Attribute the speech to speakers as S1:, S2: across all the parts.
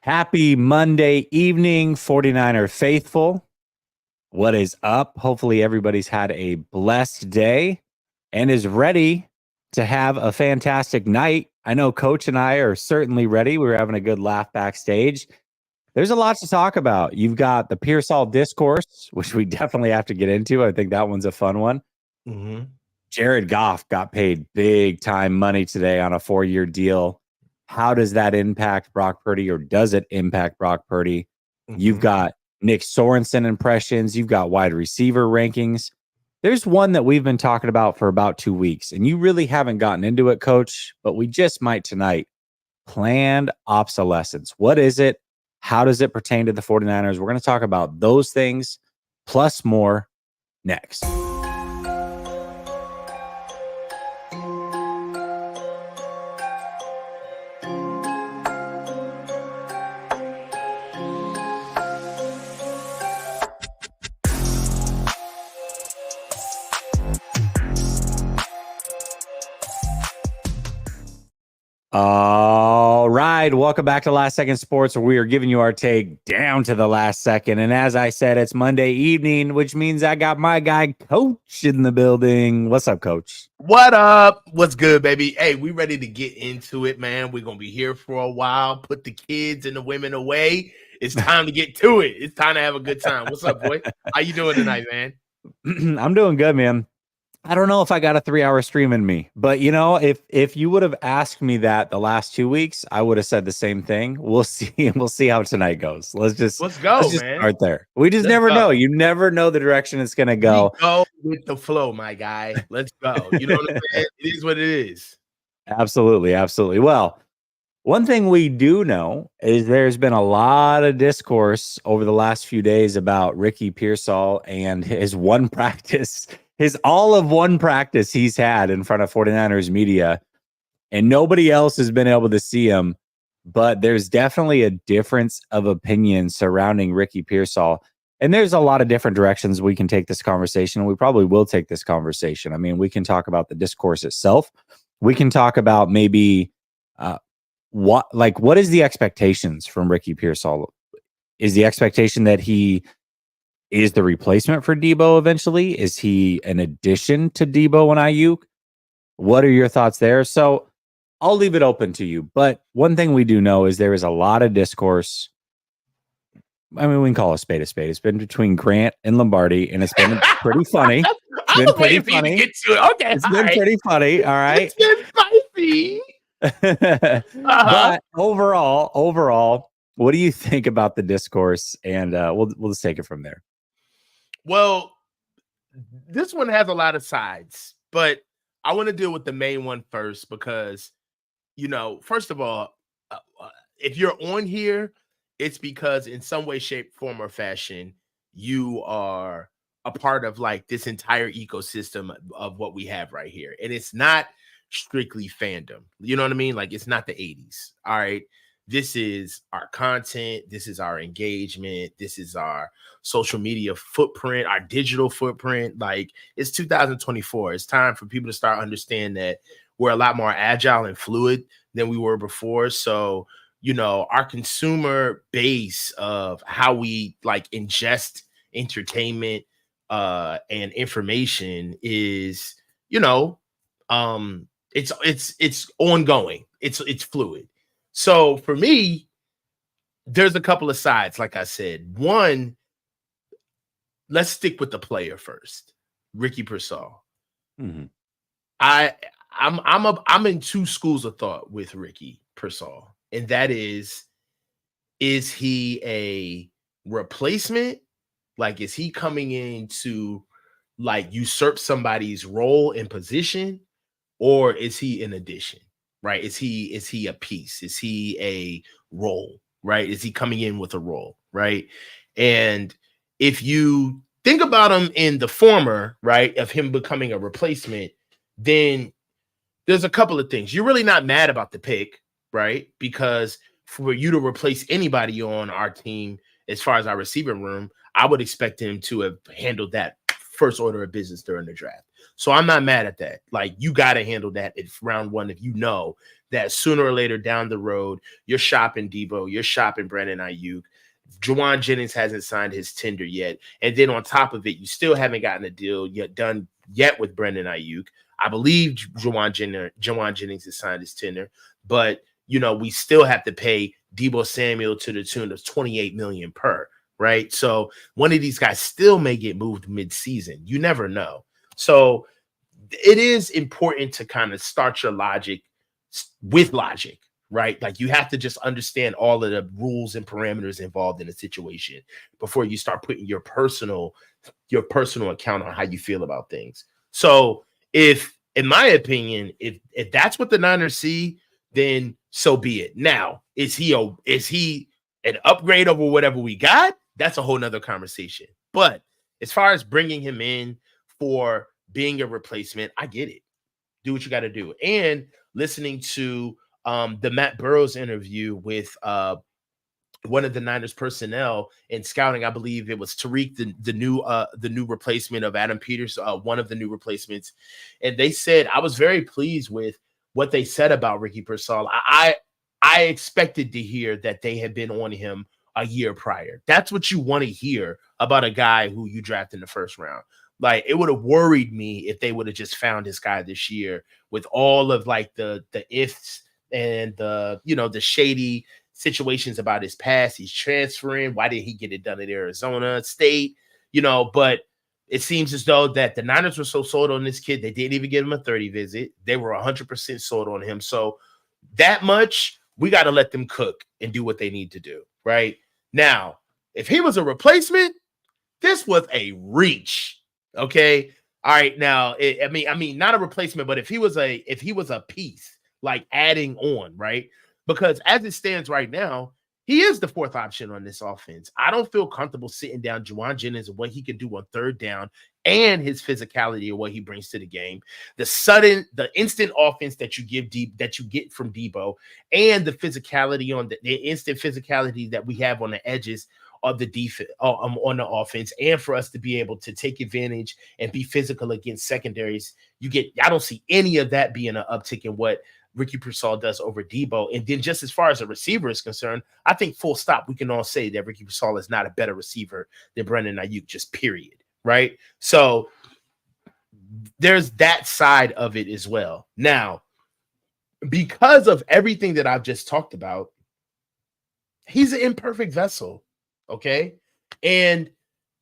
S1: Happy Monday evening, 49er faithful. What is up? Hopefully everybody's had a blessed day and is ready to have a fantastic night. I know Coach and I are certainly ready. We were having a good laugh backstage. There's a lot to talk about. You've got the Pearsall discourse, which we definitely have to get into. I think that one's a fun one.
S2: Mm-hmm.
S1: Jared Goff got paid big time money today on a 4-year deal. How does that impact Brock Purdy, or does it impact Brock Purdy? You've got Nick Sorensen impressions. You've got wide receiver rankings. There's one that we've been talking about for about 2 weeks, and you really haven't gotten into it, Coach, but we just might tonight. Planned obsolescence. What is it? How does it pertain to the 49ers? We're going to talk about those things plus more next. All right. Welcome back to Last Second Sports, where we are giving you our take down to the last second. And as I said, it's Monday evening, which means I got my guy Coach in the building. What's up, Coach?
S2: What up? What's good, baby? Hey, we ready to get into it, man. We're going to be here for a while. Put the kids and the women away. It's time to get to it. It's time to have a good time. What's up, boy? How you doing tonight, man?
S1: I'm doing good, man. I don't know if I got a 3-hour stream in me, but if you would have asked me that the last 2 weeks, I would have said the same thing. We'll see. We'll see how tonight goes. Let's
S2: go, man.
S1: Start there. We just never know. You never know the direction it's going to go.
S2: We go with the flow, my guy. Let's go. You know what I'm saying? It is what it is.
S1: Absolutely. Absolutely. Well, one thing we do know is there's been a lot of discourse over the last few days about Ricky Pearsall and his one practice. His all of one practice he's had in front of 49ers media, and nobody else has been able to see him. But there's definitely a difference of opinion surrounding Ricky Pearsall. And there's a lot of different directions we can take this conversation. And we probably will take this conversation. I mean, we can talk about the discourse itself. We can talk about maybe what is the expectations from Ricky Pearsall? Is the expectation that he is the replacement for Debo eventually? Is he an addition to Debo and Ayuk? What are your thoughts there? So I'll leave it open to you. But one thing we do know is there is a lot of discourse. I mean, we can call a spade a spade. It's been between Grant and Lombardi, and it's been pretty funny. It's been pretty funny.
S2: Okay,
S1: it's been pretty funny. All right.
S2: It's been spicy.
S1: But overall, what do you think about the discourse? And we'll just take it from there.
S2: Well, this one has a lot of sides, but I want to deal with the main one first because, first of all, if you're on here, it's because in some way, shape, form, or fashion, you are a part of like this entire ecosystem of what we have right here. And it's not strictly fandom. You know what I mean? Like, it's not the 80s. All right. This is our content. This is our engagement. This is our social media footprint, our digital footprint. Like, it's 2024. It's time for people to start understanding that we're a lot more agile and fluid than we were before. So, our consumer base of how we like ingest entertainment and information is, it's ongoing. It's fluid. So for me, there's a couple of sides. Like I said, one, let's stick with the player first, Ricky Pearsall.
S1: Mm-hmm.
S2: I'm in two schools of thought with Ricky Pearsall, and that is he a replacement? Like, is he coming in to like usurp somebody's role and position, or is he an addition? Right? Is he a piece? Is he a role? Right? Is he coming in with a role? Right? And if you think about him in the former, right, of him becoming a replacement, then there's a couple of things. You're really not mad about the pick, right? Because for you to replace anybody on our team, as far as our receiving room, I would expect him to have handled that first order of business during the draft. So I'm not mad at that. Like, you got to handle that at round one if you know that sooner or later down the road, you're shopping Debo, you're shopping Brandon Ayuk. Juwan Jennings hasn't signed his tender yet. And then on top of it, you still haven't gotten a deal done yet with Brandon Ayuk. I believe Juwan Jennings has signed his tender, but we still have to pay Debo Samuel to the tune of $28 million per, right? So one of these guys still may get moved mid-season. You never know. So it is important to kind of start your logic with logic, right? Like, you have to just understand all of the rules and parameters involved in a situation before you start putting your personal account on how you feel about things. So if, in my opinion, if that's what the Niners see, then so be it. Now, is he an upgrade over whatever we got? That's a whole nother conversation. But as far as bringing him in for being a replacement, I get it. Do what you got to do. And listening to the Matt Burrows interview with one of the Niners personnel in scouting, I believe it was Tariq, the new replacement of Adam Peters, one of the new replacements. And they said, I was very pleased with what they said about Ricky Pearsall. I expected to hear that they had been on him a year prior. That's what you want to hear about a guy who you draft in the first round. Like, it would have worried me if they would have just found this guy this year with all of like the ifs and the shady situations about his past. He's transferring. Why did he get it done at Arizona State? But it seems as though that the Niners were so sold on this kid, they didn't even give him a 30 visit. They were 100% sold on him. So that much, we got to let them cook and do what they need to do. Right now, if he was a replacement, this was a reach. Okay. All right. Now, I mean, not a replacement, but if he was a piece, like adding on, right? Because as it stands right now, he is the fourth option on this offense. I don't feel comfortable sitting down Juwan Jennings and what he can do on third down and his physicality and what he brings to the game. The instant offense that you get from Debo, and the physicality on the instant physicality that we have on the edges of the defense, on the offense, and for us to be able to take advantage and be physical against secondaries. I don't see any of that being an uptick in what Ricky Pearsall does over Debo. And then just as far as a receiver is concerned, I think full stop, we can all say that Ricky Pearsall is not a better receiver than Brandon Ayuk, just period. Right? So there's that side of it as well. Now, because of everything that I've just talked about, he's an imperfect vessel. Okay. And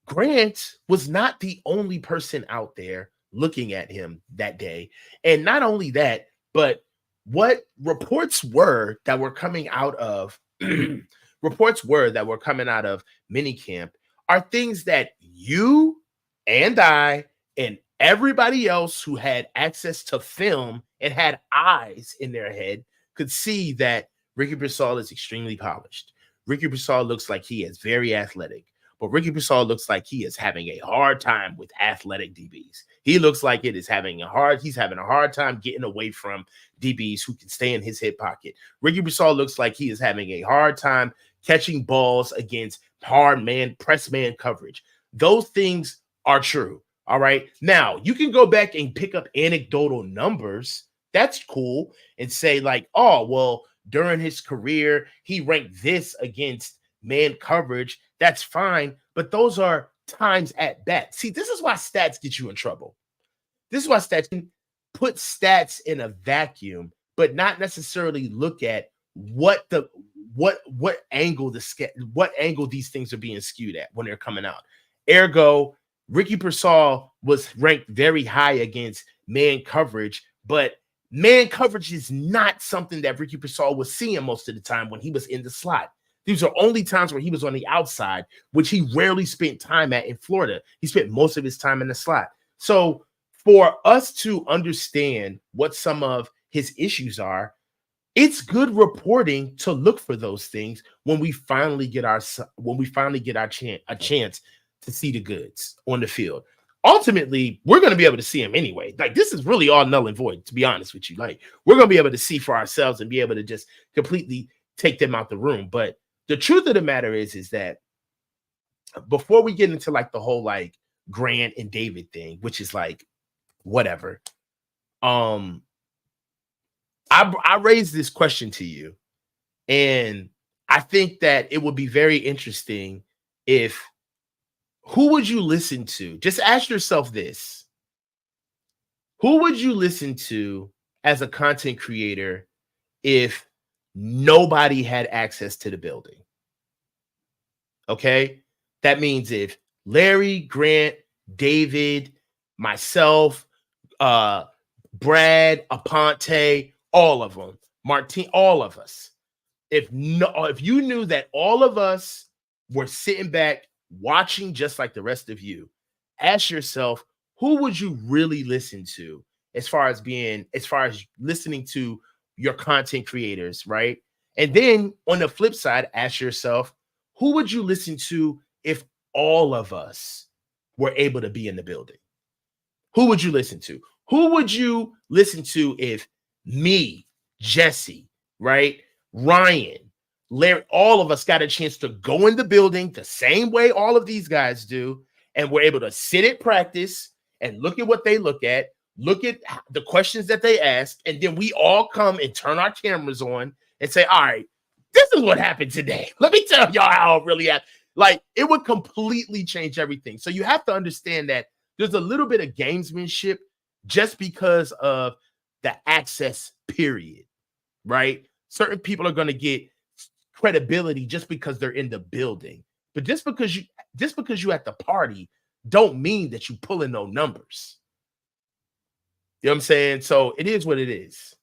S2: Grant was not the only person out there looking at him that day. And not only that, but what reports were that were coming out of minicamp are things that you and I and everybody else who had access to film and had eyes in their head could see that Ricky Pearsall is extremely polished. Ricky Pearsall looks like he is very athletic, but Ricky Pearsall looks like he is having a hard time with athletic DBs. He looks like he's having a hard time getting away from DBs who can stay in his hip pocket. Ricky Pearsall looks like he is having a hard time catching balls against press man coverage. Those things are true. All right. Now, you can go back and pick up anecdotal numbers. That's cool. And say like, oh, well, during his career, he ranked this against man coverage. That's fine. But those are times at bat. See, this is why stats get you in trouble. This is why stats put stats in a vacuum, but not necessarily look at what angle these things are being skewed at when they're coming out. Ergo, Ricky Pearsall was ranked very high against man coverage, but man coverage is not something that Ricky Pearsall was seeing most of the time when he was in the slot. These are only times where he was on the outside, which he rarely spent time at in Florida. He spent most of his time in the slot. So for us to understand what some of his issues are, it's good reporting to look for those things when we finally get a chance to see the goods on the field. Ultimately, we're going to be able to see him anyway. Like, this is really all null and void, to be honest with you. Like, we're going to be able to see for ourselves and be able to just completely take them out the room. But the truth of the matter is that before we get into like the whole like Grant and David thing, which is like whatever. I raised this question to you, and I think that it would be very interesting if who would you listen to? Just ask yourself this. Who would you listen to as a content creator if nobody had access to the building? Okay. That means if Larry, Grant, David, myself, Brad, Aponte, all of them, Martin, all of us, if you knew that all of us were sitting back watching just like the rest of you, ask yourself, who would you really listen to as far as listening to your content creators, right? And then on the flip side, ask yourself, who would you listen to if all of us were able to be in the building? Who would you listen to? Who would you listen to if me, Jesse, right? Ryan, Larry, all of us got a chance to go in the building the same way all of these guys do, and we're able to sit at practice and look at what they look at the questions that they ask, and then we all come and turn our cameras on and say, all right, this is what happened today. Let me tell y'all how it really happened. Like, it would completely change everything. So you have to understand that there's a little bit of gamesmanship just because of the access period, right? Certain people are going to get credibility just because they're in the building. But just because you at the party don't mean that you pulling no numbers. You know what I'm saying? So it is what it is.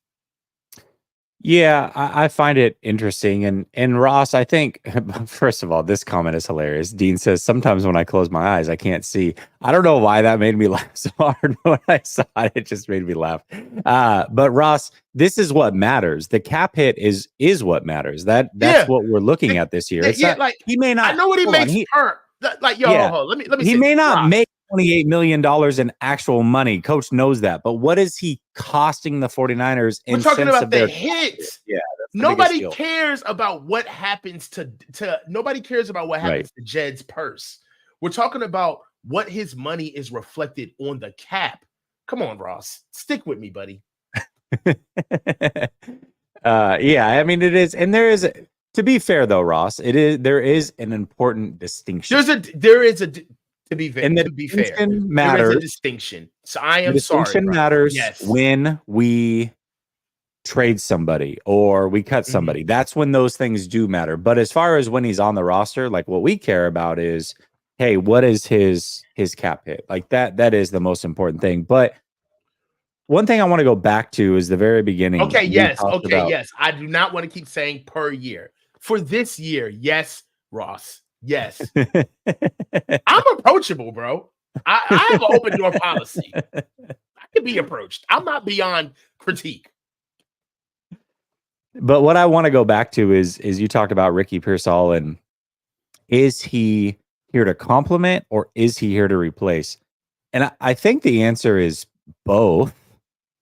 S1: Yeah, I find it interesting. And Ross, I think, first of all, this comment is hilarious. Dean says, sometimes when I close my eyes, I can't see. I don't know why that made me laugh so hard when I saw it. It just made me laugh. But Ross, this is what matters. The cap hit is what matters. That's what we're looking at this year. It's not,
S2: like
S1: he may not.
S2: I know what he makes per. Like, yo,
S1: yeah,
S2: hold on. Let me
S1: he
S2: say
S1: may
S2: this.
S1: not
S2: Ross,
S1: make $28 million in actual money. Coach knows that. But what is he costing the 49ers in
S2: we're talking
S1: sense
S2: about
S1: of
S2: the
S1: their
S2: hits.
S1: Yeah,
S2: nobody cares about what happens to nobody cares about what happens to Jed's purse. We're talking about what his money is reflected on the cap. Come on, Ross. Stick with me, buddy.
S1: Yeah, I mean, it is, and there is, to be fair though, Ross, there is an important distinction.
S2: There is a to be fair,
S1: matters.
S2: There is a distinction. So I am sorry.
S1: Distinction matters when we trade somebody or we cut somebody. That's when those things do matter. But as far as when he's on the roster, like what we care about is, hey, what is his cap hit? Like that is the most important thing. But one thing I want to go back to is the very beginning.
S2: Okay, yes. I do not want to keep saying per year. For this year, yes, Ross. Yes. I'm approachable, bro. I have an open door policy. I can be approached. I'm not beyond critique.
S1: But what I want to go back to is you talked about Ricky Pearsall, and is he here to complement or is he here to replace? And I think the answer is both.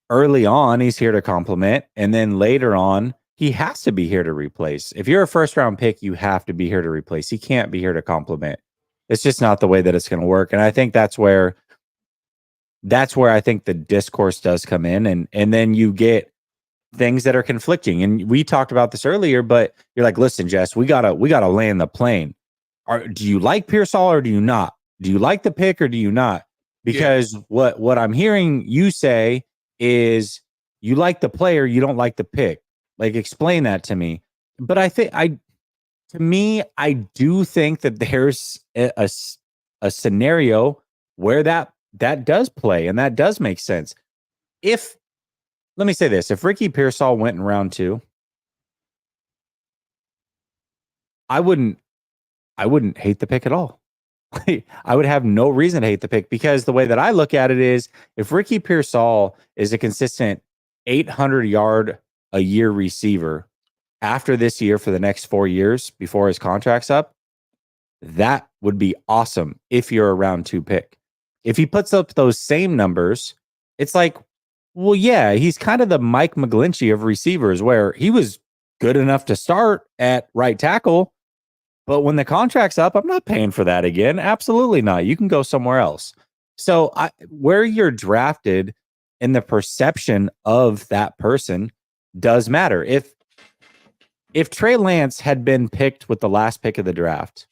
S1: Early on, he's here to complement, and then later on, he has to be here to replace. If you're a first-round pick, you have to be here to replace. He can't be here to complement. It's just not the way that it's going to work. And I think that's where I think the discourse does come in, and then you get things that are conflicting. And we talked about this earlier, but you're like, listen, Jess, we gotta land the plane. Do you like Pearsall or do you not? Do you like the pick or do you not? Because what I'm hearing you say is you like the player, you don't like the pick. Like, explain that to me. But I do think that there's a scenario where that does play and that does make sense. Let me say this, if Ricky Pearsall went in round 2, I wouldn't hate the pick at all. I would have no reason to hate the pick, because the way that I look at it is, if Ricky Pearsall is a consistent 800-yard a year receiver after this year for the next 4 years before his contract's up, that would be awesome if you're a round 2 pick. If he puts up those same numbers, it's like, well, yeah, he's kind of the Mike McGlinchey of receivers, where he was good enough to start at right tackle, But when the contract's up, I'm not paying for that again. Absolutely not. You can go somewhere else. So where you're drafted and the perception of that person does matter. If Trey Lance had been picked with the last pick of the draft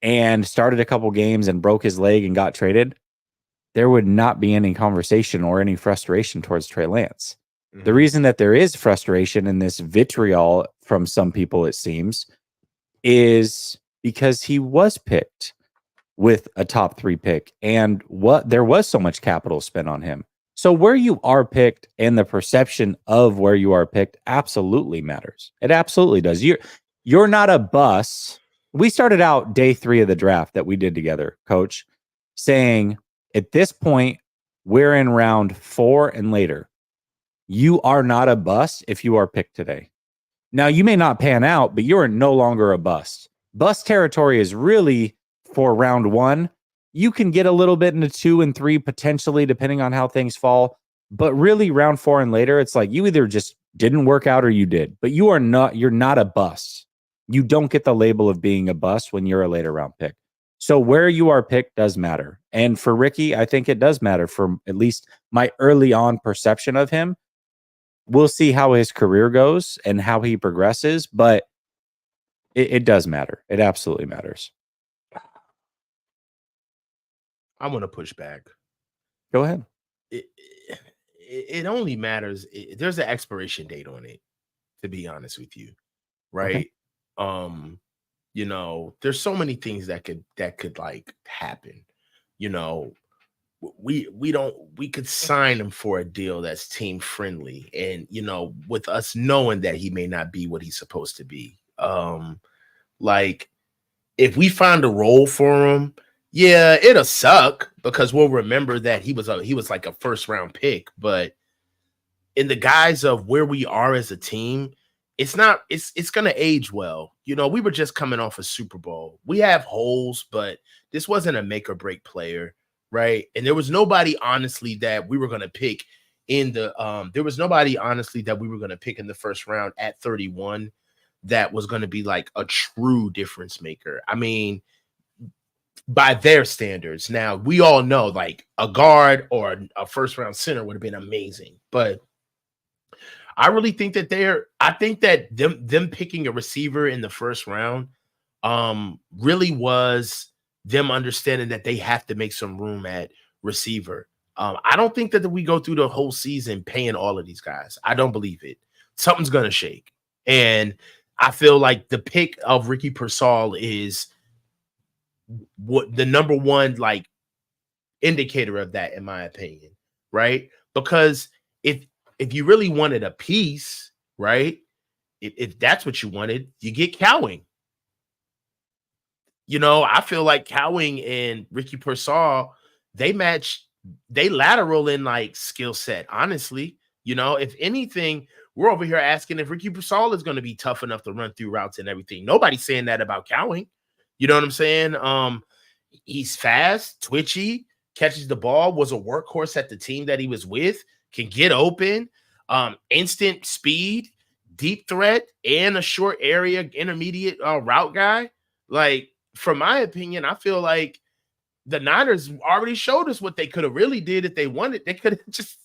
S1: and started a couple games and broke his leg and got traded, there would not be any conversation or any frustration towards Trey Lance. The reason that there is frustration and this vitriol from some people, it seems, is because he was picked with a top 3 pick and there was so much capital spent on him. So where you are picked and the perception of where you are picked absolutely matters. It absolutely does. You're not a bus. We started out day 3 of the draft that we did together, Coach, saying at this point, we're in round 4 and later. You are not a bust if you are picked today. Now, you may not pan out, but you're no longer a bust. Bust territory is really for round 1. You can get a little bit into 2 and 3 potentially, depending on how things fall. But really, round 4 and later, it's like you either just didn't work out or you did. But you're not a bust. You don't get the label of being a bust when you're a later round pick. So where you are picked does matter. And for Ricky, I think it does matter for at least my early on perception of him. We'll see how his career goes and how he progresses, but it does matter. It absolutely matters.
S2: I'm going to push back.
S1: Go ahead.
S2: It only matters. There's an expiration date on it, to be honest with you. Right. Okay. You know, there's so many things that could like happen. You know, we could sign him for a deal that's team friendly, and you know, with us knowing that he may not be what he's supposed to be. Like if we find a role for him, yeah, it'll suck because we'll remember that he was like a first round pick, but in the guise of where we are as a team, it's going to age well. You know, we were just coming off a Super Bowl. We have holes, but this wasn't a make or break player, right? And there was nobody honestly that we were going to pick in the first round at 31 that was going to be like a true difference maker. I mean, by their standards. Now, we all know like a guard or a first round center would have been amazing, but I really think that them picking a receiver in the first round really was them understanding that they have to make some room at receiver. I don't think that we go through the whole season paying all of these guys. I don't believe it. Something's going to shake. And I feel like the pick of Ricky Pearsall is what the number one like indicator of that, in my opinion, right? Because if you really wanted a piece, right? If that's what you wanted, you get Cowing. You know, I feel like Cowing and Ricky Pearsall, they lateral in like skill set. Honestly, you know, if anything, we're over here asking if Ricky Pearsall is going to be tough enough to run through routes and everything. Nobody's saying that about Cowing. You know what I'm saying? He's fast, twitchy, catches the ball, was a workhorse at the team that he was with, can get open, instant speed, deep threat, and a short area intermediate route guy. Like, from my opinion, I feel like the Niners already showed us what they could have really did if they wanted. They could have just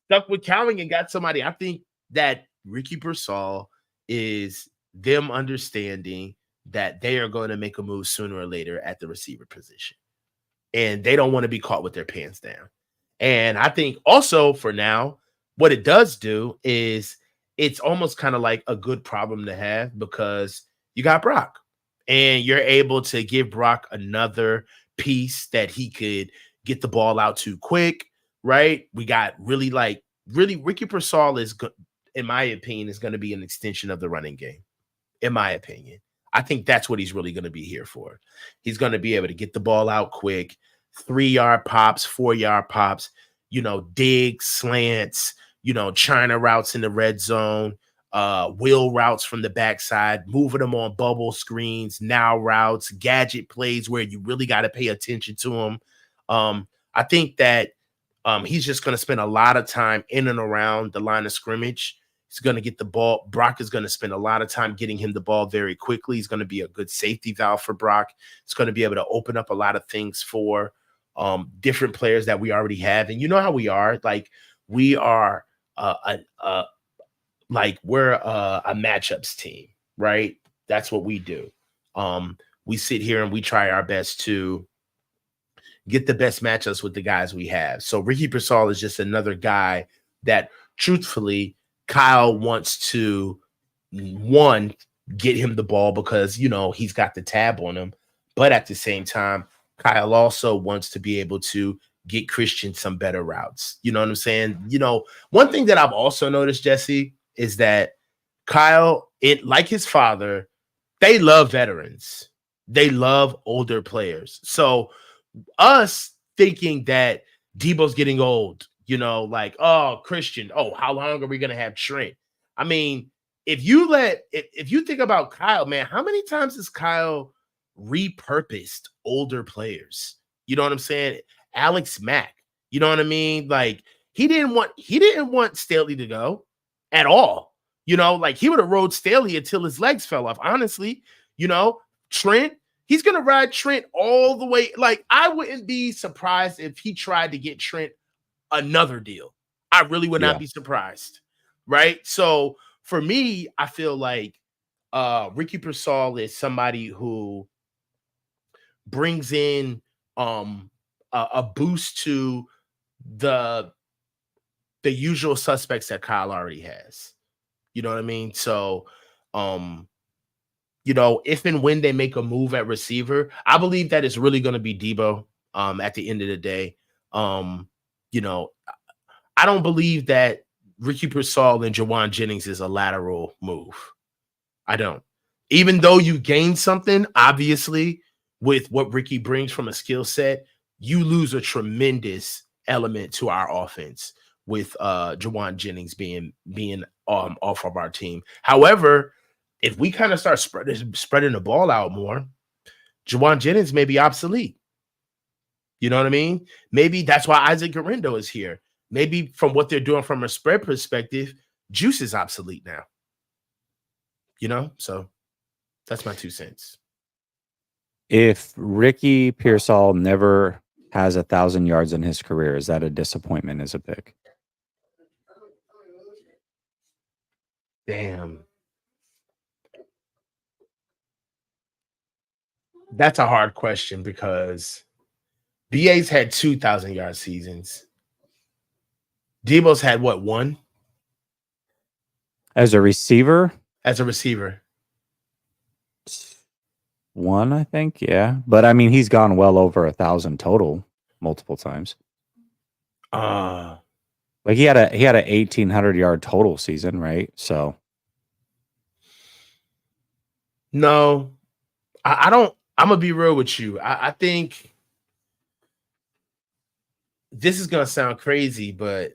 S2: stuck with Cowing and got somebody. I think that Ricky Pearsall is them understanding that they are going to make a move sooner or later at the receiver position. And they don't want to be caught with their pants down. And I think also for now, what it does do is it's almost kind of like a good problem to have because you got Brock and you're able to give Brock another piece that he could get the ball out to quick, right? We got really Ricky Pearsall is, in my opinion, is going to be an extension of the running game, in my opinion. I think that's what he's really going to be here for. He's going to be able to get the ball out quick, 3-yard pops, 4-yard pops, you know, digs, slants, you know, China routes in the red zone, wheel routes from the backside, moving them on bubble screens, now routes, gadget plays where you really got to pay attention to them. I think that he's just going to spend a lot of time in and around the line of scrimmage, He's going to get the ball. Brock is going to spend a lot of time getting him the ball very quickly. He's going to be a good safety valve for Brock. It's going to be able to open up a lot of things for different players that we already have. And you know how we are. Like, we are we're a matchups team, right? That's what we do. We sit here and we try our best to get the best matchups with the guys we have. So Ricky Pearsall is just another guy that, truthfully, Kyle wants to, one, get him the ball because, you know, he's got the tab on him. But at the same time, Kyle also wants to be able to get Christian some better routes. You know what I'm saying? You know, one thing that I've also noticed, Jesse, is that Kyle, like his father, they love veterans. They love older players. So us thinking that Debo's getting old, you know, like, oh, Christian, oh, how long are we going to have Trent? I mean, if you think about Kyle, man, how many times has Kyle repurposed older players? You know what I'm saying? Alex Mack, you know what I mean? Like, he didn't want Staley to go at all. You know, like, he would have rode Staley until his legs fell off. Honestly, you know, Trent, he's going to ride Trent all the way. Like, I wouldn't be surprised if he tried to get Trent another deal. I really would not be surprised. Right. So for me, I feel like Ricky Pearsall is somebody who brings in a boost to the usual suspects that Kyle already has. You know what I mean? So, you know, if and when they make a move at receiver, I believe that it's really going to be Debo at the end of the day. You know, I don't believe that Ricky Pearsall and Jawan Jennings is a lateral move. I don't. Even though you gain something, obviously, with what Ricky brings from a skill set, you lose a tremendous element to our offense with Jawan Jennings being off of our team. However, if we kind of start spreading the ball out more, Jawan Jennings may be obsolete. You know what I mean? Maybe that's why Isaac Garendo is here. Maybe from what they're doing from a spread perspective, Juice is obsolete now. You know? So that's my 2 cents.
S1: If Ricky Pearsall never has 1,000 yards in his career, is that a disappointment as a pick?
S2: Damn. That's a hard question because BA's had 2,000-yard seasons. Debo's had what, 1?
S1: As a receiver?
S2: As a receiver.
S1: 1, I think, yeah. But I mean, he's gone well over 1,000 total multiple times. Like he had a 1,800-yard total season, right? So
S2: no, I don't. I'm gonna be real with you. I think this is gonna sound crazy, but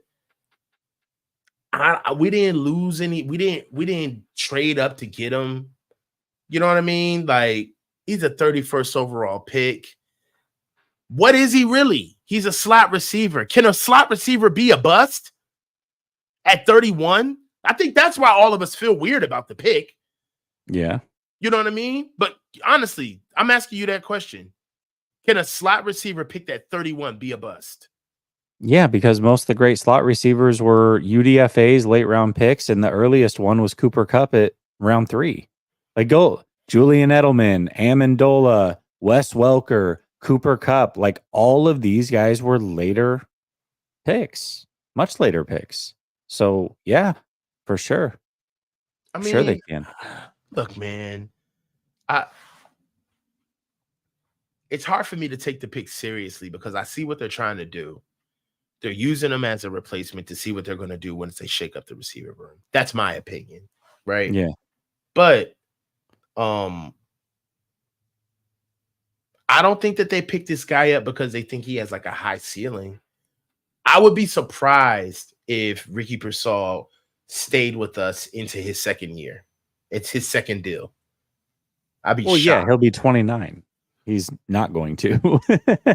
S2: we didn't lose any. We didn't trade up to get him. You know what I mean? Like, he's a 31st overall pick. What is he really? He's a slot receiver. Can a slot receiver be a bust at 31? I think that's why all of us feel weird about the pick.
S1: yeah.
S2: You know what I mean? But honestly, I'm asking you that question. Can a slot receiver picked at 31 be a bust?
S1: Yeah, because most of the great slot receivers were UDFAs, late round picks, and the earliest one was Cooper Kupp at round 3. Like, go Julian Edelman, Amendola, Wes Welker, Cooper Kupp. Like, all of these guys were later picks, much later picks. So yeah, for sure.
S2: I mean,
S1: Sure they can.
S2: Look, man, it's hard for me to take the pick seriously because I see what they're trying to do. They're using them as a replacement to see what they're going to do once they shake up the receiver room. That's my opinion, right?
S1: Yeah.
S2: But I don't think that they picked this guy up because they think he has like a high ceiling. I would be surprised if Ricky Pearsall stayed with us into his second year. It's his second deal. I'd be shocked.
S1: Yeah, he'll be 29. he's not going to.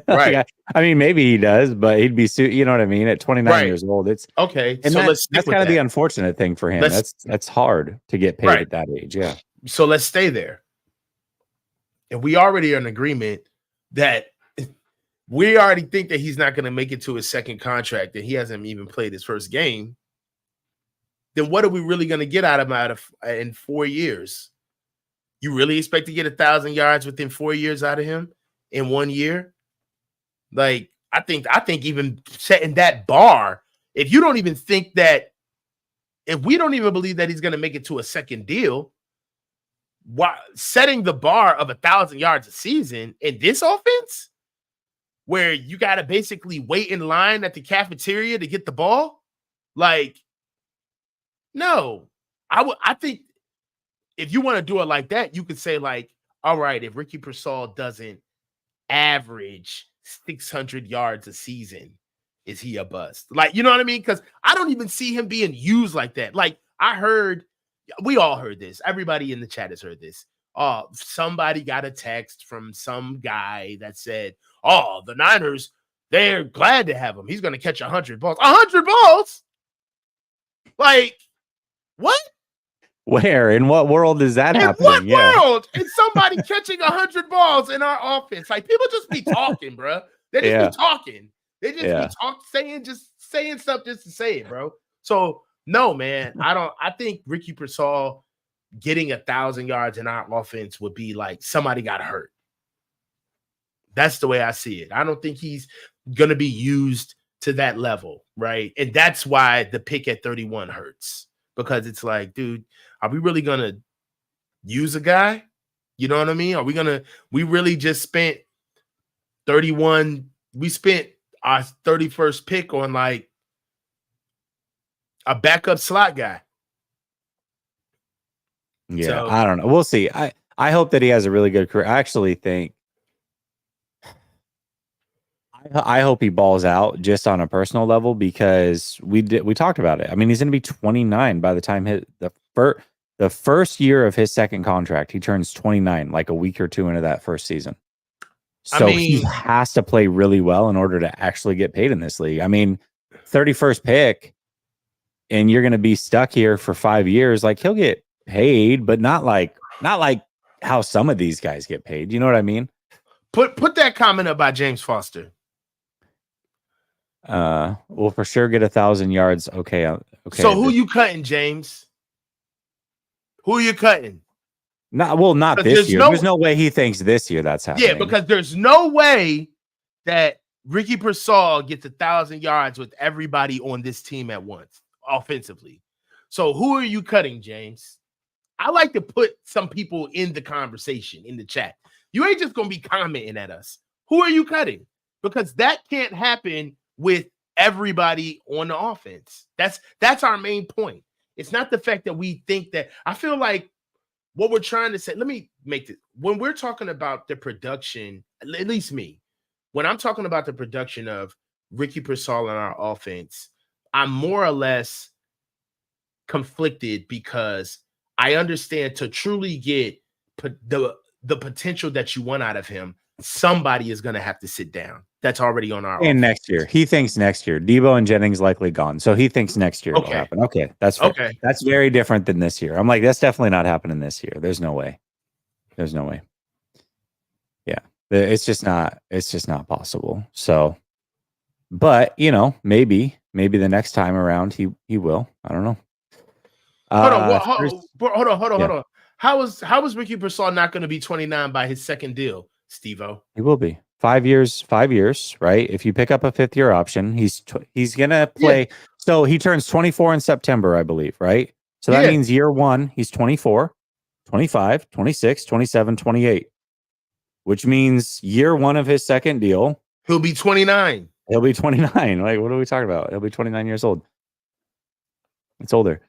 S2: Right.
S1: I mean, maybe he does, but he'd be you know what I mean? At 29 years old, it's
S2: okay.
S1: and
S2: So
S1: that's kind of the unfortunate thing for him. That's hard to get paid at that age. Yeah.
S2: So let's stay there. And we already are in agreement that we already think that he's not going to make it to his second contract, and he hasn't even played his first game. Then what are we really going to get out of him in 4 years? You really expect to get 1,000 yards within 4 years out of him in 1 year? Like, I think even setting that bar, if you don't even think that, if we don't even believe that he's going to make it to a second deal, why setting the bar of 1,000 yards a season in this offense, where you got to basically wait in line at the cafeteria to get the ball? Like, no. I think if you want to do it like that, you could say, like, all right, if Ricky Pearsall doesn't average 600 yards a season, is he a bust? Like, you know what I mean? Because I don't even see him being used like that. Like, we all heard this. Everybody in the chat has heard this. Somebody got a text from some guy that said, oh, the Niners, they're glad to have him. He's going to catch 100 balls. 100 balls? Like, what?
S1: Where? In what world is that happening?
S2: In what world is somebody catching 100 balls in our offense? Like, people just be talking, bro. They just be talking. They just be saying stuff just to say it, bro. So, no, man, I think Ricky Pearsall getting 1,000 yards in our offense would be like somebody got hurt. That's the way I see it. I don't think he's going to be used to that level, right? And that's why the pick at 31 hurts, because it's like, dude, are we really going to use a guy? You know what I mean? We really just spent 31. We spent our 31st pick on like a backup slot guy.
S1: Yeah, so, I don't know. We'll see. I hope that he has a really good career. I actually think I hope he balls out just on a personal level, because we talked about it. I mean, he's going to be 29 by the time the first year of his second contract. He turns 29 like a week or two into that first season. So he has to play really well in order to actually get paid in this league. I mean, 31st pick, and you're going to be stuck here for 5 years. Like, he'll get paid, but not like how some of these guys get paid. You know what I mean?
S2: Put that comment up by James Foster.
S1: We'll for sure get 1,000 yards. Okay.
S2: So who you cutting, James? Who are you cutting?
S1: Not this year. There's no way he thinks this year that's happening.
S2: Yeah, because there's no way that Ricky Pearsall gets 1,000 yards with everybody on this team at once, offensively. So who are you cutting, James? I like to put some people in the conversation in the chat. You ain't just gonna be commenting at us. Who are you cutting? Because that can't happen with everybody on the offense. That's our main point. It's not the fact that we think that. I feel like what we're trying to say, let me make this. When we're talking about the production, at least me, when I'm talking about the production of Ricky Pearsall in our offense, I'm more or less conflicted, because I understand to truly get the potential that you want out of him, somebody is going to have to sit down. That's already on our offense.
S1: Next year. He thinks next year. Debo and Jennings likely gone. So he thinks next year will happen. Okay. That's fair. Okay. That's very different than this year. I'm like, that's definitely not happening this year. There's no way. Yeah. It's just not possible. So, but maybe the next time around he will. I don't know.
S2: Hold on. How is Ricky Pearsall not going to be 29 by his second deal, Steve-O?
S1: He will be. 5 years, right? If you pick up a fifth year option, he's gonna play. Yeah. So he turns 24 in September, I believe, right? So that means year one, he's 24, 25, 26, 27, 28, which means year one of his second deal,
S2: he'll be 29.
S1: Like, what are we talking about? He'll be 29 years old. It's older.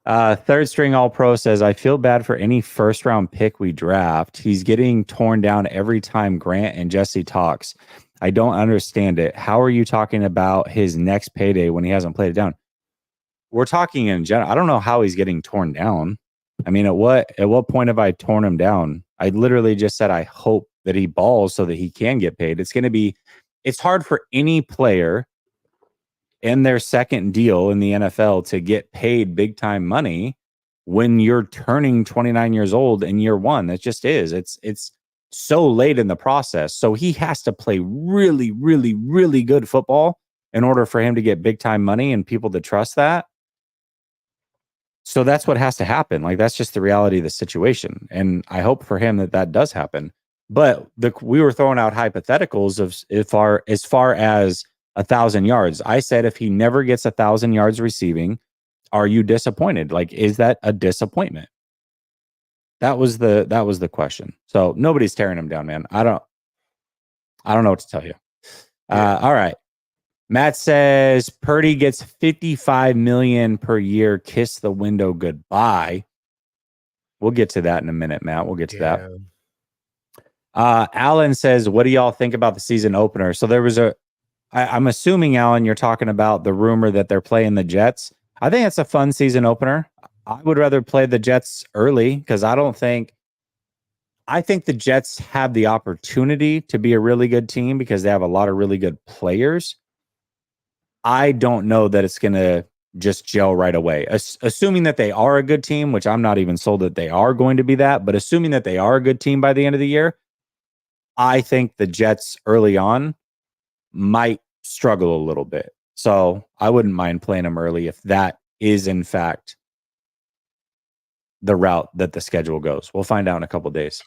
S1: Third string all pro says, I feel bad for any first round pick we draft. He's getting torn down every time Grant and Jesse talks. I don't understand it. How are you talking about his next payday when he hasn't played it down? We're talking in general. I don't know how he's getting torn down. I mean, at what point have I torn him down? I literally just said I hope that he balls so that he can get paid. It's hard for any player in their second deal in the NFL to get paid big time money when you're turning 29 years old in year one. It just is. It's so late in the process. So he has to play really, really, really good football in order for him to get big time money and people to trust that. So that's what has to happen. Like, that's just the reality of the situation. And I hope for him that does happen. But we were throwing out hypotheticals of as far as 1,000 yards. I said, if he never gets 1,000 yards receiving, are you disappointed? Like, is that a disappointment? That was the question. So nobody's tearing him down, man. I don't know what to tell you. Yeah. All right. Matt says Purdy gets $55 million per year. Kiss the window goodbye. We'll get to that in a minute, Matt. We'll get to that. Alan says, what do y'all think about the season opener? So there was I'm assuming, Alan, you're talking about the rumor that they're playing the Jets. I think it's a fun season opener. I would rather play the Jets early because I think the Jets have the opportunity to be a really good team because they have a lot of really good players. I don't know that it's going to just gel right away. Assuming that they are a good team, which I'm not even sold that they are going to be that, but assuming that they are a good team by the end of the year, I think the Jets early on might struggle a little bit. So I wouldn't mind playing them early if that is, in fact, the route that the schedule goes. We'll find out in a couple of days.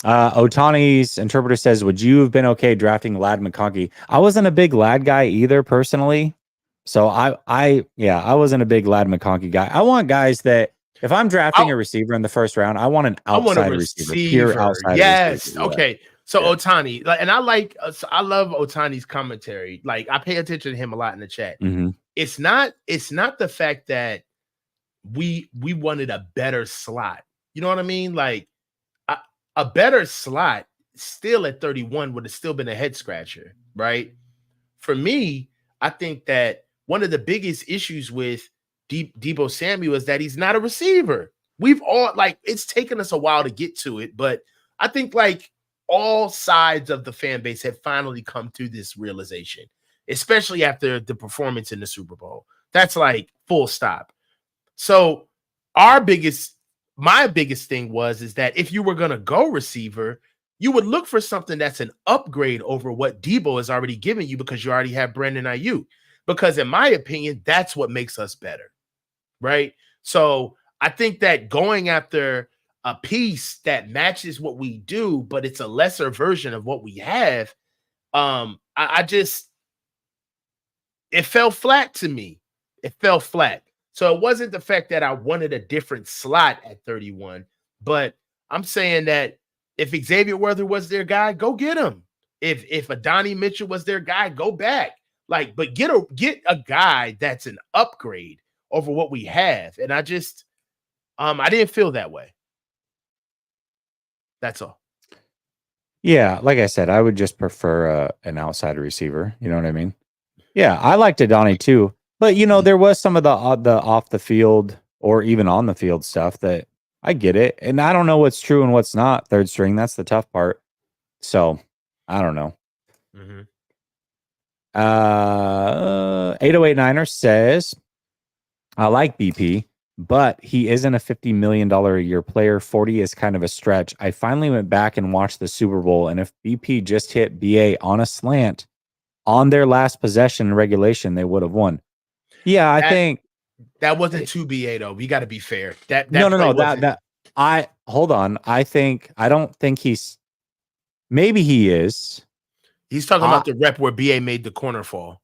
S1: Otani's interpreter says, would you have been okay drafting Ladd McConkey? I wasn't a big Ladd guy either, personally. So I wasn't a big Ladd McConkey guy. I want guys that, if I'm drafting a receiver in the first round, I want an outside receiver. Pure outside receiver.
S2: Okay. So Otani, and I love Otani's commentary. Like, I pay attention to him a lot in the chat.
S1: Mm-hmm.
S2: It's not the fact that we wanted a better slot. You know what I mean? Like, a better slot still at 31 would have still been a head scratcher, right? For me, I think that one of the biggest issues with Deebo Samuel is that he's not a receiver. We've all, like, it's taken us a while to get to it, but I think like all sides of the fan base have finally come to this realization, especially after the performance in the Super Bowl. That's like full stop. So my biggest thing is that if you were going to go receiver, you would look for something that's an upgrade over what Deebo has already given you because you already have Brandon Ayuk. Because in my opinion, that's what makes us better, right? So I think that going after a piece that matches what we do, but it's a lesser version of what we have, it fell flat to me. It fell flat. So it wasn't the fact that I wanted a different slot at 31, but I'm saying that if Xavier Worthy was their guy, go get him. If Adonai Mitchell was their guy, go back. Like, but get a guy that's an upgrade over what we have. And I didn't feel that way. That's all.
S1: Yeah, like I said, I would just prefer an outside receiver. You know what I mean? Yeah, I liked Adonai too. But, there was some of the off the field or even on the field stuff that I get it. And I don't know what's true and what's not third string. That's the tough part. So I don't know.
S2: Mm-hmm.
S1: 8089er says, I like BP, but he isn't a $50 million a year player. 40 is kind of a stretch. I finally went back and watched the Super Bowl. And if BP just hit BA on a slant on their last possession in regulation, they would have won. Yeah, I think
S2: that wasn't 2BA though. We got to be fair.
S1: No. Hold on. I don't think maybe he is.
S2: He's talking about the rep where BA made the corner fall.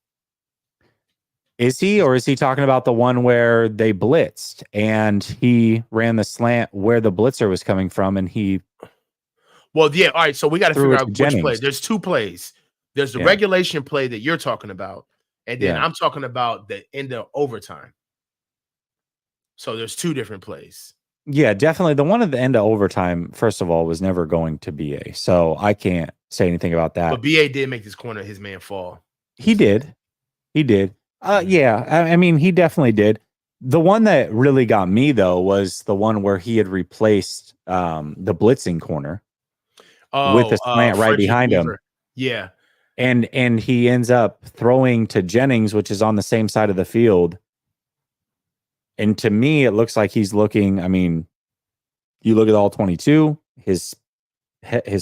S1: Is he, or is he talking about the one where they blitzed and he ran the slant where the blitzer was coming from and he?
S2: Well, yeah. All right. So we got to figure out which
S1: Jennings.
S2: play. There's two plays. There's the regulation play that you're talking about. And then I'm talking about the end of overtime. So there's two different plays.
S1: Yeah, definitely. The one at the end of overtime, first of all, was never going to BA. So I can't say anything about that.
S2: But BA did make his man fall.
S1: He did. Yeah, I mean, he definitely did. The one that really got me, though, was the one where he had replaced the blitzing corner. with the slant right
S2: Frederick
S1: behind him.
S2: Weaver. Yeah.
S1: And he ends up throwing to Jennings, which is on the same side of the field. And to me, it looks like he's looking, I mean, you look at all 22, his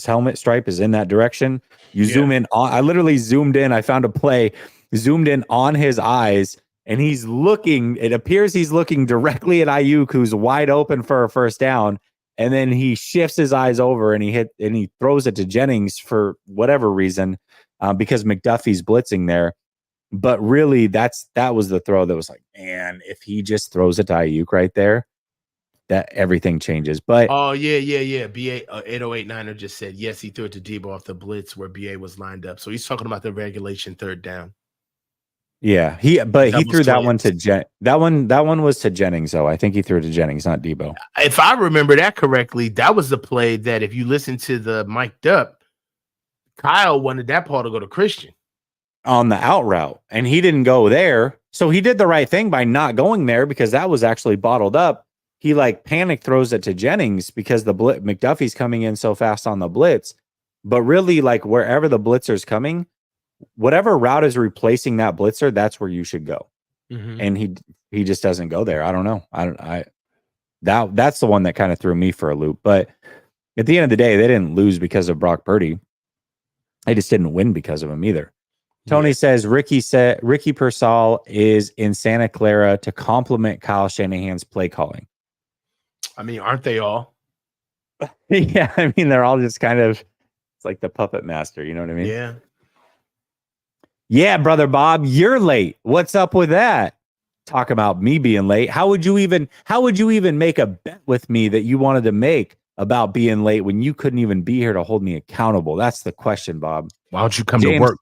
S1: helmet stripe is in that direction. You zoom in on, I literally zoomed in, I found a play, zoomed in on his eyes, and he's looking, it appears he's looking directly at Ayuk, who's wide open for a first down. And then he shifts his eyes over and he throws it to Jennings for whatever reason, because McDuffie's blitzing there. But really, that was the throw that was like, man, if he just throws it to Ayuk right there, that everything changes. But
S2: oh yeah. BA 8089er just said yes, he threw it to Debo off the blitz where BA was lined up. So he's talking about the regulation third down.
S1: Yeah, he threw that one to that one was to Jennings though. I think he threw it to Jennings, not Debo.
S2: If I remember that correctly, that was the play that if you listen to the mic'd up, Kyle wanted that ball to go to Christian
S1: on the out route, and he didn't go there. So he did the right thing by not going there because that was actually bottled up. He like panic throws it to Jennings because the McDuffie's coming in so fast on the blitz. But really, like wherever the blitzer's coming, whatever route is replacing that blitzer, that's where you should go. And he just doesn't go there. I don't know. That's the one that kind of threw me for a loop. But at the end of the day, they didn't lose because of Brock Purdy. They just didn't win because of him either. Tony says Ricky Pearsall is in Santa Clara to complement Kyle Shanahan's play calling.
S2: I mean, aren't they all?
S1: Yeah, I mean, they're all just kind of, it's like the puppet master, you know what I mean?
S2: Yeah.
S1: Yeah, brother Bob, you're late. What's up with that? Talk about me being late. How would you even make a bet with me that you wanted to make about being late when you couldn't even be here to hold me accountable? That's the question, Bob.
S2: Why don't you come to work?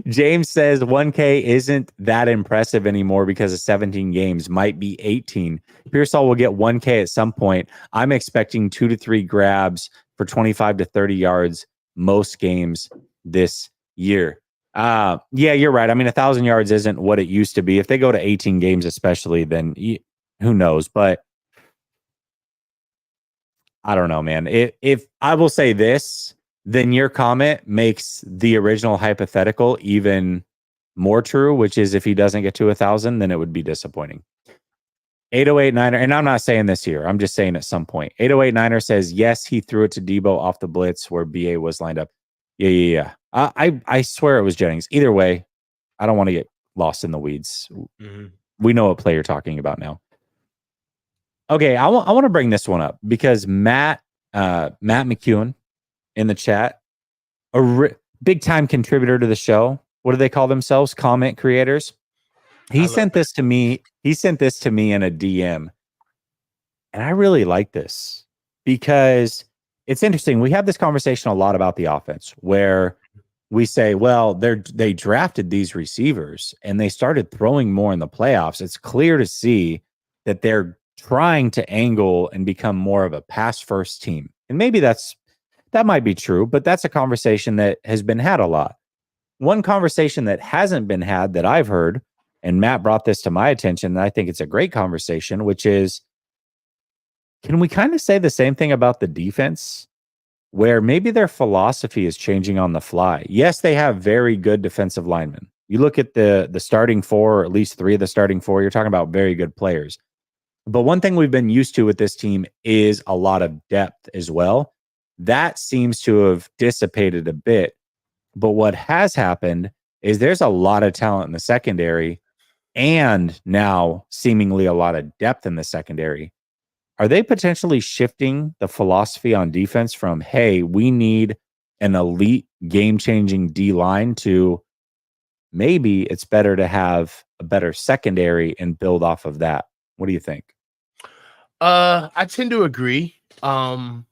S1: James says 1K isn't that impressive anymore because of 17 games, might be 18. Pearsall will get 1K at some point. I'm expecting 2 to 3 grabs for 25 to 30 yards most games this year. Yeah, you're right. I mean, 1,000 yards isn't what it used to be. If they go to 18 games, especially, then who knows? But I don't know, man. If I will say this, then your comment makes the original hypothetical even more true, which is if he doesn't get to 1,000, then it would be disappointing. 808-9er, and I'm not saying this here. I'm just saying at some point. 808-9er says, yes, he threw it to Debo off the blitz where BA was lined up. Yeah. I swear it was Jennings. Either way, I don't want to get lost in the weeds. We know what play you're talking about now. Okay, I want to bring this one up because Matt McEwen in the chat, big time contributor to the show. What do they call themselves? Comment creators. He sent this to me. He sent this to me in a DM, and I really like this because it's interesting. We have this conversation a lot about the offense where we say, well, they drafted these receivers and they started throwing more in the playoffs. It's clear to see that they're trying to angle and become more of a pass first team. And maybe that might be true, but that's a conversation that has been had a lot. One conversation that hasn't been had that I've heard, and Matt brought this to my attention, and I think it's a great conversation, which is, can we kind of say the same thing about the defense, where maybe their philosophy is changing on the fly? Yes, they have very good defensive linemen. You look at the starting 4, or at least 3 of the starting 4, you're talking about very good players. But one thing we've been used to with this team is a lot of depth as well. That seems to have dissipated a bit. But what has happened is there's a lot of talent in the secondary and now seemingly a lot of depth in the secondary. Are they potentially shifting the philosophy on defense from, hey, we need an elite game-changing D-line to maybe it's better to have a better secondary and build off of that? What do you think?
S2: I tend to agree. Number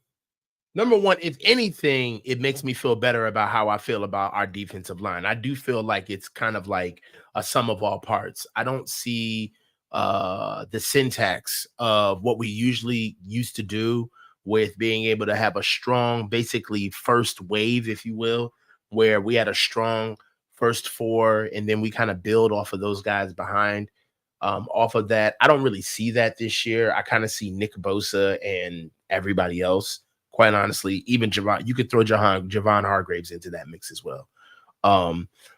S2: one, if anything, it makes me feel better about how I feel about our defensive line. I do feel like it's kind of like a sum of all parts. I don't see the syntax of what we usually used to do with being able to have a strong, basically first wave, if you will, where we had a strong first 4, and then we kind of build off of those guys behind. Off of that, I don't really see that this year. I kind of see Nick Bosa and everybody else, quite honestly. Even Javon, you could throw Javon Hargraves into that mix as well.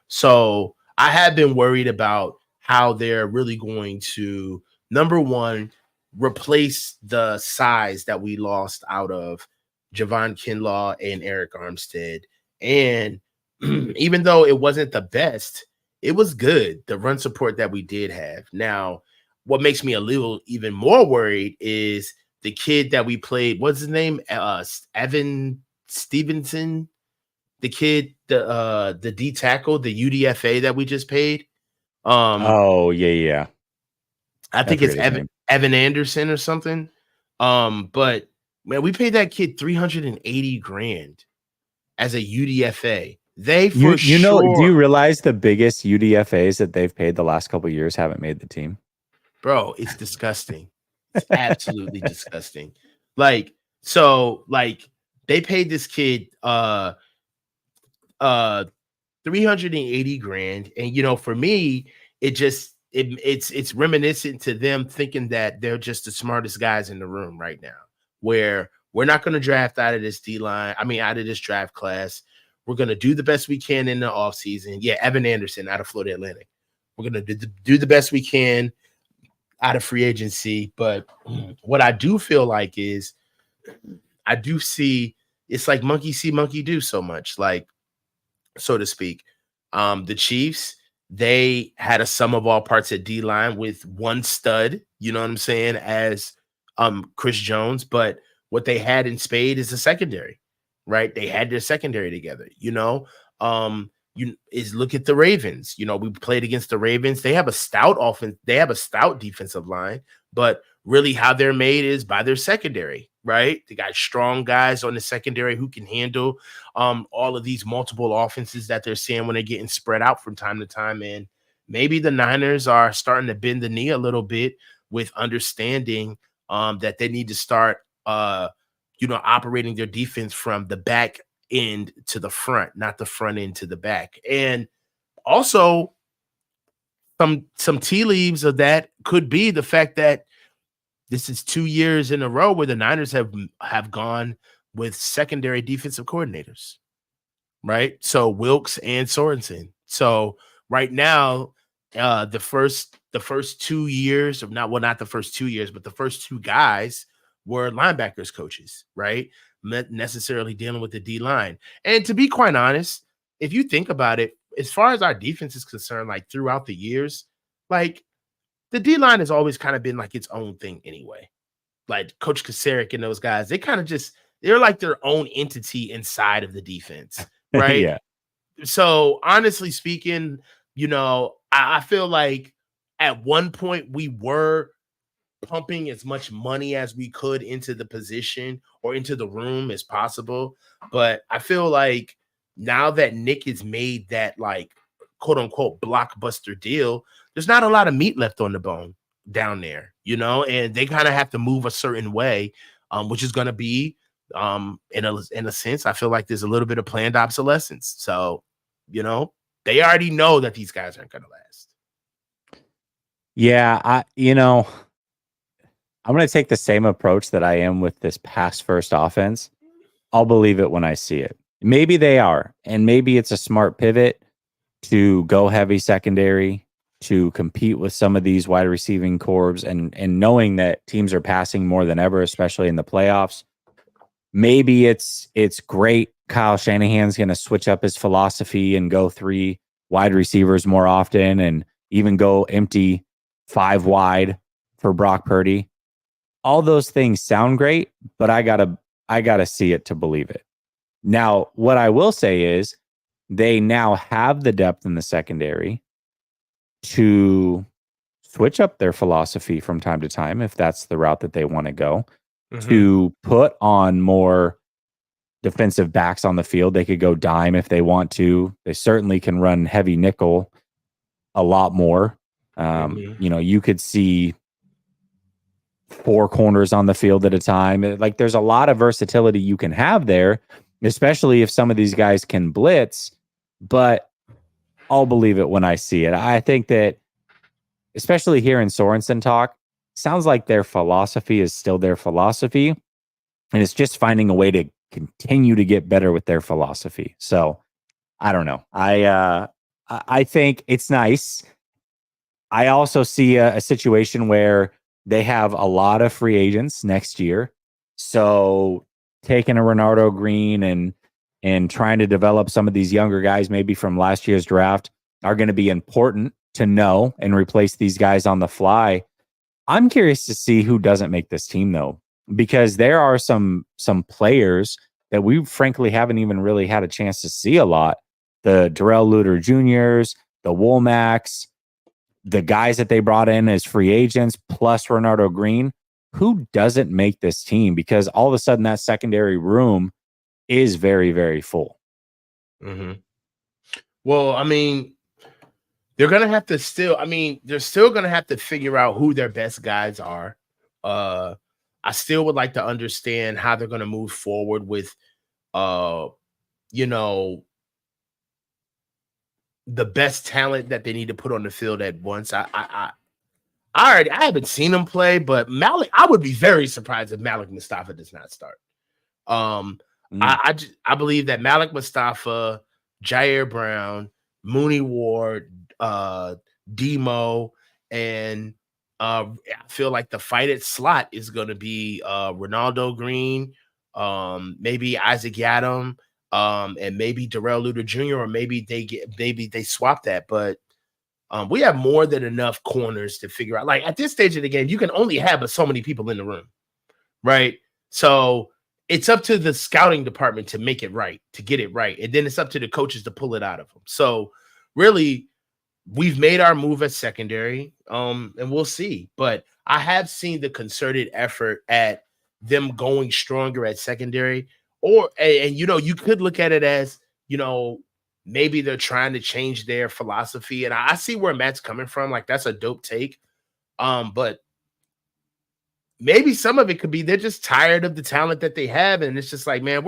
S2: So I have been worried about how they're really going to, number one, replace the size that we lost out of Javon Kinlaw and Eric Armstead. And even though it wasn't the best, it was good, the run support that we did have. Now, what makes me a little even more worried is the kid that we played. What's his name? Evan Stevenson, the kid, the D tackle, the UDFA that we just paid.
S1: Oh yeah.
S2: I think it's Evan Anderson or something. But man, we paid that kid $380,000 as a UDFA. They for
S1: you know, do you realize the biggest UDFAs that they've paid the last couple of years haven't made the team?
S2: Bro, it's disgusting. It's absolutely disgusting. Like, so like they paid this kid 380,000, and you know, for me, it's reminiscent to them thinking that they're just the smartest guys in the room right now, where we're not going to draft out of this out of this draft class. We're going to do the best we can in the offseason. Yeah, Evan Anderson out of Florida Atlantic. We're going to do the best we can out of free agency. But what I do feel like is I do see it's like monkey see, monkey do so much, like, so to speak. The Chiefs, they had a sum of all parts at D-line with one stud, you know what I'm saying, as Chris Jones. But what they had in spade is a secondary, right? They had their secondary together, you know. Look at the Ravens. You know, we played against the Ravens. They have a stout offense, they have a stout defensive line, but really how they're made is by their secondary, right? They got strong guys on the secondary who can handle all of these multiple offenses that they're seeing when they're getting spread out from time to time. And maybe the Niners are starting to bend the knee a little bit with understanding that they need to start operating their defense from the back end to the front, not the front end to the back. And also some tea leaves of that could be the fact that this is 2 years in a row where the Niners have gone with secondary defensive coordinators, right? So Wilkes and Sorensen. So right now, the first 2 years of not the first 2 years, but the first two guys were linebackers coaches, right? Not necessarily dealing with the D line. And to be quite honest, if you think about it, as far as our defense is concerned, like throughout the years, like the D line has always kind of been like its own thing anyway. Like Coach Kasarik and those guys, they're like their own entity inside of the defense, right?
S1: Yeah.
S2: So honestly speaking, you know, I feel like at one point we were pumping as much money as we could into the position or into the room as possible. But I feel like now that Nick has made that like quote unquote blockbuster deal, there's not a lot of meat left on the bone down there, you know, and they kind of have to move a certain way, which is going to be in a sense, I feel like there's a little bit of planned obsolescence. So, you know, they already know that these guys aren't going to last.
S1: Yeah, I'm going to take the same approach that I am with this pass first offense. I'll believe it when I see it. Maybe they are, and maybe it's a smart pivot to go heavy secondary to compete with some of these wide receiving corps, and knowing that teams are passing more than ever, especially in the playoffs. Maybe it's great. Kyle Shanahan's going to switch up his philosophy and go 3 wide receivers more often, and even go empty 5 wide for Brock Purdy. All those things sound great, but I gotta see it to believe it. Now, what I will say is they now have the depth in the secondary to switch up their philosophy from time to time, if that's the route that they want to go, to put on more defensive backs on the field. They could go dime if they want to. They certainly can run heavy nickel a lot more. You know, you could see 4 corners on the field at a time. Like, there's a lot of versatility you can have there, especially if some of these guys can blitz. But I'll believe it when I see it. I think that, especially here in Sorensen talk, sounds like their philosophy is still their philosophy. And it's just finding a way to continue to get better with their philosophy. So I don't know. I think it's nice. I also see a situation where they have a lot of free agents next year. So taking a Renardo Green and trying to develop some of these younger guys, maybe from last year's draft, are going to be important to know and replace these guys on the fly. I'm curious to see who doesn't make this team, though, because there are some players that we frankly haven't even really had a chance to see a lot. The Darrell Luter Juniors, the Womacs, the guys that they brought in as free agents, plus Renardo Green. Who doesn't make this team? Because all of a sudden that secondary room is very, very full.
S2: Mm-hmm. Well, I mean, they're going to have to still, they're still going to have to figure out who their best guys are. I still would like to understand how they're going to move forward with, you know, the best talent that they need to put on the field at once. I haven't seen him play, but Malik, I would be very surprised if Malik Mustafa does not start. I believe that Malik Mustafa, Jair Brown, Mooney Ward, Demo, and I feel like the fight at slot is going to be Ronaldo Green, maybe Isaac Yadam, and maybe Darrell Luter Jr., or maybe they swap that. But we have more than enough corners to figure out. Like at this stage of the game, you can only have so many people in the room, right? So it's up to the scouting department to make it right, to get it right. And then it's up to the coaches to pull it out of them. So really, we've made our move at secondary, and we'll see. But I have seen the concerted effort at them going stronger at secondary. And you could look at it as, maybe they're trying to change their philosophy. And I see where Matt's coming from. Like, that's a dope take. But maybe some of it could be they're just tired of the talent that they have. And it's just like, man,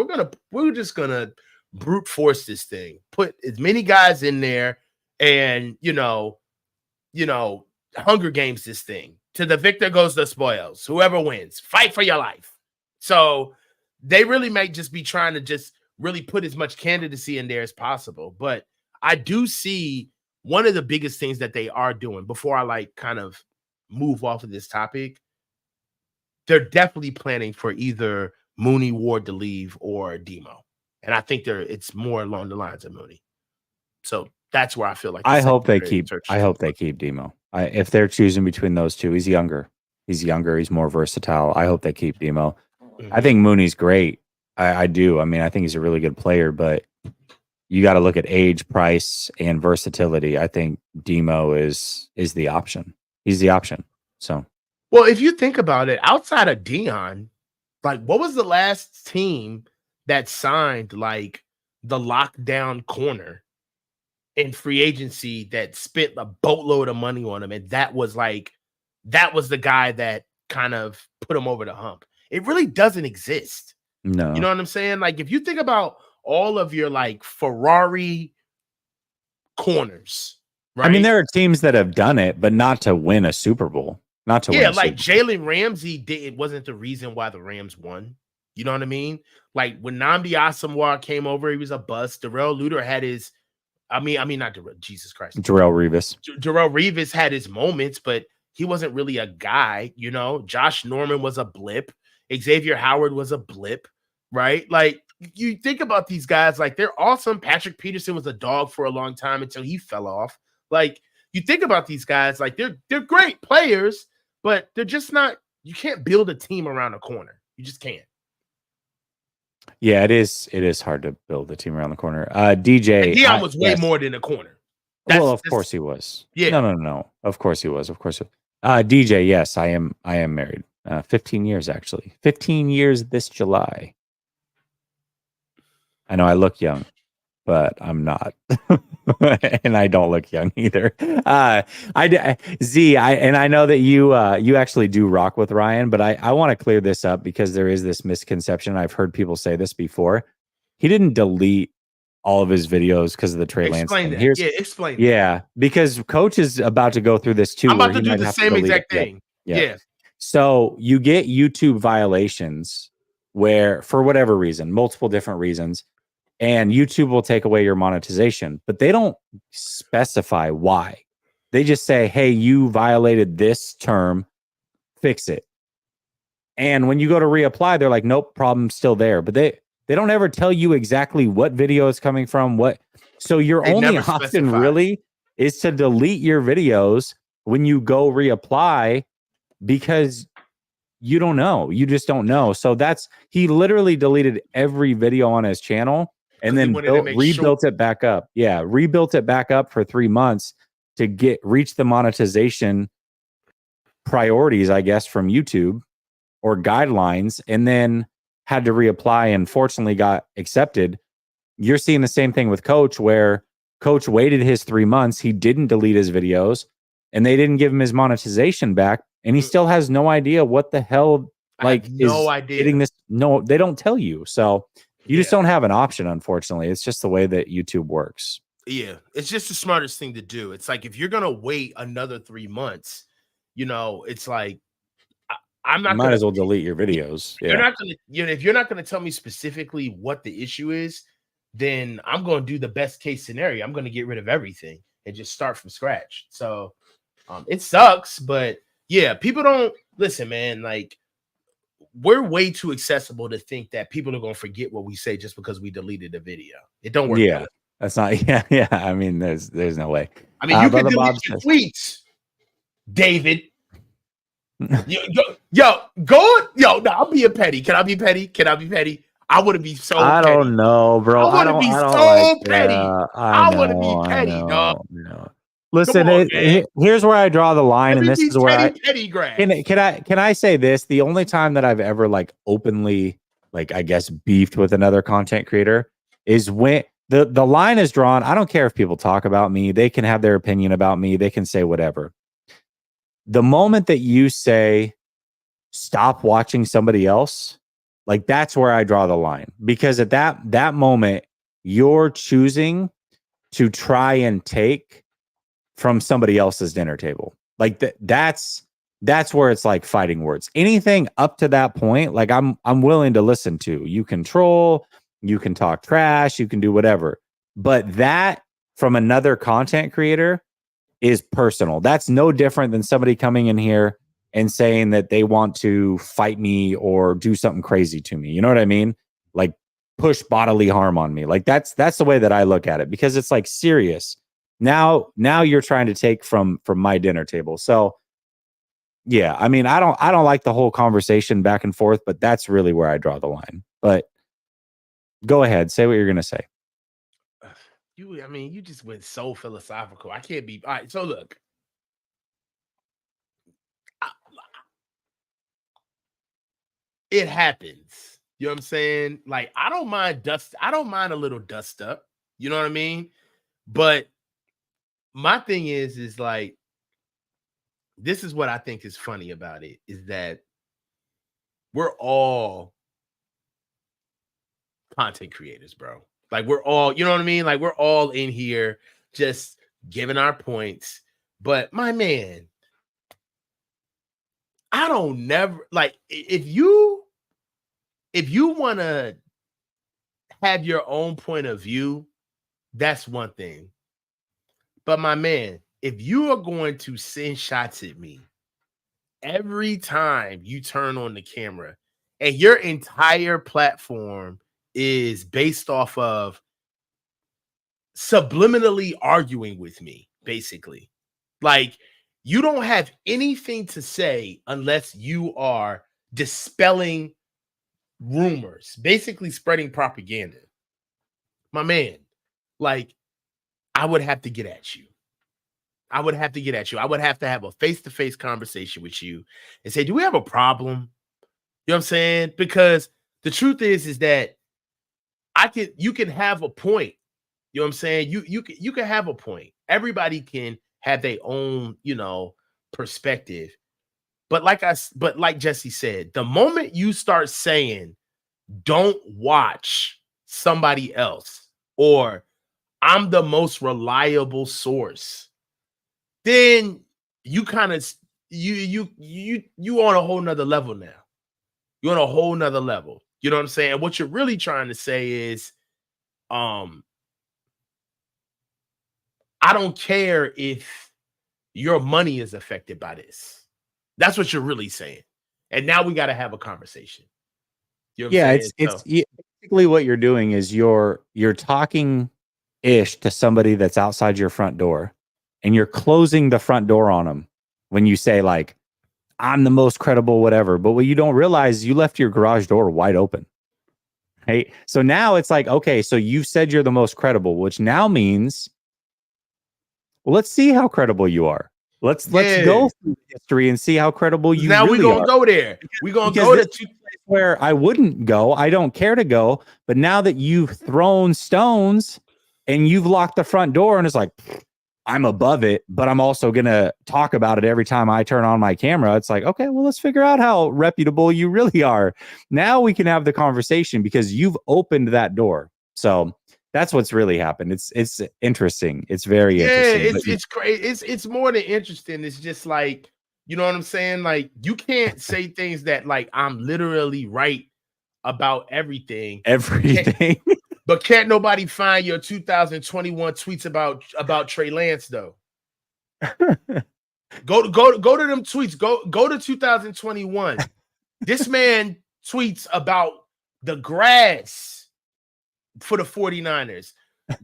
S2: we're just gonna brute force this thing, put as many guys in there, and Hunger Games this thing. To the victor goes the spoils. Whoever wins, fight for your life. So they really might just be trying to just really put as much candidacy in there as possible. But I do see one of the biggest things that they are doing, before I kind of move off of this topic, they're definitely planning for either Mooney Ward to leave or Demo. And I think it's more along the lines of Mooney. So that's where I feel like
S1: I hope they keep Demo. If they're choosing between those two, he's younger. He's more versatile. I hope they keep Demo. Mm-hmm. I think Mooney's great. I do. I think he's a really good player, but you got to look at age, price, and versatility. I think Demo is the option. He's the option. So,
S2: well, if you think about it, outside of Dion, what was the last team that signed the lockdown corner in free agency that spent a boatload of money on him? And that was the guy that kind of put him over the hump. It really doesn't exist.
S1: No.
S2: You know what I'm saying? If you think about all of your Ferrari corners, right?
S1: There are teams that have done it, but not to win a Super Bowl. Not to win. Yeah,
S2: Jalen Ramsey wasn't the reason why the Rams won. You know what I mean? When Nnamdi Asomugha came over, he was a bust. Darrell Luter had his, not Darrell, Jesus Christ.
S1: Darrell Revis.
S2: Darrell Revis had his moments, but he wasn't really a guy, Josh Norman was a blip. Xavier Howard was a blip, right? You think about these guys, they're awesome. Patrick Peterson was a dog for a long time until he fell off. You think about these guys, they're great players, but they're just not, you can't build a team around a corner. You just can't.
S1: Yeah, it is hard to build a team around the corner. DJ.
S2: And Dion was way more than a corner.
S1: Of course he was.
S2: Yeah.
S1: No. Of course he was. DJ, yes, I am married. 15 years, actually. 15 years this July. I know I look young, but I'm not. And I don't look young either. I know that you actually do rock with Ryan, but I want to clear this up because there is this misconception. I've heard people say this before. He didn't delete all of his videos because of the Trey Lance thing.
S2: Explain.
S1: Yeah, because Coach is about to go through this too.
S2: I'm about to do the same exact thing. Yeah.
S1: So you get YouTube violations where for whatever reason, multiple different reasons, and YouTube will take away your monetization, but they don't specify why. They just say, hey, you violated this term, fix it. And when you go to reapply, they're like, nope, problem's still there. But they don't ever tell you exactly what video is coming from, what. So your only option really is to delete your videos when you go reapply, because you don't know. You just don't know. So he literally deleted every video on his channel and then rebuilt it back up. Yeah, rebuilt it back up for 3 months to reach the monetization priorities, I guess, from YouTube or guidelines, and then had to reapply and fortunately got accepted. You're seeing the same thing with Coach, where Coach waited his 3 months. He didn't delete his videos and they didn't give him his monetization back. And he still has no idea what the hell, getting this. No, they don't tell you. So you just don't have an option, unfortunately. It's just the way that YouTube works.
S2: Yeah, it's just the smartest thing to do. It's like, if you're going to wait another 3 months, it's like, I'm not.
S1: Might as well delete your videos.
S2: You're not going to, if you're not going to tell me specifically what the issue is, then I'm going to do the best case scenario. I'm going to get rid of everything and just start from scratch. So it sucks, but yeah, people don't listen, man. Like, we're way too accessible to think that people are going to forget what we say just because we deleted a video. It don't work.
S1: Yeah, that's not. Yeah. I mean, there's no way.
S2: I mean, you can delete your tweets, David. I'm being petty. Can I be petty? I want to be so petty.
S1: I don't know, bro.
S2: I want to be so petty. I want to be petty, dog.
S1: Listen, here's where I draw the line, and this is where
S2: petty grass.
S1: Can I say this? The only time that I've ever openly I guess beefed with another content creator is when the line is drawn. I don't care if people talk about me. They can have their opinion about me. They can say whatever. The moment that you say stop watching somebody else, that's where I draw the line, because at that moment you're choosing to try and take from somebody else's dinner table. That's where it's like fighting words. Anything up to that point, I'm willing to listen to. You can troll, you can talk trash, you can do whatever. But that from another content creator is personal. That's no different than somebody coming in here and saying that they want to fight me or do something crazy to me. You know what I mean? Push bodily harm on me. That's the way that I look at it, because it's serious. Now you're trying to take from my dinner table. So yeah, I mean, I don't like the whole conversation back and forth, but that's really where I draw the line. But go ahead, say what you're gonna say.
S2: You just went so philosophical. I can't be. All right, so look. It happens. You know what I'm saying? I don't mind dust. I don't mind a little dust up. You know what I mean? But my thing is this is what I think is funny about it, is that we're all content creators, bro. We're all, you know what I mean? We're all in here just giving our points. But my man, I don't never if you want to have your own point of view, that's one thing. But my man, if you are going to send shots at me every time you turn on the camera and your entire platform is based off of subliminally arguing with me, basically, you don't have anything to say unless you are dispelling rumors, basically spreading propaganda. My man, I would have to get at you. I would have to have a face-to-face conversation with you and say, do we have a problem? You know what I'm saying? Because the truth is that you can have a point. You know what I'm saying? You can have a point. Everybody can have their own, perspective. But like Jesse said, the moment you start saying, don't watch somebody else, or I'm the most reliable source, then you kind of you on a whole nother level now. You're on a whole nother level. You know what I'm saying? What you're really trying to say is, I don't care if your money is affected by this. That's what you're really saying. And now we got to have a conversation. You know what I'm saying?
S1: Basically what you're doing is you're talking ish to somebody that's outside your front door, and you're closing the front door on them when you say like, I'm the most credible, whatever. But what you don't realize, you left your garage door wide open. Hey, so now it's like, okay, so you said you're the most credible, which now means, well, let's see how credible you are. Let's go through history and see how credible you
S2: now
S1: really
S2: we're gonna
S1: are.
S2: go there. We're gonna
S1: Because
S2: go
S1: this
S2: to
S1: is where I wouldn't go. I don't care to go. But now that you've thrown stones and you've locked the front door, and it's like, I'm above it, but I'm also gonna talk about it every time I turn on my camera. It's like, okay, well, let's figure out how reputable you really are. Now we can have the conversation because you've opened that door. So that's what's really happened. It's interesting. It's very interesting.
S2: It's great. It's more than interesting. It's just like, you know what I'm saying? Like, you can't say things that like I'm literally right about everything.
S1: Everything.
S2: But can't nobody find your 2021 tweets about Trey Lance though? Go to them tweets. Go to 2021. This man tweets about the grass for the 49ers.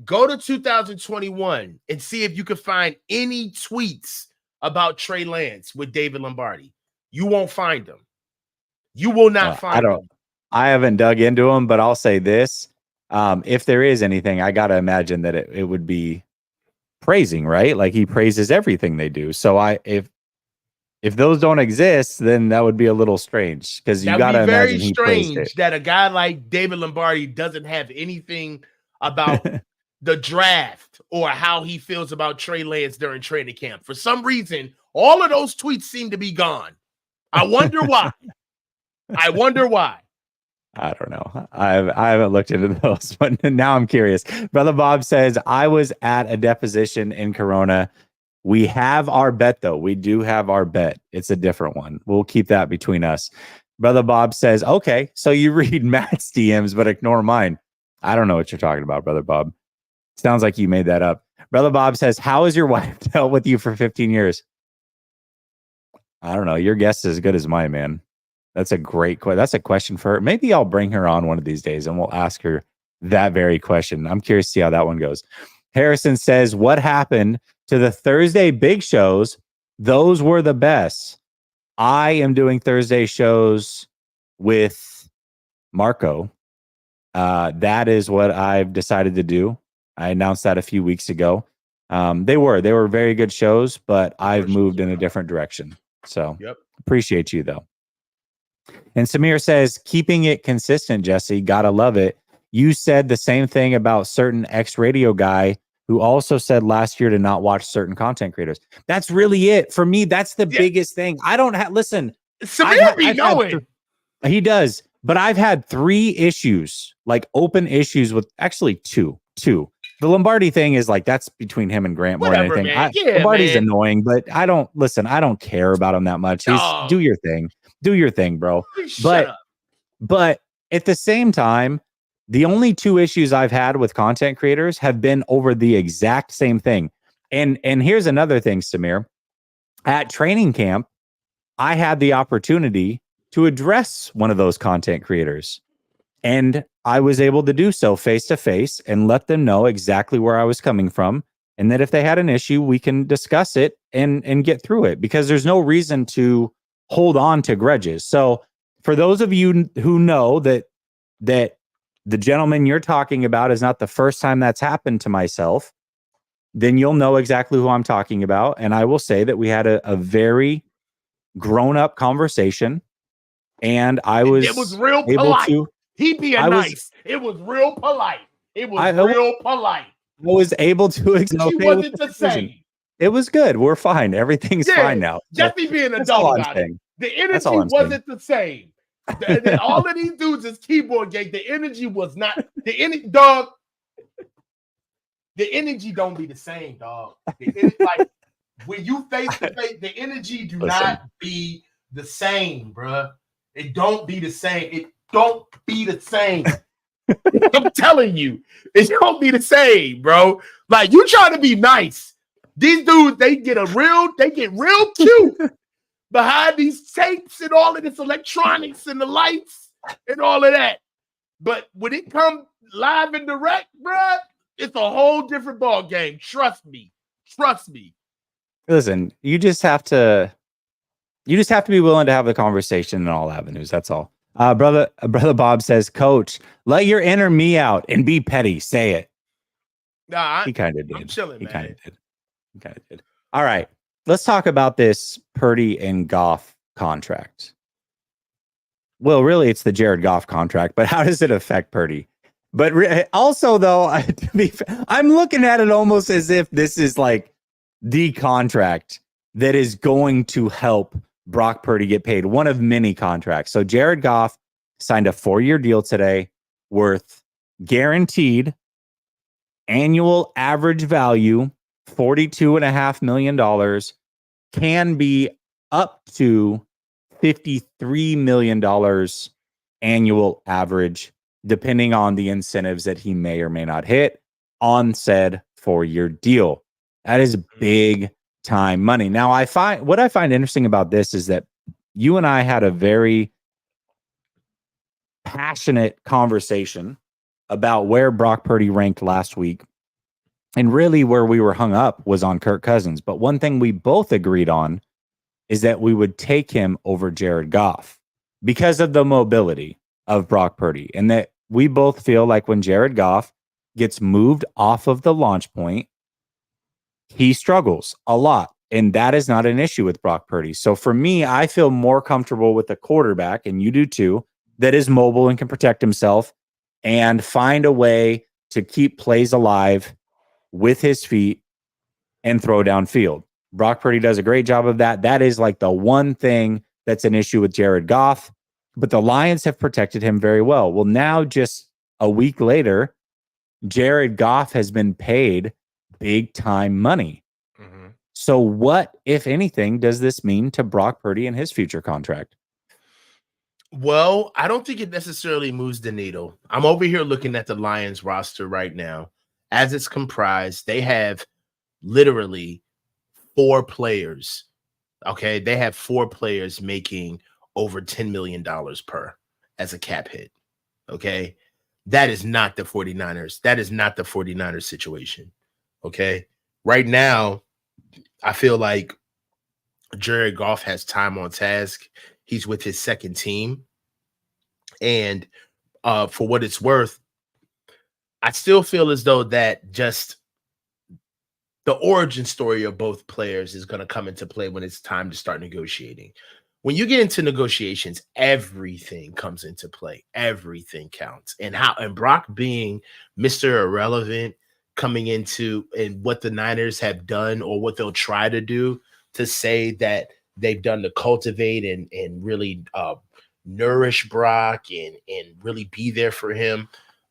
S2: Go to 2021 and see if you can find any tweets about Trey Lance with David Lombardi. You won't find them. You will not find them.
S1: I haven't dug into them, but I'll say this. If there is anything, I got to imagine that it would be praising, right? Like he praises everything they do. So if those don't exist, then that would be a little strange because you got to imagine he praised it.
S2: That a guy like David Lombardi doesn't have anything about the draft or how he feels about Trey Lance during training camp. For some reason, all of those tweets seem to be gone. I wonder why. I wonder why.
S1: I don't know. I haven't looked into those, but now I'm curious. Brother Bob says, I was at a deposition in Corona. We have our bet, though. We do have our bet. It's a different one. We'll keep that between us. Brother Bob says, okay, so you read Matt's DMs, but ignore mine. I don't know what you're talking about, Brother Bob. Sounds like you made that up. Brother Bob says, how has your wife dealt with you for 15 years? I don't know. Your guess is as good as mine, man. That's a great question. That's a question for her. Maybe I'll bring her on one of these days and we'll ask her that very question. I'm curious to see how that one goes. Harrison says, what happened to the Thursday big shows? Those were the best. I am doing Thursday shows with Marco. That is what I've decided to do. I announced that a few weeks ago. They were very good shows, but I've moved in a different direction. So appreciate you though. And Samir says, keeping it consistent, Jesse, gotta love it. You said the same thing about certain ex-radio guy who also said last year to not watch certain content creators. That's really it. For me, that's the biggest thing. I don't have, listen.
S2: Samir be knowing.
S1: He does. But I've had 3 issues, like open issues with actually two. The Lombardi thing is like, that's between him and Grant more than anything. Lombardi's annoying, but I don't care about him that much. Do your thing. Do your thing, bro. But at the same time, the only 2 issues I've had with content creators have been over the exact same thing. And here's another thing, Samir. At training camp, I had the opportunity to address one of those content creators. And I was able to do so face to face and let them know exactly where I was coming from. And that if they had an issue, we can discuss it and get through it, because there's no reason to hold on to grudges. So for those of you who know that the gentleman you're talking about is not the first time that's happened to myself, then you'll know exactly who I'm talking about. And I will say that we had a very grown-up conversation, and it
S2: was real polite. He being nice. It was real polite. It was real polite.
S1: I was able to explain.
S2: She wasn't the same.
S1: It was good. We're fine. Everything's fine now.
S2: Jesse being adult about it. The energy wasn't the same. All of these dudes is keyboard gang. The energy was not dog. The energy don't be the same, dog. Like when you face to face, the energy do not be the same, bruh. It don't be the same. don't be the same. I'm telling you, it don't be the same, bro. Like, you trying to be nice. These dudes, they get real cute behind these tapes and all of this electronics and the lights and all of that. But when it comes live and direct, bro, it's a whole different ball game. Trust me.
S1: Listen, you just have to be willing to have the conversation in all avenues. That's all. Brother Bob says, Coach, let your inner me out and be petty. Say it.
S2: Nah,
S1: he kind of did.
S2: I'm chilling,
S1: he
S2: man.
S1: kind of did. All right, let's talk about this Purdy and Goff contract. Well, really, it's the Jared Goff contract, but how does it affect Purdy? But also, though, I'm looking at it almost as if this is like the contract that is going to help Brock Purdy get paid, one of many contracts. So Jared Goff signed a 4-year deal today worth guaranteed annual average value $42.5 million, can be up to $53 million annual average, depending on the incentives that he may or may not hit on said 4-year deal. That is big time money. Now, what I find interesting about this is that you and I had a very passionate conversation about where Brock Purdy ranked last week. And really where we were hung up was on Kirk Cousins. But one thing we both agreed on is that we would take him over Jared Goff because of the mobility of Brock Purdy. And that we both feel like when Jared Goff gets moved off of the launch point, he struggles a lot. And that is not an issue with Brock Purdy. So for me, I feel more comfortable with a quarterback, and you do too, that is mobile and can protect himself and find a way to keep plays alive with his feet and throw downfield. Brock Purdy does a great job of that. That is like the one thing that's an issue with Jared Goff, but the Lions have protected him very well. Well, now just a week later, Jared Goff has been paid big time money. Mm-hmm. So what, if anything, does this mean to Brock Purdy and his future contract?
S2: Well, I don't think it necessarily moves the needle. I'm over here looking at the Lions roster right now. As it's comprised, they have literally 4 players. Okay, they have 4 players making over $10 million per as a cap hit. Okay, that is not the 49ers. That is not the 49ers situation. Okay, right now, I feel like Jared Goff has time on task. He's with his second team. And for what it's worth, I still feel as though that just the origin story of both players is going to come into play when it's time to start negotiating. When you get into negotiations, everything comes into play. Everything counts. And Brock being Mr. Irrelevant coming into and what the Niners have done or what they'll try to do to say that they've done to cultivate and really nourish Brock and really be there for him.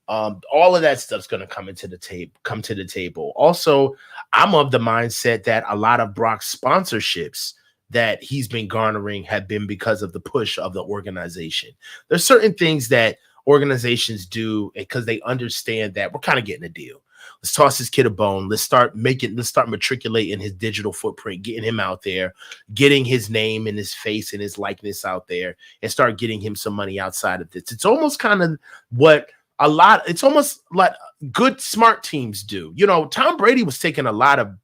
S2: All of that stuff's going to come to the table. Also, I'm of the mindset that a lot of Brock's sponsorships that he's been garnering have been because of the push of the organization. There's certain things that organizations do because they understand that we're kind of getting a deal. Let's toss this kid a bone. Let's start matriculating his digital footprint, getting him out there, getting his name and his face and his likeness out there, and start getting him some money outside of this. It's almost kind of it's almost like good, smart teams do. You know, Tom Brady was taking a lot of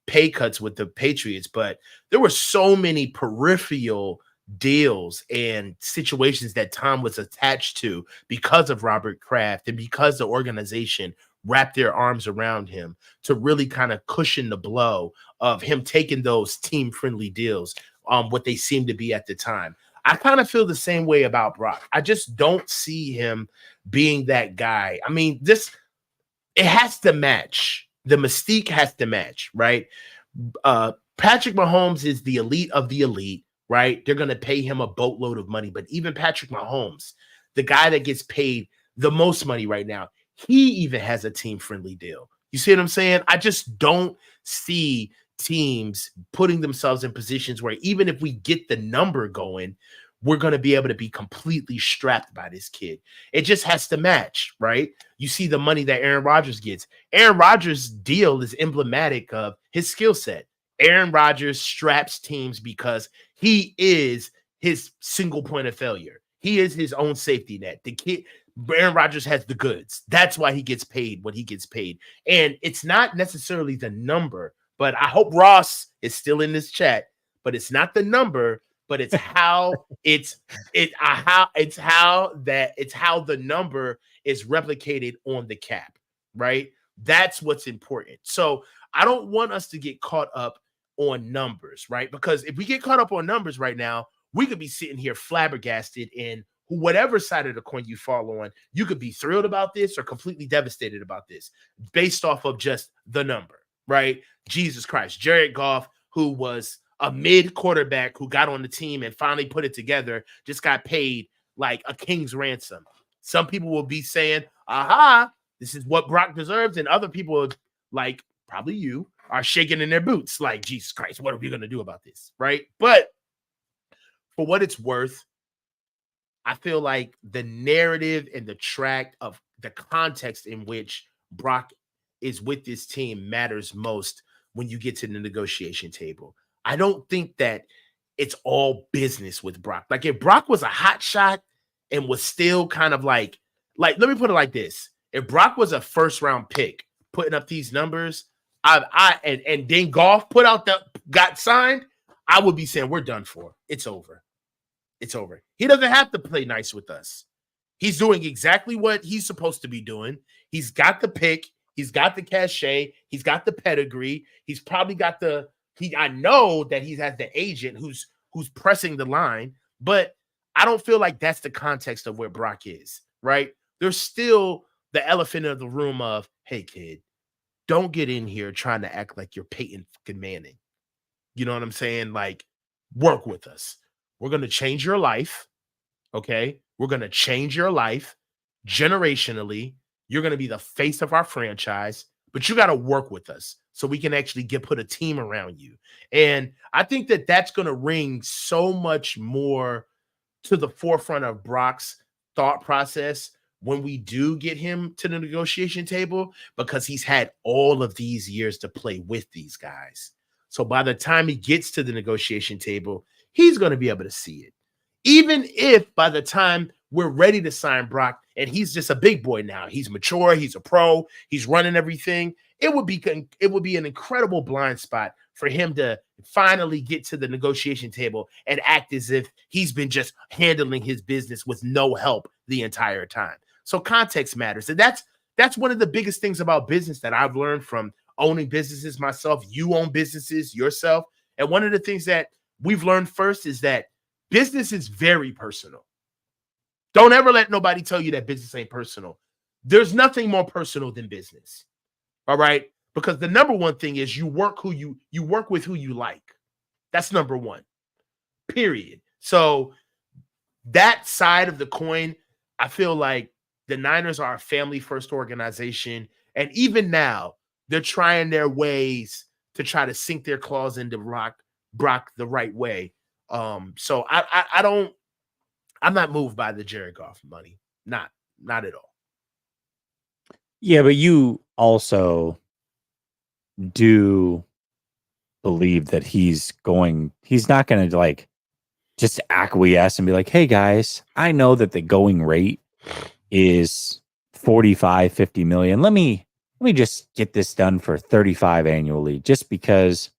S2: pay cuts with the Patriots, but there were so many peripheral deals and situations that Tom was attached to because of Robert Kraft and because the organization wrapped their arms around him to really kind of cushion the blow of him taking those team-friendly deals, what they seemed to be at the time. I kind of feel the same way about Brock. I just don't see him being that guy. I mean, it has to match. The mystique has to match, right? Patrick Mahomes is the elite of the elite, right? They're going to pay him a boatload of money. But even Patrick Mahomes, the guy that gets paid the most money right now, he even has a team-friendly deal. You see what I'm saying? I just don't see teams putting themselves in positions where even if we get the number going, we're going to be able to be completely strapped by this kid. It just has to match, right? You see the money that Aaron Rodgers gets. Aaron Rodgers' deal is emblematic of his skill set. Aaron Rodgers straps teams because he is his single point of failure. He is his own safety net. The kid, Aaron Rodgers has the goods. That's why he gets paid what he gets paid. And it's not necessarily the number, but I hope Ross is still in this chat, but it's not the number, but it's how how the number is replicated on the cap, right? That's what's important. So I don't want us to get caught up on numbers, right? Because if we get caught up on numbers right now, we could be sitting here flabbergasted in whatever side of the coin you fall on. You could be thrilled about this or completely devastated about this based off of just the number, right? Jesus Christ. Jared Goff, who was a mid quarterback who got on the team and finally put it together, just got paid like a king's ransom. Some people will be saying, aha, this is what Brock deserves. And other people, like probably you, are shaking in their boots like, Jesus Christ, what are we going to do about this, right? But for what it's worth, I feel like the narrative and the track of the context in which Brock is with this team matters most when you get to the negotiation table. I don't think that it's all business with Brock. Like if Brock was a hot shot and was still kind of like let me put it like this. If Brock was a first round pick putting up these numbers, and then Goff got signed, I would be saying we're done for. It's over. It's over. He doesn't have to play nice with us. He's doing exactly what he's supposed to be doing. He's got the pick. He's got the cachet. He's got the pedigree. He's probably got I know that he has the agent who's pressing the line, but I don't feel like that's the context of where Brock is, right? There's still the elephant in the room of, hey, kid, don't get in here trying to act like you're Peyton fucking Manning. You know what I'm saying? Like, work with us. We're going to change your life, okay? We're going to change your life generationally. You're going to be the face of our franchise, but you got to work with us so we can actually put a team around you. And I think that that's going to ring so much more to the forefront of Brock's thought process when we do get him to the negotiation table, because he's had all of these years to play with these guys. So by the time he gets to the negotiation table, he's going to be able to see it. Even if by the time we're ready to sign Brock and he's just a big boy now, he's mature, he's a pro, he's running everything, it would be an incredible blind spot for him to finally get to the negotiation table and act as if he's been just handling his business with no help the entire time. So context matters. And that's one of the biggest things about business that I've learned from owning businesses myself. You own businesses yourself. And one of the things that we've learned first is that business is very personal. Don't ever let nobody tell you that business ain't personal. There's nothing more personal than business. All right? Because the number one thing is you work with who you like. That's number one. Period. So that side of the coin, I feel like the Niners are a family-first organization. And even now, they're trying their ways to try to sink their claws into Brock the right way. So I'm not moved by the Jared Goff money. Not at all.
S1: Yeah, but you also do believe that he's not going to like just acquiesce and be like, hey guys, I know that the going rate is 45, 50 million. Let me just get this done for 35 annually, just because,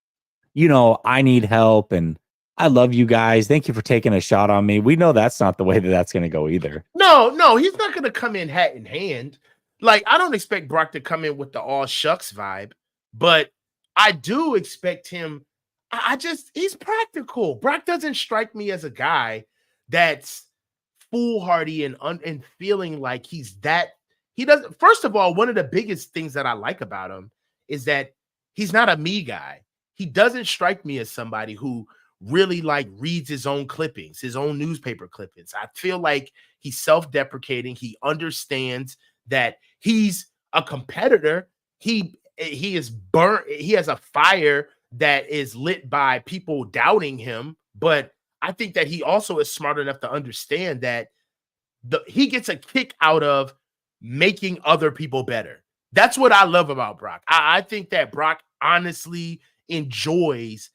S1: I need help and I love you guys. Thank you for taking a shot on me. We know that's not the way that's going to go either.
S2: No, he's not going to come in hat in hand. Like, I don't expect Brock to come in with the all shucks vibe, but I do expect him. He's practical. Brock doesn't strike me as a guy that's foolhardy and feeling like he doesn't. First of all, one of the biggest things that I like about him is that he's not a me guy. He doesn't strike me as somebody who really like reads his own clippings, his own newspaper clippings. I feel like he's self-deprecating. He understands that he's a competitor. He is burnt. He has a fire that is lit by people doubting him, but I think that he also is smart enough to understand that he gets a kick out of making other people better. That's what I love about Brock. I think that Brock honestly enjoys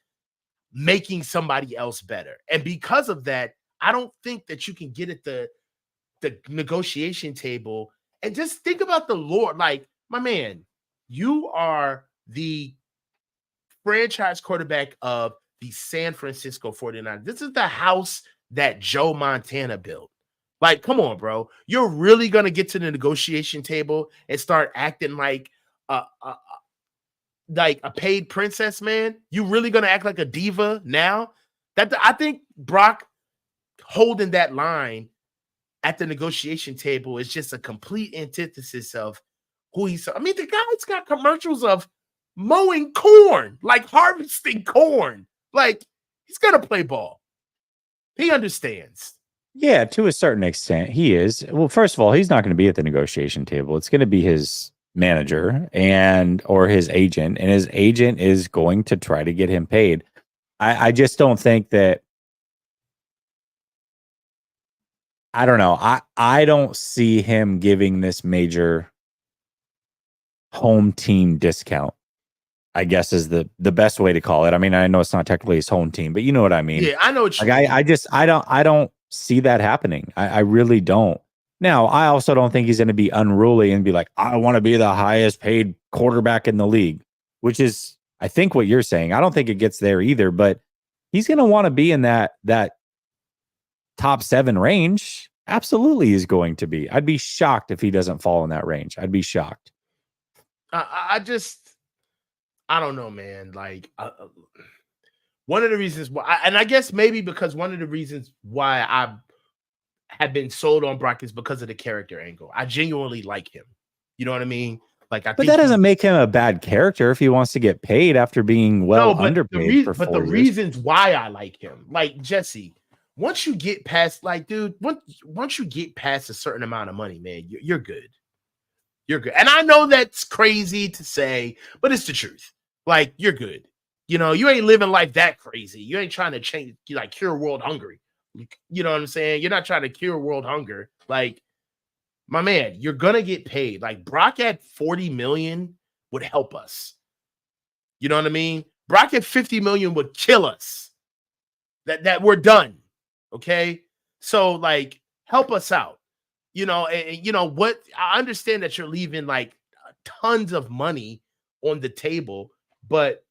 S2: making somebody else better. And because of that, I don't think that you can get at the negotiation table and just think about the Lord. Like, my man, you are the franchise quarterback of the San Francisco 49ers. This is the house that Joe Montana built. Like, come on, bro. You're really going to get to the negotiation table and start acting like a paid princess, man? You really going to act like a diva now? I think Brock holding that line at the negotiation table is just a complete antithesis of who he's. I mean, the guy's got commercials of mowing corn, like harvesting corn. Like, he's going to play ball. He understands.
S1: Yeah, to a certain extent, he is. Well, first of all, he's not going to be at the negotiation table. It's going to be his manager or his agent, and his agent is going to try to get him paid. I just don't think that. I don't know. I don't see him giving this major home team discount, I guess is the best way to call it. I mean, I know it's not technically his home team, but you know what I mean.
S2: Yeah, I know what you
S1: mean.
S2: I
S1: I don't see that happening. I really don't. Now, I also don't think he's going to be unruly and be like, I want to be the highest paid quarterback in the league, which is, I think, what you're saying. I don't think it gets there either, but he's going to want to be in that top 7 range. Absolutely, he's going to be. I'd be shocked if he doesn't fall in that range. I'd be shocked.
S2: I don't know, man. Like, one of the reasons why, and I guess maybe because one of the reasons why I have been sold on Brock is because of the character angle. I genuinely like him. You know what I mean? Like, but
S1: that doesn't make him a bad character if he wants to get paid after being underpaid for 4 years.
S2: But the reasons why I like him, like, Jesse, once you get past, like, dude, once you get past a certain amount of money, man, you're good. You're good. And I know that's crazy to say, but it's the truth. Like, you're good. You know, you ain't living life that crazy. You ain't trying to change, like, cure world hunger. You know what I'm saying? You're not trying to cure world hunger. Like, my man, you're gonna get paid. Like, Brock at 40 million would help us. You know what I mean? Brock at 50 million would kill us. That we're done. Okay. So, like, help us out. You know, and you know what? I understand that you're leaving like tons of money on the table, but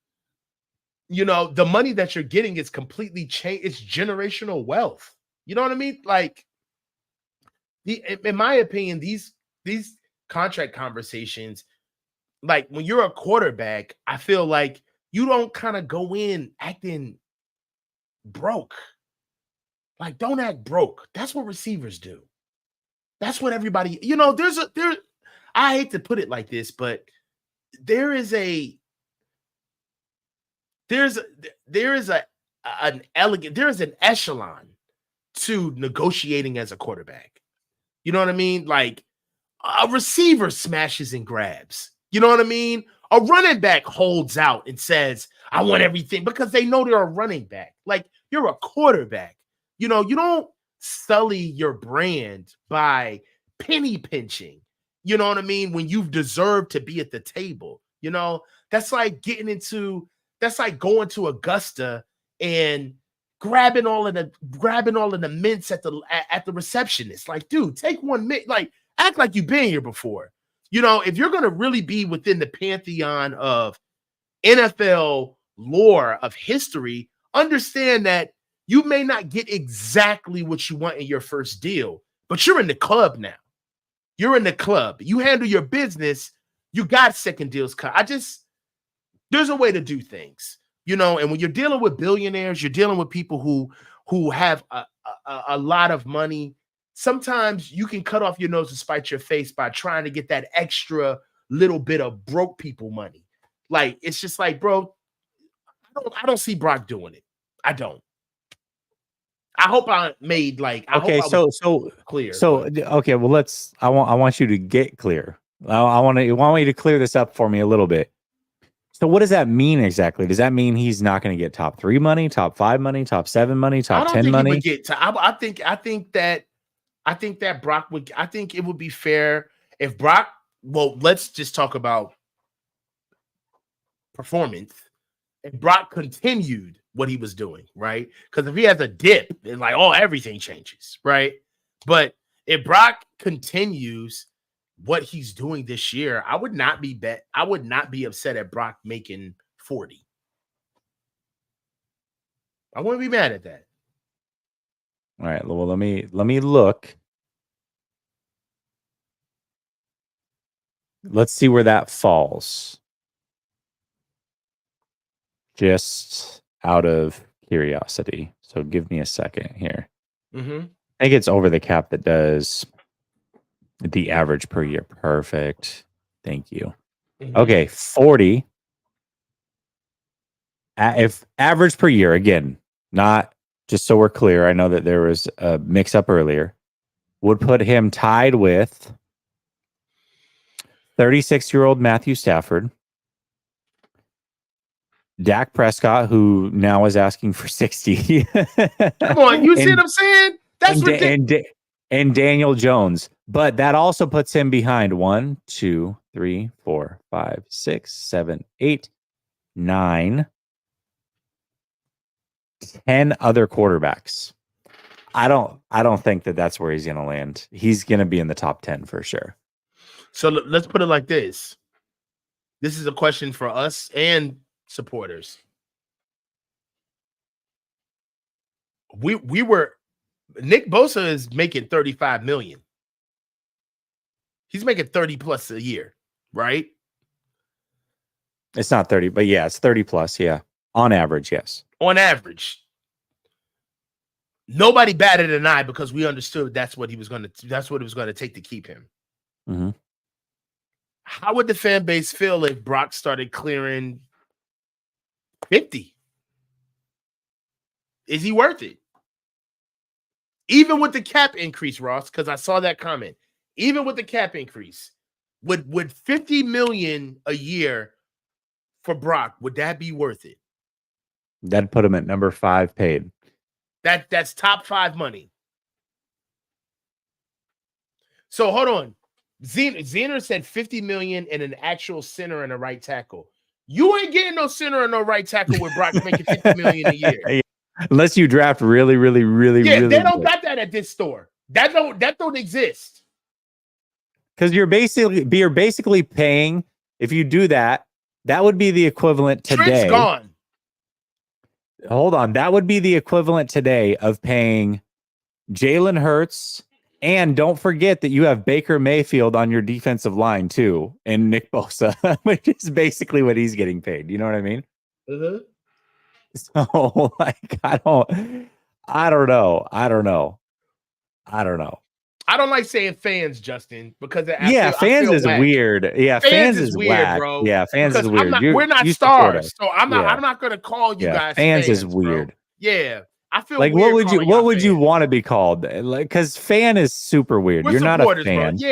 S2: you know, the money that you're getting is completely changed. It's generational wealth. You know what I mean? Like, in my opinion, these contract conversations, like, when you're a quarterback, I feel like you don't kind of go in acting broke. Like, don't act broke. That's what receivers do. That's what everybody, you know, I hate to put it like this, but there is an echelon to negotiating as a quarterback. You know what I mean? Like, a receiver smashes and grabs. You know what I mean? A running back holds out and says, I want everything, because they know they're a running back. Like, you're a quarterback. You know, you don't sully your brand by penny pinching. You know what I mean? When you've deserved to be at the table. You know, that's like going to Augusta and grabbing all of the mints at the receptionist. Like, dude, take 1 mint. Like, act like you've been here before. You know, if you're gonna really be within the pantheon of NFL lore of history, understand that you may not get exactly what you want in your first deal, but you're in the club now. You're in the club. You handle your business. You got second deals cut. There's a way to do things, you know. And when you're dealing with billionaires, you're dealing with people who have a lot of money. Sometimes you can cut off your nose to spite your face by trying to get that extra little bit of broke people money. Like, it's just like, bro, I don't see Brock doing it. I don't. I hope I made like
S1: okay. So
S2: clear.
S1: Okay. Well, I want you to get clear. I want you to clear this up for me a little bit. So what does that mean exactly? Does that mean he's not going to get top 3 money, top 5 money, top 7 money,
S2: I
S1: top
S2: don't
S1: 10
S2: think he would
S1: money?
S2: get to. I think that Brock would. I think it would be fair if Brock. Well, let's just talk about performance. If Brock continued what he was doing, right? Because if he has a dip, then like, oh, everything changes, right? But if Brock continues what he's doing this year, I would not be upset at Brock making 40. I wouldn't be mad at that.
S1: All right. Well, let me look. Let's see where that falls. Just out of curiosity. So give me a second here.
S2: Mm-hmm.
S1: I think it's over the cap that does the average per year. Perfect. Thank you.
S2: Mm-hmm.
S1: Okay, 40. If average per year, again, not just so we're clear, I know that there was a mix up earlier, would put him tied with 36-year-old Matthew Stafford, Dak Prescott, who now is asking for 60.
S2: Come on, you see what I'm saying? That's ridiculous.
S1: And Daniel Jones. But that also puts him behind 1, 2, 3, 4, 5, 6, 7, 8, 9, 10 other quarterbacks. I don't think that that's where he's going to land. He's going to be in the top 10 for sure.
S2: So let's put it like this. This is a question for us and supporters. Nick Bosa is making 35 million. He's making 30 plus a year, right?
S1: It's not 30, but yeah, it's 30 plus. Yeah. On average, yes.
S2: On average. Nobody batted an eye because we understood that's what it was going to take to keep him.
S1: Mm-hmm.
S2: How would the fan base feel if Brock started clearing 50? Is he worth it? Even with the cap increase, Ross, because I saw that comment. Even with the cap increase, would 50 million a year for Brock, would that be worth it?
S1: That'd put him at number 5 paid.
S2: That's top 5 money. So hold on. Zener said 50 million and an actual center and a right tackle. You ain't getting no center and no right tackle with Brock making 50 million a year.
S1: Yeah. Unless you draft really, really, really, really.
S2: They don't got that at this store. That don't exist.
S1: Because you're basically paying. If you do that, that would be the equivalent today.
S2: Trent's gone.
S1: Hold on, that would be the equivalent today of paying Jalen Hurts, and don't forget that you have Baker Mayfield on your defensive line too, and Nick Bosa, which is basically what he's getting paid. You know what I mean?
S2: Uh-huh.
S1: So, like, I don't know. I don't like
S2: saying fans, Justin, because
S1: fans is
S2: whack.
S1: weird. Yeah, fans is weird,
S2: whack. Bro.
S1: Yeah, fans
S2: because
S1: is weird.
S2: We're not stars, so I'm not going to call you guys.
S1: Fans is weird.
S2: Bro. Yeah, I feel
S1: like
S2: weird
S1: what would you want to be called? Like, because fan is super weird. You're not a fan.
S2: Bro.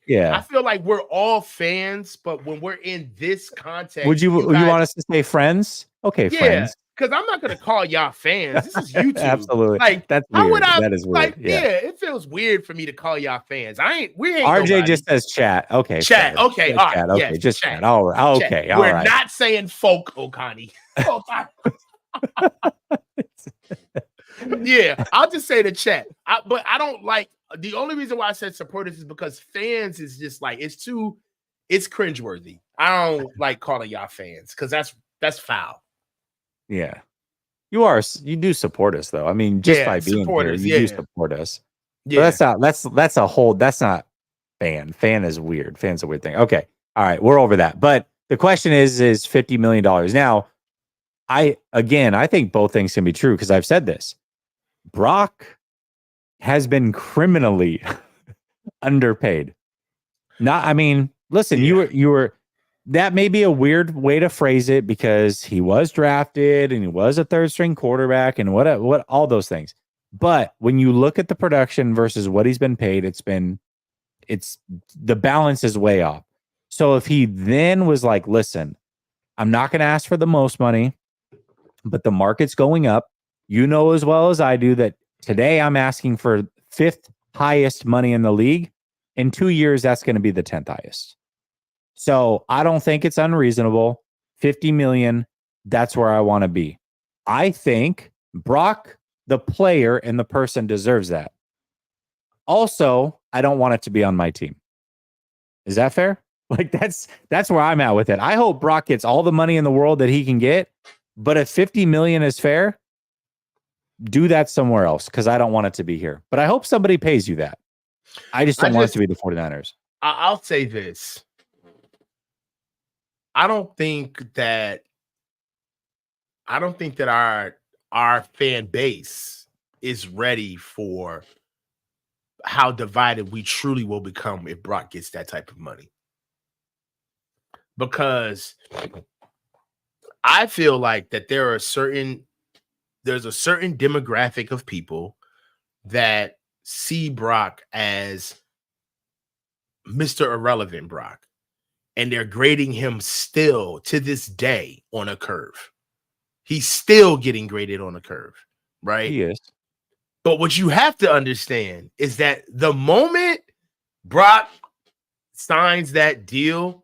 S2: Yeah, I feel like we're all fans, but when we're in this context,
S1: would you want us to say friends? Okay, friends.
S2: Because I'm not going to call y'all fans. This is YouTube.
S1: Absolutely.
S2: Like,
S1: that's weird. That is weird.
S2: Like, it feels weird for me to call y'all fans. We ain't
S1: RJ
S2: nobody.
S1: Just says chat. Okay.
S2: Chat. Friends. Okay. All right.
S1: Chat. Okay.
S2: Yes,
S1: just
S2: chat.
S1: All right. Okay.
S2: Chat. We're not saying folk, Okani. Yeah. I'll just say the chat. But I don't like, the only reason why I said supporters is because fans is just like, it's cringeworthy. I don't like calling y'all fans because that's foul.
S1: Yeah. You do support us though. I mean, just by being here, you do support us. Yeah. But that's not fan. Fan is weird. Fan's a weird thing. Okay. All right. We're over that. But the question is $50 million. Now, I think both things can be true because I've said this. Brock has been criminally underpaid. Listen, you were that may be a weird way to phrase it because he was drafted and he was a third string quarterback and what all those things. But when you look at the production versus what he's been paid, it's the balance is way off. So if he then was like, listen, I'm not going to ask for the most money, but the market's going up. You know as well as I do that today I'm asking for 5th highest money in the league. In 2 years, that's going to be the 10th highest. So I don't think it's unreasonable. 50 million, that's where I want to be. I think Brock, the player and the person, deserves that. Also, I don't want it to be on my team. Is that fair? Like that's where I'm at with it. I hope Brock gets all the money in the world that he can get, but if 50 million is fair, do that somewhere else because I don't want it to be here. But I hope somebody pays you that. I just don't want it to be the 49ers.
S2: I'll say this. I don't think that our fan base is ready for how divided we truly will become if Brock gets that type of money. Because I feel like that there's a certain demographic of people that see Brock as Mr. Irrelevant Brock, and they're grading him still to this day on a curve. He's still getting graded on a curve, right?
S1: He is.
S2: But what you have to understand is that the moment Brock signs that deal,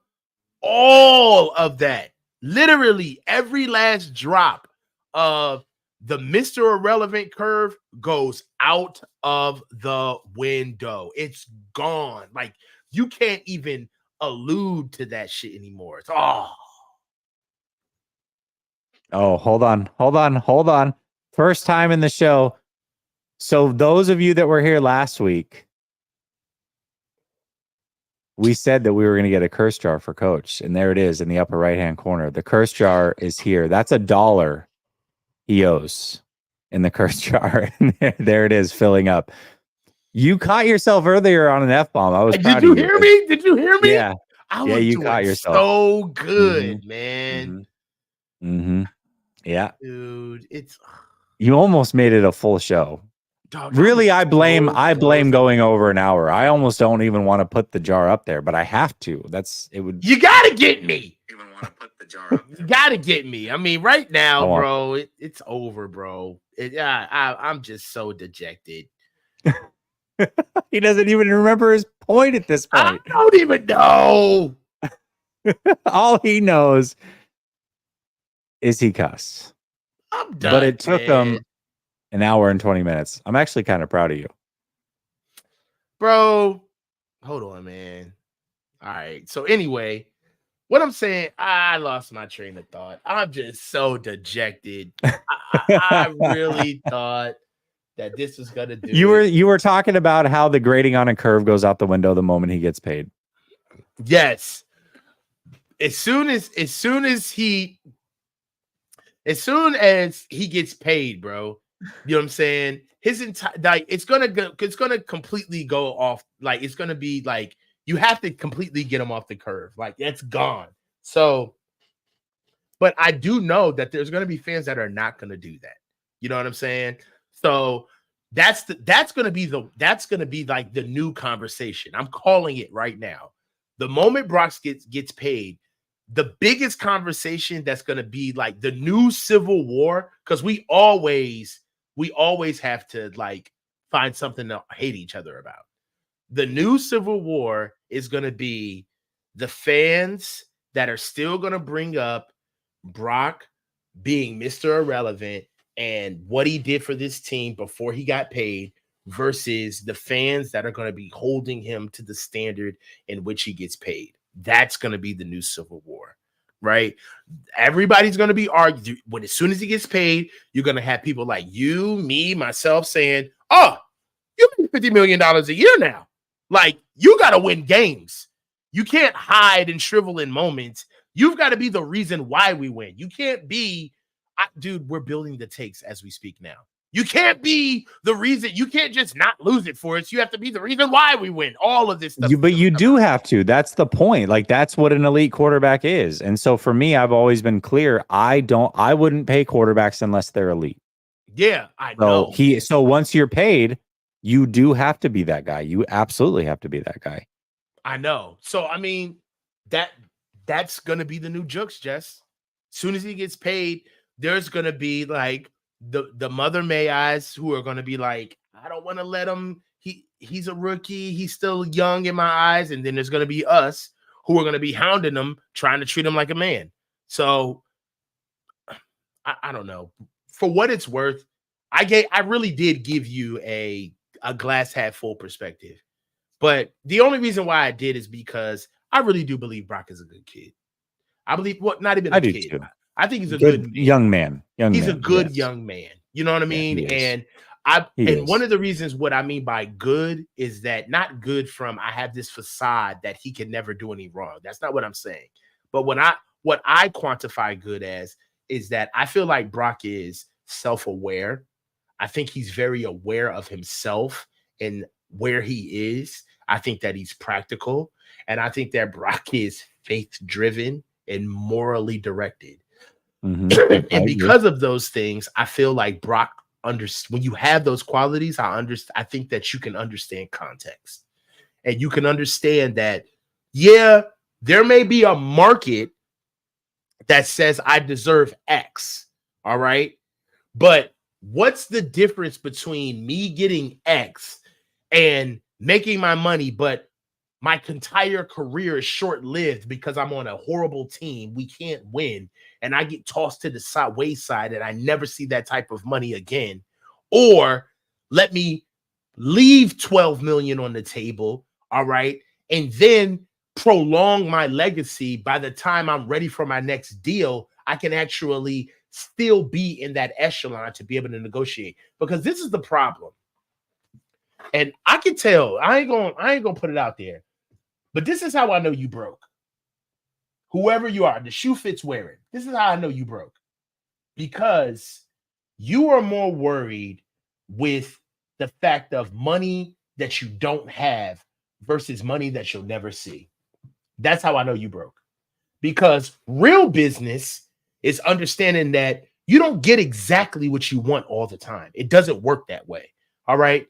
S2: all of that, literally every last drop of the Mr. Irrelevant curve goes out of the window. It's gone. Like, you can't even allude to that shit anymore. It's
S1: hold on. First time in the show. So those of you that were here last week, we said that we were going to get a curse jar for Coach, and there it is in the upper right-hand corner. The curse jar is here. That's $1 he owes in the curse jar. There it is, filling up. You caught yourself earlier on an F-bomb. I was proud
S2: Did you
S1: of you.
S2: hear me? Did you hear me?
S1: Yeah.
S2: I was
S1: you
S2: doing
S1: caught yourself.
S2: so good, man.
S1: Yeah.
S2: Dude,
S1: you almost made it a full show.
S2: Dog,
S1: really, I blame
S2: close.
S1: going over an hour. I almost don't even want to put the jar up there, but I have to.
S2: You gotta get me. Even want to put the jar up there. You gotta get me. I mean, right now, bro, it's over, bro. I'm just so dejected.
S1: He doesn't even remember his point at this point.
S2: I don't even know.
S1: All he knows is he cussed.
S2: I'm done.
S1: But it took him an hour and 20 minutes. I'm actually kind of proud of you.
S2: Bro, hold on, man. All right. So anyway, what I'm saying, I lost my train of thought. I'm just so dejected. I really thought that this was gonna do.
S1: You were talking about how the grading on a curve goes out the window the moment he gets paid.
S2: Yes. As soon as he gets paid, bro, you know what I'm saying? His entire, like, it's gonna completely go off. Like, it's gonna be like, you have to completely get him off the curve. Like, that's gone. So, but I do know that there's gonna be fans that are not gonna do that. You know what I'm saying? So that's gonna be like the new conversation. I'm calling it right now. The moment Brock gets paid, the biggest conversation that's going to be like the new civil war, because we always have to like find something to hate each other about. The new civil war is going to be the fans that are still going to bring up Brock being Mr. Irrelevant and what he did for this team before he got paid versus the fans that are going to be holding him to the standard in which he gets paid. That's going to be the new civil war, right? Everybody's going to be arguing when, as soon as he gets paid, you're going to have people like you, me, myself saying, oh, you make $50 million a year now. Like, you got to win games. You can't hide and shrivel in moments. You've got to be the reason why we win. You can't be, dude, we're building the takes as we speak now. You can't be the reason. You can't just not lose it for us. You have to be the reason why we win. All of this stuff.
S1: But you do have to. That's the point. Like, that's what an elite quarterback is. And so for me, I've always been clear. I wouldn't pay quarterbacks unless they're elite.
S2: Yeah, I know.
S1: So once you're paid, you do have to be that guy. You absolutely have to be that guy.
S2: I know. So, I mean, that's going to be the new jokes, Jess. Soon as he gets paid, there's gonna be like the Mother May Eyes who are gonna be like, I don't want to let him. He's a rookie. He's still young in my eyes. And then there's gonna be us who are gonna be hounding him, trying to treat him like a man. So I don't know. For what it's worth, I really did give you a glass half full perspective. But the only reason why I did is because I really do believe Brock is a good kid. I believe not even a kid.
S1: Too.
S2: I think he's a good
S1: young man.
S2: He's a good young man. You know what I mean? And one of the reasons what I mean by good is that not good from I have this facade that he can never do any wrong. That's not what I'm saying. But what I quantify good as is that I feel like Brock is self-aware. I think he's very aware of himself and where he is. I think that he's practical. And I think that Brock is faith-driven and morally directed. Mm-hmm. And because of those things, I feel like Brock when you have those qualities, I think that you can understand context. And you can understand that, yeah, there may be a market that says I deserve X. All right. But what's the difference between me getting X and making my money, but my entire career is short-lived because I'm on a horrible team. We can't win. And I get tossed to the wayside and I never see that type of money again. Or let me leave 12 million on the table. All right. And then prolong my legacy. By the time I'm ready for my next deal, I can actually still be in that echelon to be able to negotiate, because this is the problem. And I can tell, I ain't gonna put it out there, but this is how I know you broke. Whoever you are, the shoe fits wearing. This is how I know you broke, because you are more worried with the fact of money that you don't have versus money that you'll never see. That's how I know you broke, because real business is understanding that you don't get exactly what you want all the time. It doesn't work that way. All right.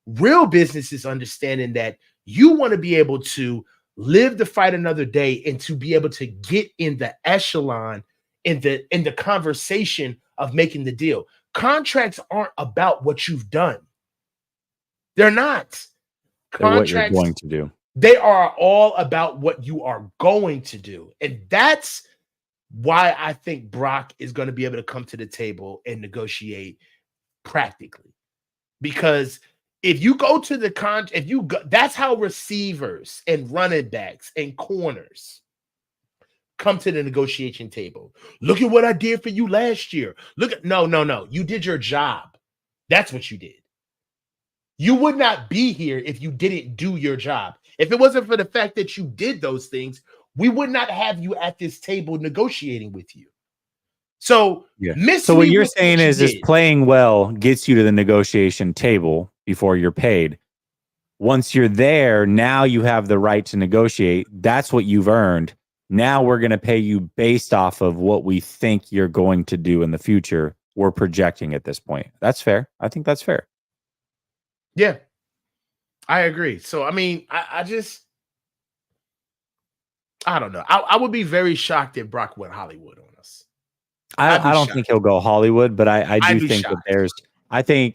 S2: Real business is understanding that you want to be able to live to fight another day and to be able to get in the echelon in the conversation of making the deal. Contracts aren't about what you've done. They're not.
S1: They're what you're going to do.
S2: They are all about what you are going to do. And that's why I think Brock is going to be able to come to the table and negotiate practically. Because if you go to the that's how receivers and running backs and corners come to the negotiation table. Look at what I did for you last year. No. You did your job. That's what you did. You would not be here if you didn't do your job. If it wasn't for the fact that you did those things, we would not have you at this table negotiating with you. So,
S1: So what you're saying is playing well gets you to the negotiation table before you're paid. Once you're there, now you have the right to negotiate. That's what you've earned. Now we're going to pay you based off of what we think you're going to do in the future. We're projecting at this point. That's fair. I think that's fair.
S2: Yeah, I agree. So, I mean, I don't know. I would be very shocked if Brock went Hollywood on us.
S1: I don't think he'll go Hollywood, but I do think that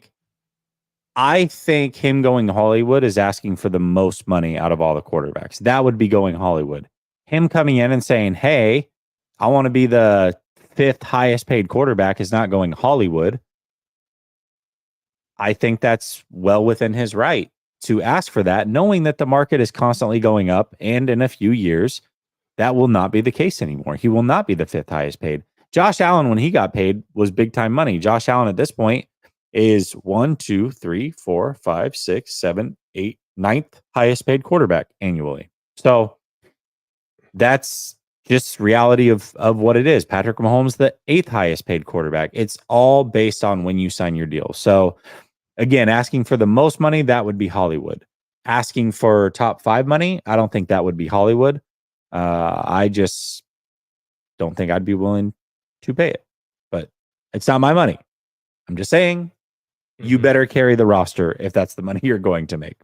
S1: I think him going Hollywood is asking for the most money out of all the quarterbacks. That would be going Hollywood. Him coming in and saying, hey, I want to be the 5th highest paid quarterback is not going Hollywood. I think that's well within his right to ask for that, knowing that the market is constantly going up, and in a few years, that will not be the case anymore. He will not be the 5th highest paid. Josh Allen, when he got paid, was big time money. Josh Allen at this point is 1, 2, 3, 4, 5, 6, 7, 8, 9th highest paid quarterback annually. So that's just reality of what it is. Patrick Mahomes, the 8th highest paid quarterback. It's all based on when you sign your deal. So again, asking for the most money, that would be Hollywood. Asking for top 5 money, I don't think that would be Hollywood. I just don't think I'd be willing to pay it. But it's not my money. I'm just saying, you better carry the roster if that's the money you're going to make.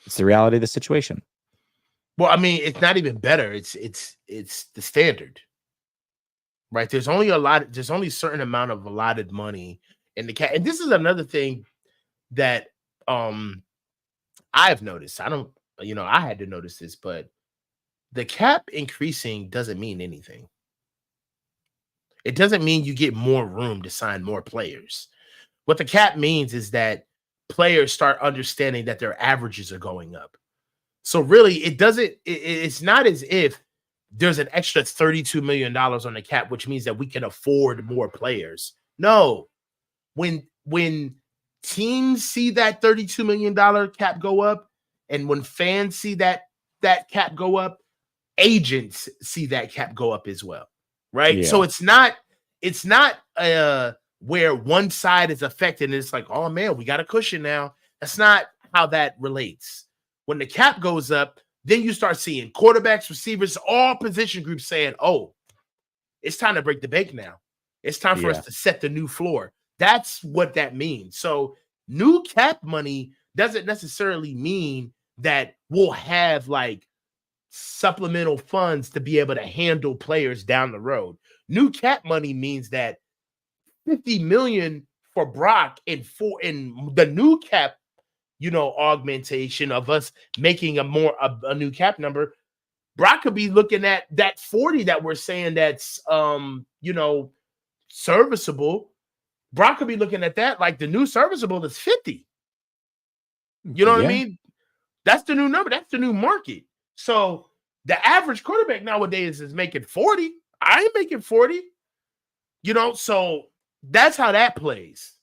S1: It's the reality of the situation.
S2: Well, I mean, it's not even better. It's the standard. right? There's only a certain amount of allotted money in the cap. And this is another thing that I've noticed. I had to notice this, but the cap increasing doesn't mean anything. It doesn't mean you get more room to sign more players. What the cap means is that players start understanding that their averages are going up. So really, it's not as if there's an extra $32 million on the cap, which means that we can afford more players. No. When teams see that $32 million cap go up, and when fans see that cap go up, agents see that cap go up as well. Right.
S1: Yeah.
S2: So it's not where one side is affected and it's like, oh man, we got a cushion now. That's not how that relates. When the cap goes up, then you start seeing quarterbacks, receivers, all position groups saying, oh, it's time to break the bank now. It's time for us to set the new floor. That's what that means. So new cap money doesn't necessarily mean that we'll have like supplemental funds to be able to handle players down the road. New cap money means that $50 million for Brock in the new cap, augmentation of us making a new cap number. Brock could be looking at that 40 that we're saying that's serviceable. Brock could be looking at that like the new serviceable is 50. You know what I mean? That's the new number. That's the new market. So the average quarterback nowadays is making 40. I ain't making 40. So that's how that plays.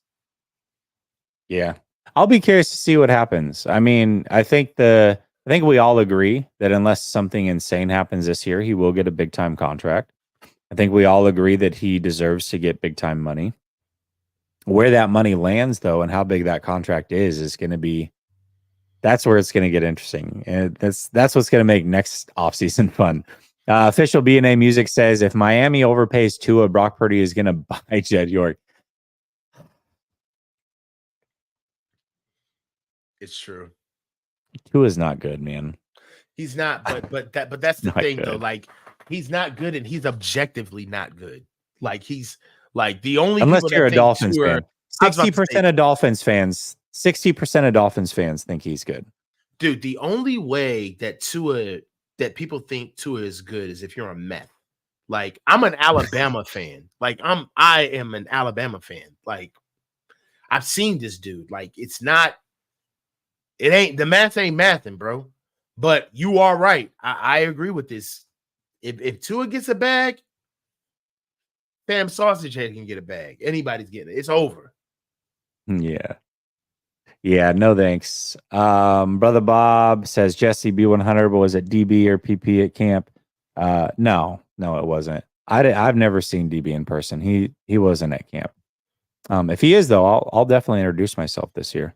S1: Yeah. I'll be curious to see what happens. I mean, I think we all agree that unless something insane happens this year, he will get a big time contract. I think we all agree that he deserves to get big time money. Where that money lands, though, and how big that contract is going to be. That's where it's going to get interesting, and that's what's going to make next offseason fun. Official B&A Music says if Miami overpays Tua, Brock Purdy is going to buy Jed York.
S2: It's true.
S1: Tua's not good, man.
S2: He's not, but that's the thing good. Though. Like he's not good, and he's objectively not good. Like he's like the only
S1: unless
S2: people
S1: you're
S2: that
S1: a Dolphins fan. 60% of Dolphins fans think he's good.
S2: Dude, the only way that people think Tua is good is if you're a meth. Like I'm an Alabama fan. Like I am an Alabama fan. Like I've seen this dude. Like the math ain't mathing, bro. But you are right. I agree with this. If Tua gets a bag, Sam Sausage Head can get a bag. Anybody's getting it. It's over.
S1: Yeah. Yeah, no thanks. Brother Bob says Jesse B100 was it DB or PP at camp? No, it wasn't. I've never seen DB in person. He wasn't at camp. If he is though, I'll definitely introduce myself this year.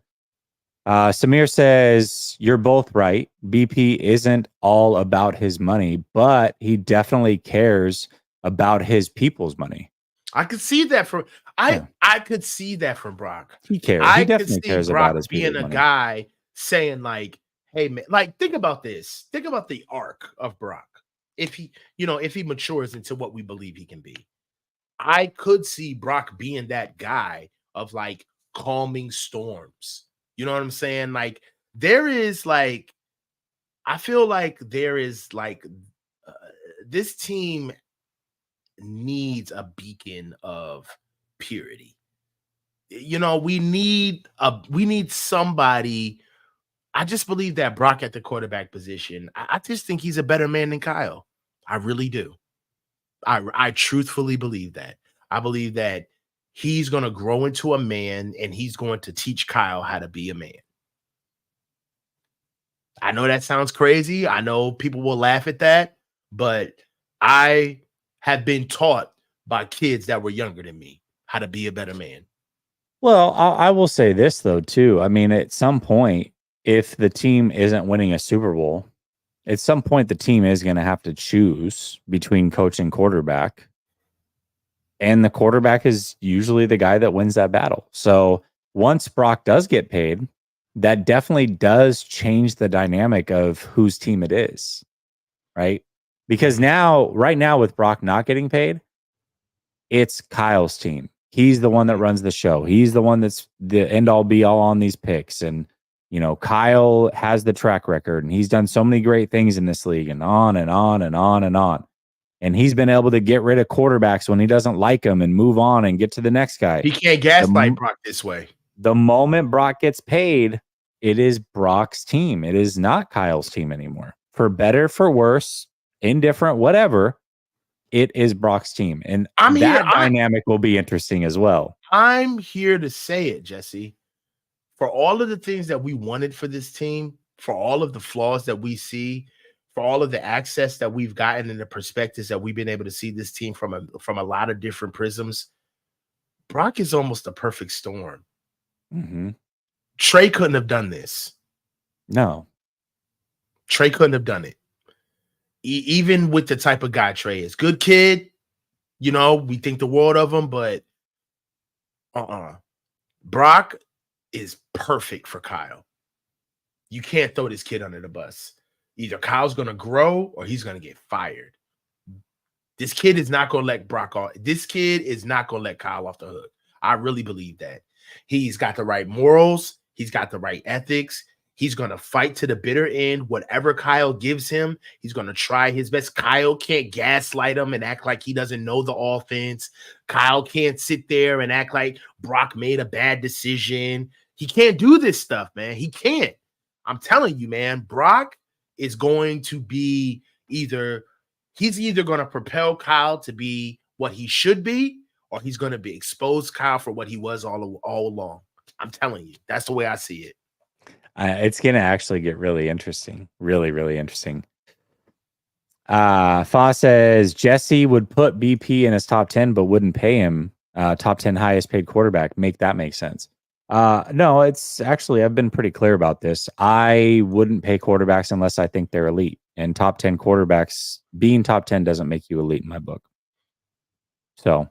S1: Samir says you're both right. BP isn't all about his money, but he definitely cares about his people's money.
S2: I could see that from I could see that from Brock.
S1: He cares. He definitely cares about his
S2: being a
S1: money.
S2: guy saying like, "Hey man, like think about this. Think about the arc of Brock. If he matures into what we believe he can be, I could see Brock being that guy of like calming storms. You know what I'm saying? Like there is like, I feel like there is like this team needs a beacon of purity. We need somebody. I just believe that Brock at the quarterback position, I just think he's a better man than Kyle. I really do. I truthfully believe that. I believe that he's going to grow into a man and he's going to teach Kyle how to be a man. I know that sounds crazy. I know people will laugh at that, but I have been taught by kids that were younger than me how to be a better man.
S1: Well, I will say this though, too. I mean, at some point, if the team isn't winning a Super Bowl, at some point the team is going to have to choose between coach and quarterback. And the quarterback is usually the guy that wins that battle. So once Brock does get paid, that definitely does change the dynamic of whose team it is, right? Because right now with Brock not getting paid, it's Kyle's team. He's the one that runs the show. He's the one that's the end all be all on these picks. And, Kyle has the track record and he's done so many great things in this league and on and on and on and on. And he's been able to get rid of quarterbacks when he doesn't like them and move on and get to the next guy.
S2: He can't gaslight Brock this way.
S1: The moment Brock gets paid, it is Brock's team. It is not Kyle's team anymore. For better, for worse, indifferent, whatever, it is Brock's team. And dynamic will be interesting as well.
S2: I'm here to say it, Jesse. For all of the things that we wanted for this team, for all of the flaws that we see, for all of the access that we've gotten and the perspectives that we've been able to see this team from a lot of different prisms, Brock is almost a perfect storm.
S1: Mm-hmm.
S2: Trey couldn't have done this.
S1: No.
S2: Trey couldn't have done it. Even with the type of guy Trey is. Good kid. We think the world of him, but Brock is perfect for Kyle. You can't throw this kid under the bus. Either Kyle's going to grow or he's going to get fired. This kid is not going to let Brock off. This kid is not going to let Kyle off the hook. I really believe that. He's got the right morals. He's got the right ethics. He's going to fight to the bitter end. Whatever Kyle gives him, he's going to try his best. Kyle can't gaslight him and act like he doesn't know the offense. Kyle can't sit there and act like Brock made a bad decision. He can't do this stuff, man. He can't. I'm telling you, man, Brock is going to be he's either going to propel Kyle to be what he should be, or he's going to be expose Kyle for what he was all along. I'm telling you, that's the way I see it.
S1: It's going to actually get really interesting. Really, really interesting. Fa says Jesse would put BP in his top 10, but wouldn't pay him top 10 highest paid quarterback. Make that make sense. No, it's actually, I've been pretty clear about this. I wouldn't pay quarterbacks unless I think they're elite. And top 10 quarterbacks, being top 10 doesn't make you elite in my book. So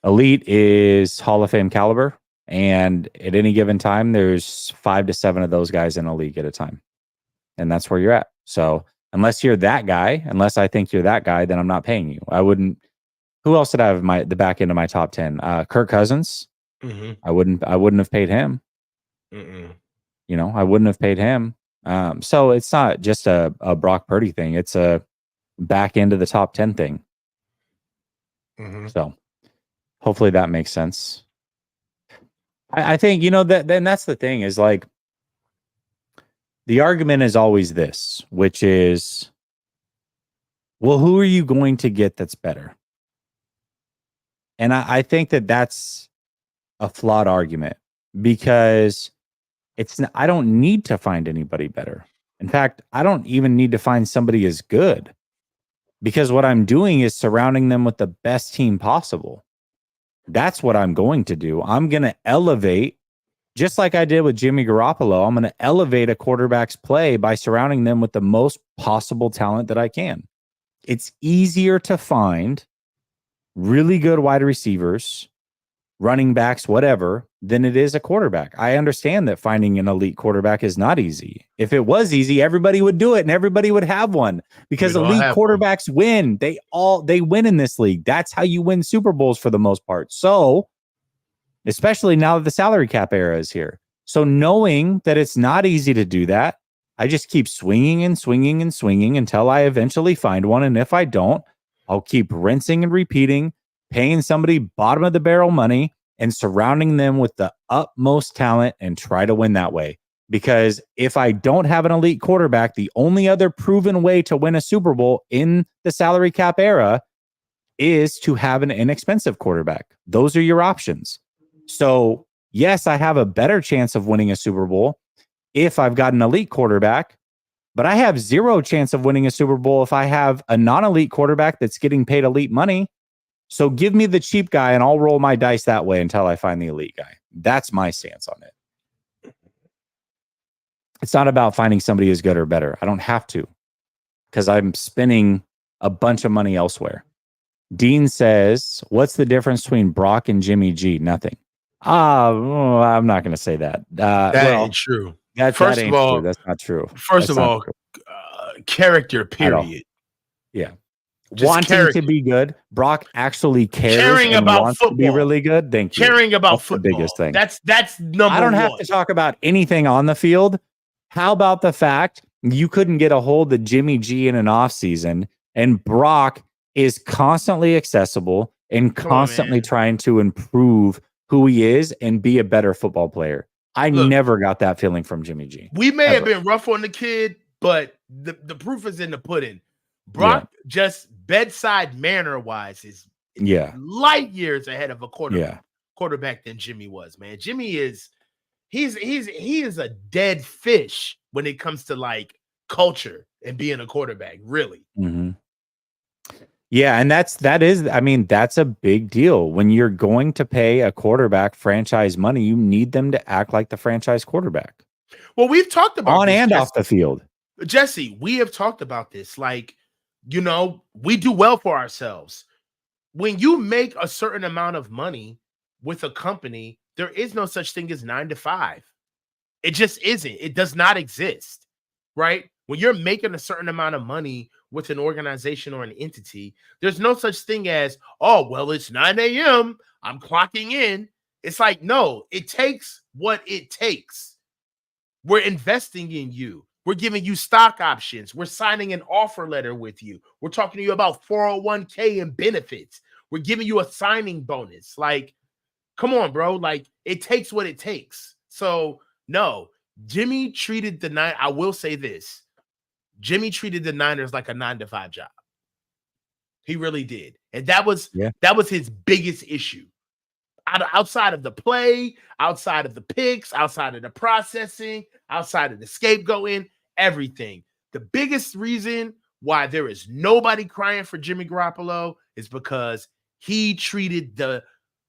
S1: elite is Hall of Fame caliber. And at any given time, there's 5 to 7 of those guys in a league at a time. And that's where you're at. So unless you're that guy, unless I think you're that guy, then I'm not paying you. I wouldn't. Who else did I have the back end of my top 10? Kirk Cousins.
S2: Mm-hmm.
S1: I wouldn't have paid him.
S2: Mm-mm.
S1: I wouldn't have paid him. So it's not just a Brock Purdy thing. It's a back end of the top 10 thing.
S2: Mm-hmm.
S1: So hopefully that makes sense. I think, that then that's the thing is like the argument is always this, which is, well, who are you going to get that's better? And I think that's a flawed argument because I don't need to find anybody better. In fact, I don't even need to find somebody as good because what I'm doing is surrounding them with the best team possible. That's what I'm going to do. I'm going to elevate, just like I did with Jimmy Garoppolo. I'm going to elevate a quarterback's play by surrounding them with the most possible talent that I can. It's easier to find really good wide receivers, running backs, whatever, than it is a quarterback. I understand that finding an elite quarterback is not easy. If it was easy, everybody would do it and everybody would have one because elite quarterbacks win. They win in this league. That's how you win Super Bowls for the most part. So, especially now that the salary cap era is here. So knowing that it's not easy to do that, I just keep swinging and swinging and swinging until I eventually find one. And if I don't, I'll keep rinsing and repeating, paying somebody bottom of the barrel money and surrounding them with the utmost talent and try to win that way. Because if I don't have an elite quarterback, the only other proven way to win a Super Bowl in the salary cap era is to have an inexpensive quarterback. Those are your options. So yes, I have a better chance of winning a Super Bowl if I've got an elite quarterback, but I have zero chance of winning a Super Bowl if I have a non-elite quarterback that's getting paid elite money. So give me the cheap guy and I'll roll my dice that way until I find the elite guy. That's my stance on it. It's not about finding somebody who's good or better. I don't have to because I'm spending a bunch of money elsewhere. Dean says, what's the difference between Brock and Jimmy G? Nothing. I'm not going to say that.
S2: That ain't true.
S1: That ain't true. That's not true.
S2: First of all, character, period.
S1: Yeah. wanting to be good. Brock actually cares
S2: caring
S1: and
S2: about
S1: wants
S2: football.
S1: to be really good. Thank you.
S2: Caring about
S1: That's
S2: football.
S1: The biggest thing.
S2: That's number
S1: I don't
S2: one.
S1: have to talk about anything on the field. How about the fact you couldn't get a hold of Jimmy G in an offseason, and Brock is constantly accessible and constantly trying to improve who he is and be a better football player. I never got that feeling from Jimmy G.
S2: We may have been rough on the kid, but the proof is in the pudding. Brock just bedside manner wise is light years ahead of a quarterback than Jimmy was, man. Jimmy is he is a dead fish when it comes to like culture and being a quarterback, really.
S1: Mm-hmm. Yeah, and that's a big deal. When you're going to pay a quarterback franchise money, you need them to act like the franchise quarterback.
S2: Well, we've talked about
S1: on and off the field.
S2: Jesse, we have talked about this. Like, we do well for ourselves. When you make a certain amount of money with a company, there is no such thing as 9 to 5. It just isn't. It does not exist, right? When you're making a certain amount of money with an organization or an entity, there's no such thing as, oh, well, it's 9 a.m. I'm clocking in. It's like, no, it takes what it takes. We're investing in you. We're giving you stock options. We're signing an offer letter with you. We're talking to you about 401k and benefits. We're giving you a signing bonus. Like, come on, bro. Like, it takes what it takes. So, no, Jimmy treated the Niners. I will say this. Jimmy treated the Niners like a 9 to 5 job. He really did. And that was his biggest issue. Outside of the play, outside of the picks, outside of the processing, outside of the scapegoating, everything. The biggest reason why there is nobody crying for Jimmy Garoppolo is because he treated the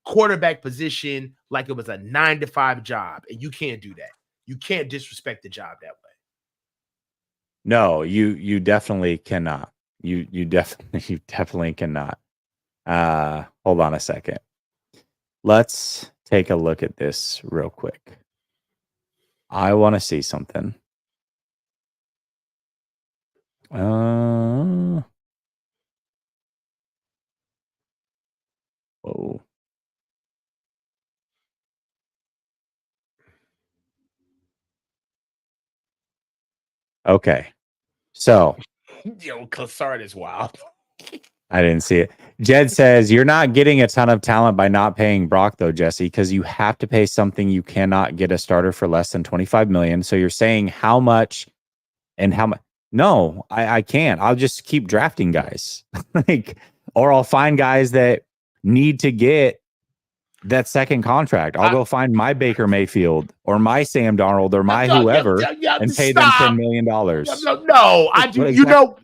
S2: quarterback position like it was a 9 to 5 job. And you can't do that. You can't disrespect the job that way.
S1: No, you definitely cannot. You definitely cannot. Hold on a second. Let's take a look at this real quick. I want to see something. Whoa. Okay. So,
S2: Cassard is wild.
S1: I didn't see it. Jed says, you're not getting a ton of talent by not paying Brock, though, Jesse, because you have to pay something you cannot get a starter for less than $25 million. So you're saying how much and how much? No, I can't. I'll just keep drafting guys. Or I'll find guys that need to get that second contract. I'll go find my Baker Mayfield or my Sam Darnold or my whoever and pay them $10 million.
S2: No, I do. Exactly.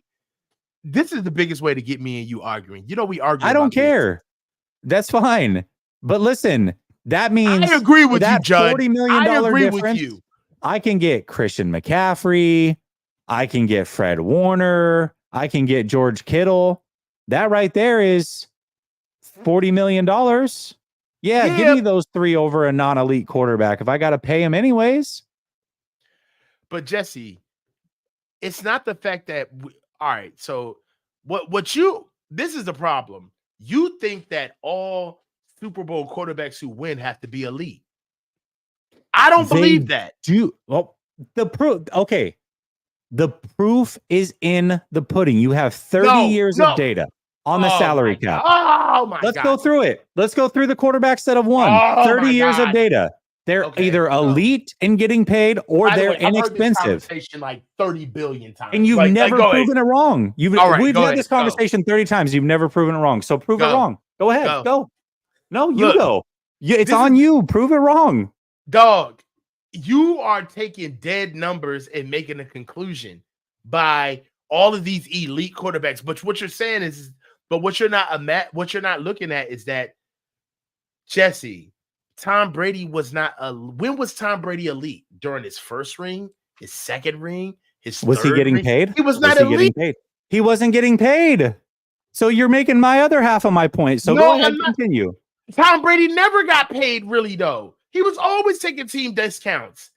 S2: This is the biggest way to get me and you arguing. We argue.
S1: I don't care. That's fine. But listen, that means
S2: I agree with you, Judd.
S1: $40 million
S2: I agree
S1: difference,
S2: with you.
S1: I can get Christian McCaffrey. I can get Fred Warner. I can get George Kittle. That right there is $40 million. Yeah, give me those three over a non-elite quarterback if I got to pay him anyways.
S2: But Jesse, it's not the fact that all right, so this is the problem. You think that all Super Bowl quarterbacks who win have to be elite. I don't believe that.
S1: The proof, okay. The proof is in the pudding. You have 30 years of data on the salary cap.
S2: Oh my God.
S1: Let's go through it. Let's go through the quarterbacks that have won. 30 years of data. They're either elite in getting paid or they're inexpensive.
S2: I've heard this conversation like 30 billion times.
S1: And you've never proven it wrong. We've had this conversation 30 times. You've never proven it wrong. So prove it wrong. Go ahead. Go. No, you go. It's on you. Prove it wrong.
S2: Dog, you are taking dead numbers and making a conclusion by all of these elite quarterbacks. But what you're saying is, what you're not looking at is that, Jesse, Tom Brady was not when was Tom Brady elite? During his first ring, his second ring, his
S1: was he getting paid?
S2: He was not elite.
S1: He wasn't getting paid. So you're making my other half of my point. So go ahead and continue.
S2: Tom Brady never got paid, really, though. He was always taking team discounts.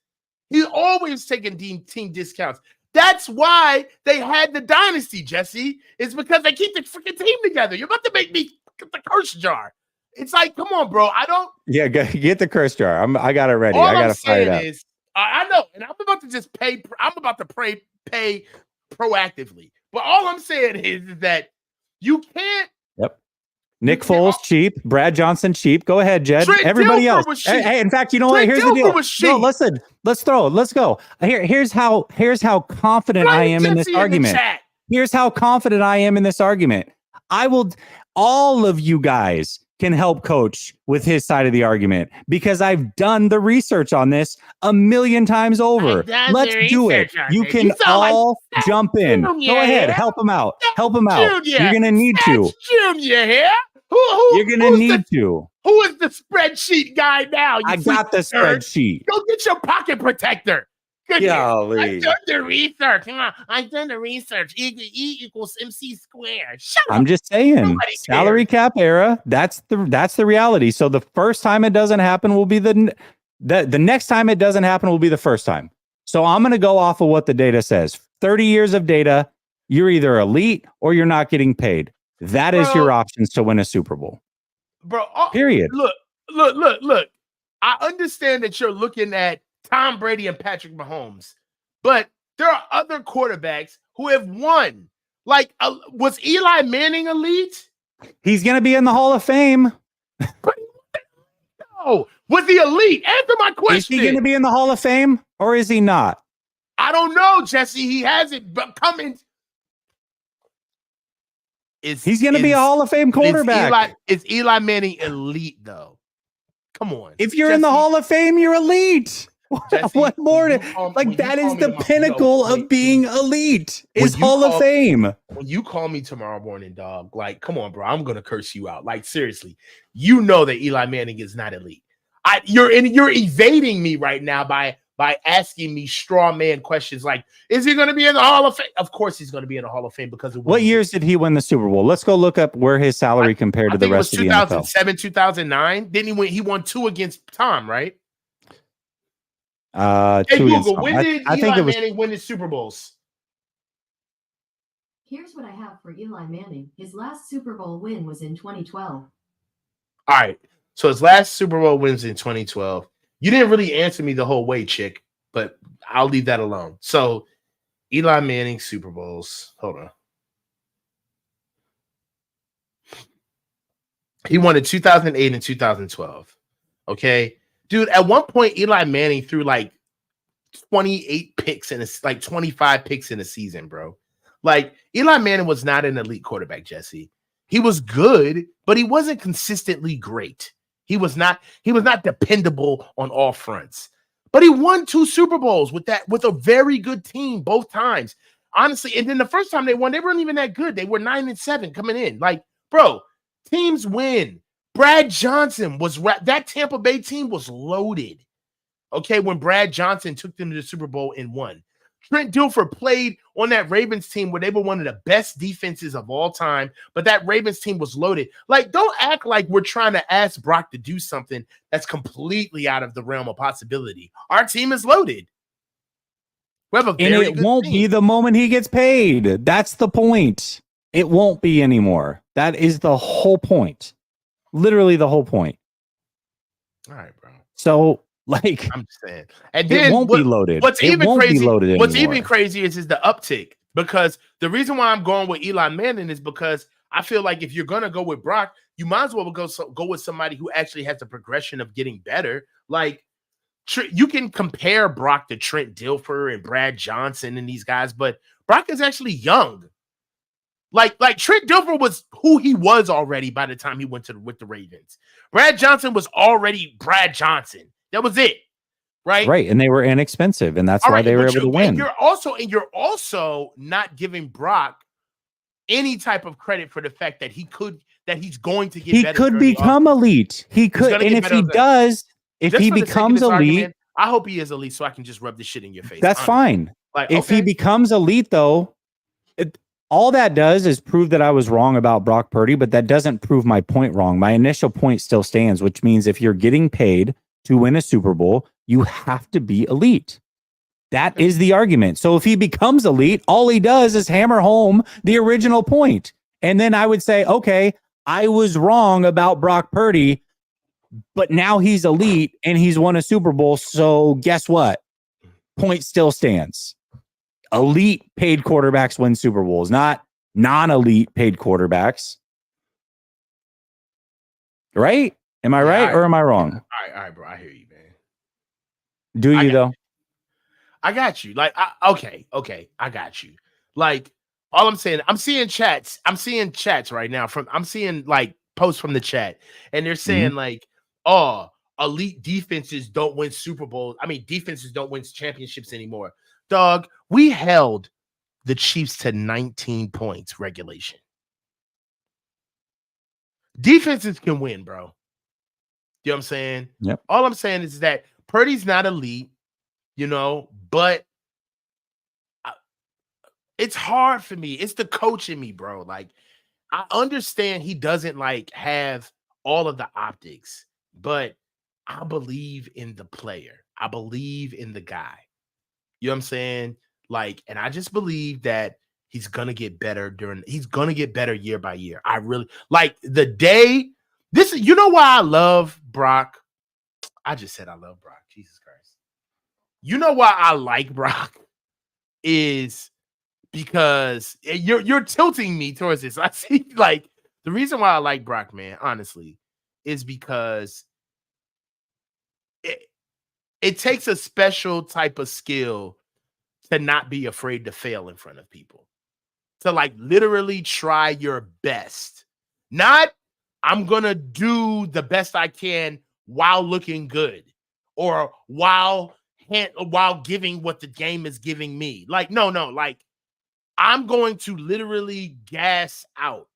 S2: He's always taking team discounts. That's why they had the dynasty, Jesse. It's because they keep the freaking team together. You're about to make me get the curse jar. It's like, come on, bro. I don't.
S1: Yeah, get the curse jar. I got it ready.
S2: All
S1: I got
S2: I'm
S1: to fire it
S2: saying
S1: up.
S2: is, I know, and I'm about to just pay. I'm about to pay proactively. But all I'm saying is that you can't.
S1: Yep. Nick Foles cheap, Brad Johnson cheap. Go ahead, Jed.
S2: Trent
S1: Everybody
S2: Dilfer
S1: else.
S2: was cheap.
S1: Hey, in fact, you know
S2: Trent
S1: what? Here's
S2: Dilfer
S1: the deal.
S2: was cheap.
S1: No, listen. Let's throw it. Let's go. Here's how confident I am in this argument. Here's how confident I am in this argument. All of you guys can help coach with his side of the argument because I've done the research on this a million times over. Let's do it. You can all jump in. Go ahead. Help him out. Help him out. You're going to need to.
S2: Junior here.
S1: You're going to need to.
S2: Who is the spreadsheet guy now?
S1: I got the spreadsheet.
S2: Go get your pocket protector.
S1: Golly.
S2: I've done the research. I've done the research. E equals MC squared. Shut up.
S1: I'm just saying, salary cap era. That's the reality. So the first time it doesn't happen will be the next time it doesn't happen will be the first time. So I'm going to go off of what the data says. 30 years of data. You're either elite or you're not getting paid. That is your options to win a Super Bowl.
S2: Bro,
S1: period.
S2: Look. I understand that you're looking at Tom Brady and Patrick Mahomes, but there are other quarterbacks who have won. Like, was Eli Manning elite?
S1: He's going to be in the Hall of Fame.
S2: No, was he elite? Answer my question.
S1: Is he going to be in the Hall of Fame or is he not?
S2: I don't know, Jesse. He hasn't coming.
S1: He's going to be a Hall of Fame quarterback.
S2: Is Eli Manning elite, though? Come on.
S1: If you're in the Hall of Fame, you're elite.
S2: Jesse,
S1: what more? That is the pinnacle of being elite. Is Hall of Fame.
S2: When you call me tomorrow morning, dog, like, come on, bro, I'm gonna curse you out. Like, seriously, you know that Eli Manning is not elite. You're evading me right now by asking me straw man questions like, is he going to be in the Hall of Fame? Of course he's going to be in the Hall of Fame because of
S1: what years did he win the Super Bowl? Let's go look up where his salary compared to the rest of the NFL.
S2: 2007, 2009. Didn't he win? He won 2 against Tom, right?
S1: Hey,
S2: Google, when did Eli Manning win his Super Bowls?
S3: Here's what I have for Eli Manning. His last Super Bowl win was in 2012.
S2: All right. So his last Super Bowl wins in 2012. You didn't really answer me the whole way, chick, but I'll leave that alone. So Eli Manning Super Bowls. Hold on. He won in 2008 and 2012. Okay. Dude, at one point, Eli Manning threw like 28 picks and it's like 25 picks in a season, bro. Like, Eli Manning was not an elite quarterback, Jesse. He was good, but he wasn't consistently great. He was not dependable on all fronts. But he won 2 Super Bowls with a very good team both times. Honestly, and then the first time they won, they weren't even that good. They were 9-7 coming in. Like, bro, teams win. Brad Johnson that Tampa Bay team was loaded. Okay, when Brad Johnson took them to the Super Bowl and won. Trent Dilfer played on that Ravens team where they were one of the best defenses of all time, but that Ravens team was loaded. Like, don't act like we're trying to ask Brock to do something that's completely out of the realm of possibility. Our team is loaded. We have a very
S1: and it won't be the moment he gets paid. That's the point. It won't be anymore. That is the whole point. Literally the whole point.
S2: All right, bro.
S1: So, like,
S2: I'm just saying, and then
S1: it won't be loaded.
S2: What's even
S1: crazy
S2: is the uptick, because the reason why I'm going with Eli Manning is because I feel like if you're gonna go with Brock, you might as well go with somebody who actually has the progression of getting better. Like, you can compare Brock to Trent Dilfer and Brad Johnson and these guys, but Brock is actually young. Like Trent Dilfer was who he was already by the time he went with the Ravens. Brad Johnson was already Brad Johnson. That was it, right?
S1: Right, and they were inexpensive, and that's why they were able to win.
S2: And you're also not giving Brock any type of credit for the fact that he's going to get better.
S1: He could become elite. He could, and if he does, if he becomes elite,
S2: I hope he is elite, so I can just rub this shit in your face.
S1: That's fine.
S2: Like,
S1: if he becomes elite, though, all that does is prove that I was wrong about Brock Purdy, but that doesn't prove my point wrong. My initial point still stands, which means if you're getting paid to win a Super Bowl, you have to be elite. That is the argument. So if he becomes elite, all he does is hammer home the original point. And then I would say, okay, I was wrong about Brock Purdy, but now he's elite and he's won a Super Bowl. So guess what? Point still stands. Elite paid quarterbacks win Super Bowls, not non-elite paid quarterbacks. Right? Am I right or am I wrong?
S2: All right, bro. I hear you, man.
S1: Do you though?
S2: I got you. Like, okay, I got you. Like, all I'm saying, I'm seeing chats right now I'm seeing like posts from the chat, and they're saying like, oh, elite defenses don't win Super Bowls. I mean, defenses don't win championships anymore. Dog, we held the Chiefs to 19 points regulation. Defenses can win, bro. You know what I'm saying?
S1: Yep.
S2: All I'm saying is that Purdy's not elite, but it's hard for me. It's the coach in me, bro. Like, I understand he doesn't like have all of the optics, but I believe in the player. I believe in the guy. You know what I'm saying? Like, and I just believe that he's gonna get better he's gonna get better year by year. I really like the day. You know why I love Brock? I just said I love Brock. Jesus Christ. You know why I like Brock is because you're tilting me towards this. I see, like, the reason why I like Brock, man, honestly, is because it takes a special type of skill to not be afraid to fail in front of people. To like literally try your best. Not I'm going to do the best I can while looking good or while giving what the game is giving me. Like, no, like I'm going to literally gas out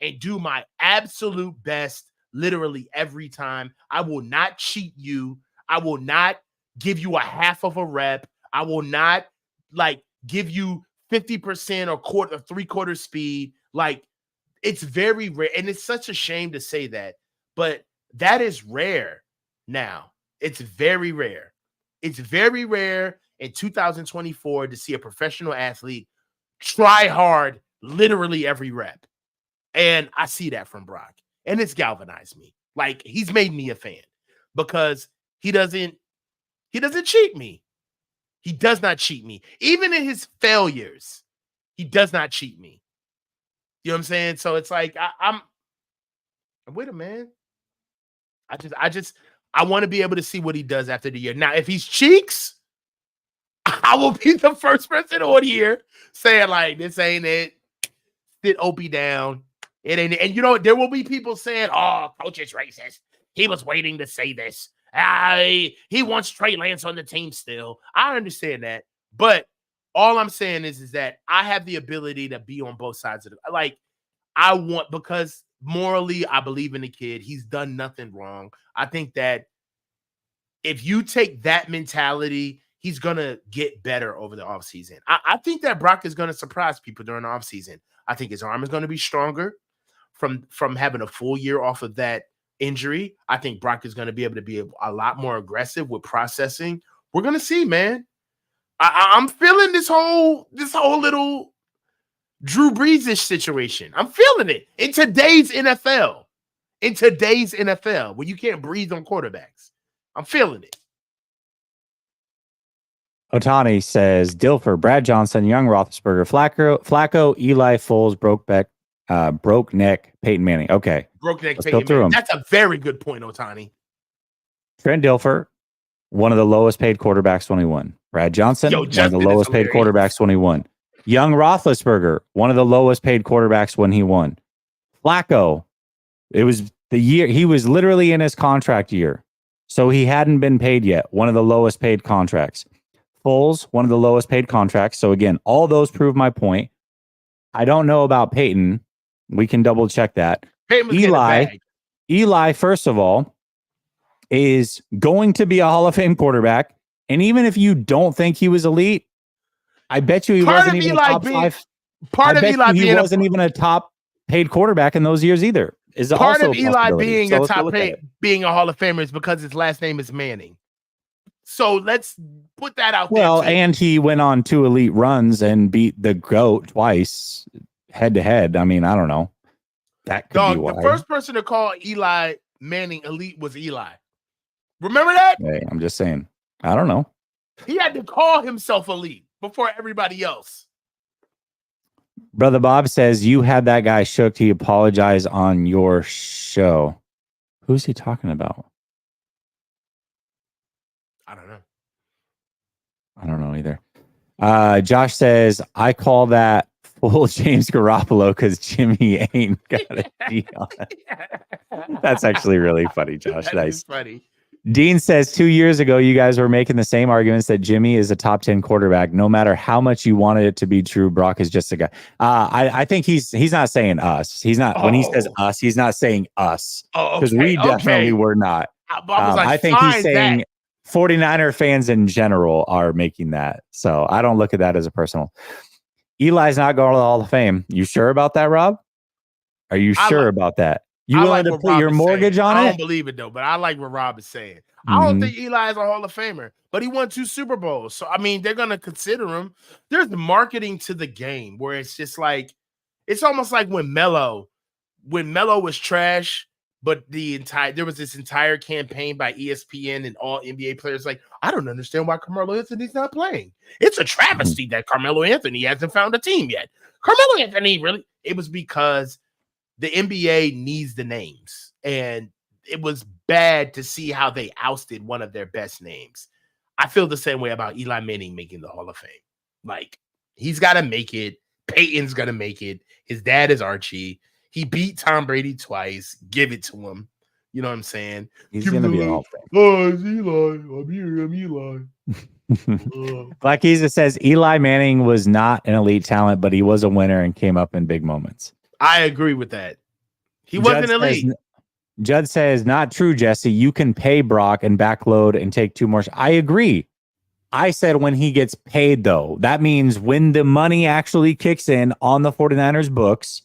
S2: and do my absolute best literally every time. I will not cheat you. I will not give you a half of a rep. I will not like give you 50% or three-quarter speed. Like, it's very rare. And it's such a shame to say that, but that is rare now. It's very rare. It's very rare in 2024 to see a professional athlete try hard literally every rep. And I see that from Brock. And it's galvanized me. Like, he's made me a fan because he doesn't cheat me. He does not cheat me. Even in his failures, he does not cheat me. You know what I'm saying? So it's like I'm with him, man. I want to be able to see what he does after the year. Now, if he's cheeks, I will be the first person on here saying, like, this ain't it. Sit Opie down. It ain't it. And there will be people saying, oh, coach is racist. He was waiting to say this. He wants Trey Lance on the team still. I understand that. But all I'm saying is that I have the ability to be on both sides of it. Like, because morally, I believe in the kid. He's done nothing wrong. I think that if you take that mentality, he's going to get better over the offseason. I think that Brock is going to surprise people during the offseason. I think his arm is going to be stronger from having a full year off of that injury. I think Brock is going to be able to be a lot more aggressive with processing. We're going to see, man. I'm feeling this whole little Drew Brees-ish situation. I'm feeling it in today's NFL. Where you can't breathe on quarterbacks. I'm feeling it.
S1: Otani says, Dilfer, Brad Johnson, Young Roethlisberger, Flacco, Eli, Foles, broke neck, Peyton Manning. Okay.
S2: Broke neck,
S1: Let's
S2: Peyton
S1: go through
S2: Manning.
S1: them.
S2: That's a very good point, Otani.
S1: Trent Dilfer, one of the lowest paid quarterbacks when he won. Brad Johnson, one of the lowest paid quarterbacks when he won. Young Roethlisberger, one of the lowest paid quarterbacks when he won. Flacco, it was the year he was literally in his contract year. So he hadn't been paid yet. One of the lowest paid contracts. Foles, one of the lowest paid contracts. So again, all those prove my point. I don't know about Peyton. We can double check that. Eli, first of all, is going to be a Hall of Fame quarterback. And even if you don't think he was elite, I bet you he wasn't even a top five.
S2: Part of Eli
S1: he wasn't even a top paid quarterback in those years either. Is
S2: part
S1: also
S2: of Eli being
S1: so
S2: a top paid, being a Hall of Famer is because his last name is Manning. So let's put that out
S1: Well,
S2: there.
S1: and he went on 2 elite runs and beat the GOAT twice head to head. I mean, I don't know. That could be why.
S2: The first person to call Eli Manning elite was Eli. Remember that?
S1: Hey, I'm just saying. I don't know.
S2: He had to call himself elite before everybody else.
S1: Brother Bob says you had that guy shook. He apologized on your show. Who's he talking about?
S2: I don't know.
S1: I don't know either. Josh says, I call that full James Garoppolo because Jimmy ain't got a deal. That's actually really funny, Josh.
S2: That
S1: Nice.
S2: is funny.
S1: Dean says 2 years ago, you guys were making the same arguments that Jimmy is a top 10 quarterback. No matter how much you wanted it to be true, Brock is just a guy. I think he's not saying us. He's not when he says us, he's not saying us. Because we definitely were not. I think he's saying 49er fans in general are making that. So I don't look at that as a personal. Eli's not going to the Hall of Fame. You sure about that, Rob? Are you sure about that? You willing to put your mortgage on it?
S2: I don't believe it though, but I like what Rob is saying. I don't think Eli is a Hall of Famer, but he won 2 Super Bowls. So I mean, they're gonna consider him. There's marketing to the game where it's just like it's almost like when Melo was trash, but there was this entire campaign by ESPN and all NBA players like, I don't understand why Carmelo Anthony's not playing. It's a travesty that Carmelo Anthony hasn't found a team yet. Carmelo Anthony really, it was because the NBA needs the names, and it was bad to see how they ousted one of their best names. I feel the same way about Eli Manning making the Hall of Fame. Like, he's got to make it. Peyton's going to make it. His dad is Archie. He beat Tom Brady twice. Give it to him. You know what I'm saying?
S1: He's going to be in Hall of Fame.
S2: Oh, it's Eli. I'm here. I'm Eli.
S1: Black Giza says Eli Manning was not an elite talent, but he was a winner and came up in big moments.
S2: I agree with that. He wasn't elite.
S1: Judd says, not true, Jesse. You can pay Brock and backload and take 2 more. I agree. I said when he gets paid, though. That means when the money actually kicks in on the 49ers books.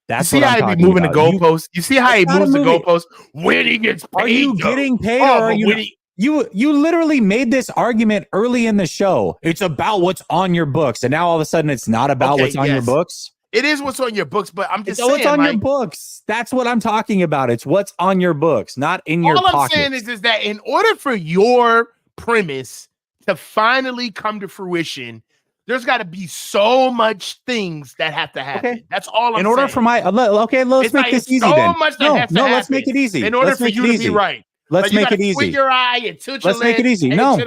S1: That's what I'm talking about.
S2: You see how he be moving the goalposts? You see how he moves the goalposts when he gets paid?
S1: Are you getting paid or are you... You literally made this argument early in the show. It's about what's on your books. And now all of a sudden it's not about what's on your books.
S2: It is what's on your books, but I'm just saying.
S1: What's on your books. That's what I'm talking about. It's what's on your books, not in your pockets. All I'm saying
S2: is that in order for your premise to finally come to fruition, there's got to be so much things that have to happen. Okay. That's all I'm saying.
S1: In order for my... Okay, let's make this easy then. Let's make it easy.
S2: In order for you to be right.
S1: Let's make it easy.
S2: Squint your eye and tilt your
S1: Let's make it easy. No,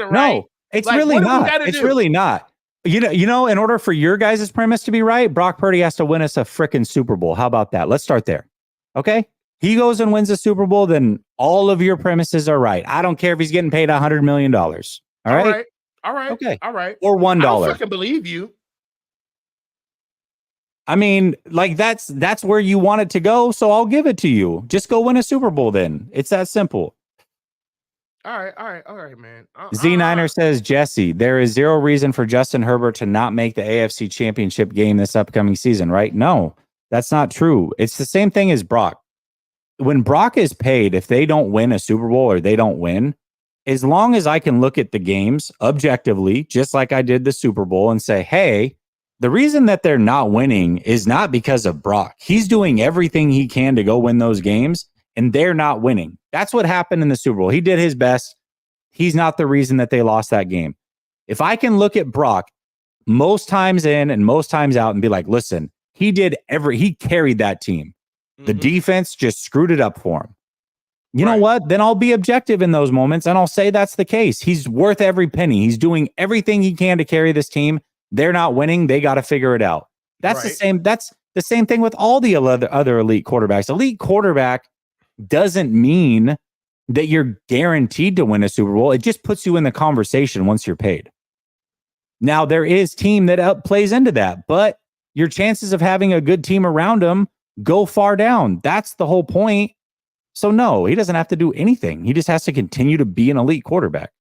S1: it's really not. It's really not. You know, in order for your guys' premise to be right, Brock Purdy has to win us a frickin' Super Bowl. How about that? Let's start there. Okay? He goes and wins a Super Bowl, then all of your premises are right. I don't care if he's getting paid $100 million. All right?
S2: All right. Okay. All right.
S1: Or $1.
S2: I don't fucking believe you.
S1: I mean, like that's where you want it to go, so I'll give it to you. Just go win a Super Bowl then. It's that simple.
S2: All right, man.
S1: Z9er says, Jesse, there is zero reason for Justin Herbert to not make the AFC Championship game this upcoming season, right? No, that's not true. It's the same thing as Brock. When Brock is paid, if they don't win a Super Bowl or they don't win, as long as I can look at the games objectively, just like I did the Super Bowl, and say, hey, the reason that they're not winning is not because of Brock. He's doing everything he can to go win those games, and they're not winning. That's what happened in the Super Bowl. He did his best. He's not the reason that they lost that game. If I can look at Brock most times in and most times out and be like, listen, he carried that team. The defense just screwed it up for him. You know what? Then I'll be objective in those moments and I'll say that's the case. He's worth every penny. He's doing everything he can to carry this team. They're not winning. They got to figure it out. That's the same. That's the same thing with all the other elite quarterbacks. Elite quarterback doesn't mean that you're guaranteed to win a Super Bowl. It just puts you in the conversation once you're paid. Now, there is team that plays into that, but your chances of having a good team around him go far down. That's the whole point. So no, he doesn't have to do anything. He just has to continue to be an elite quarterback.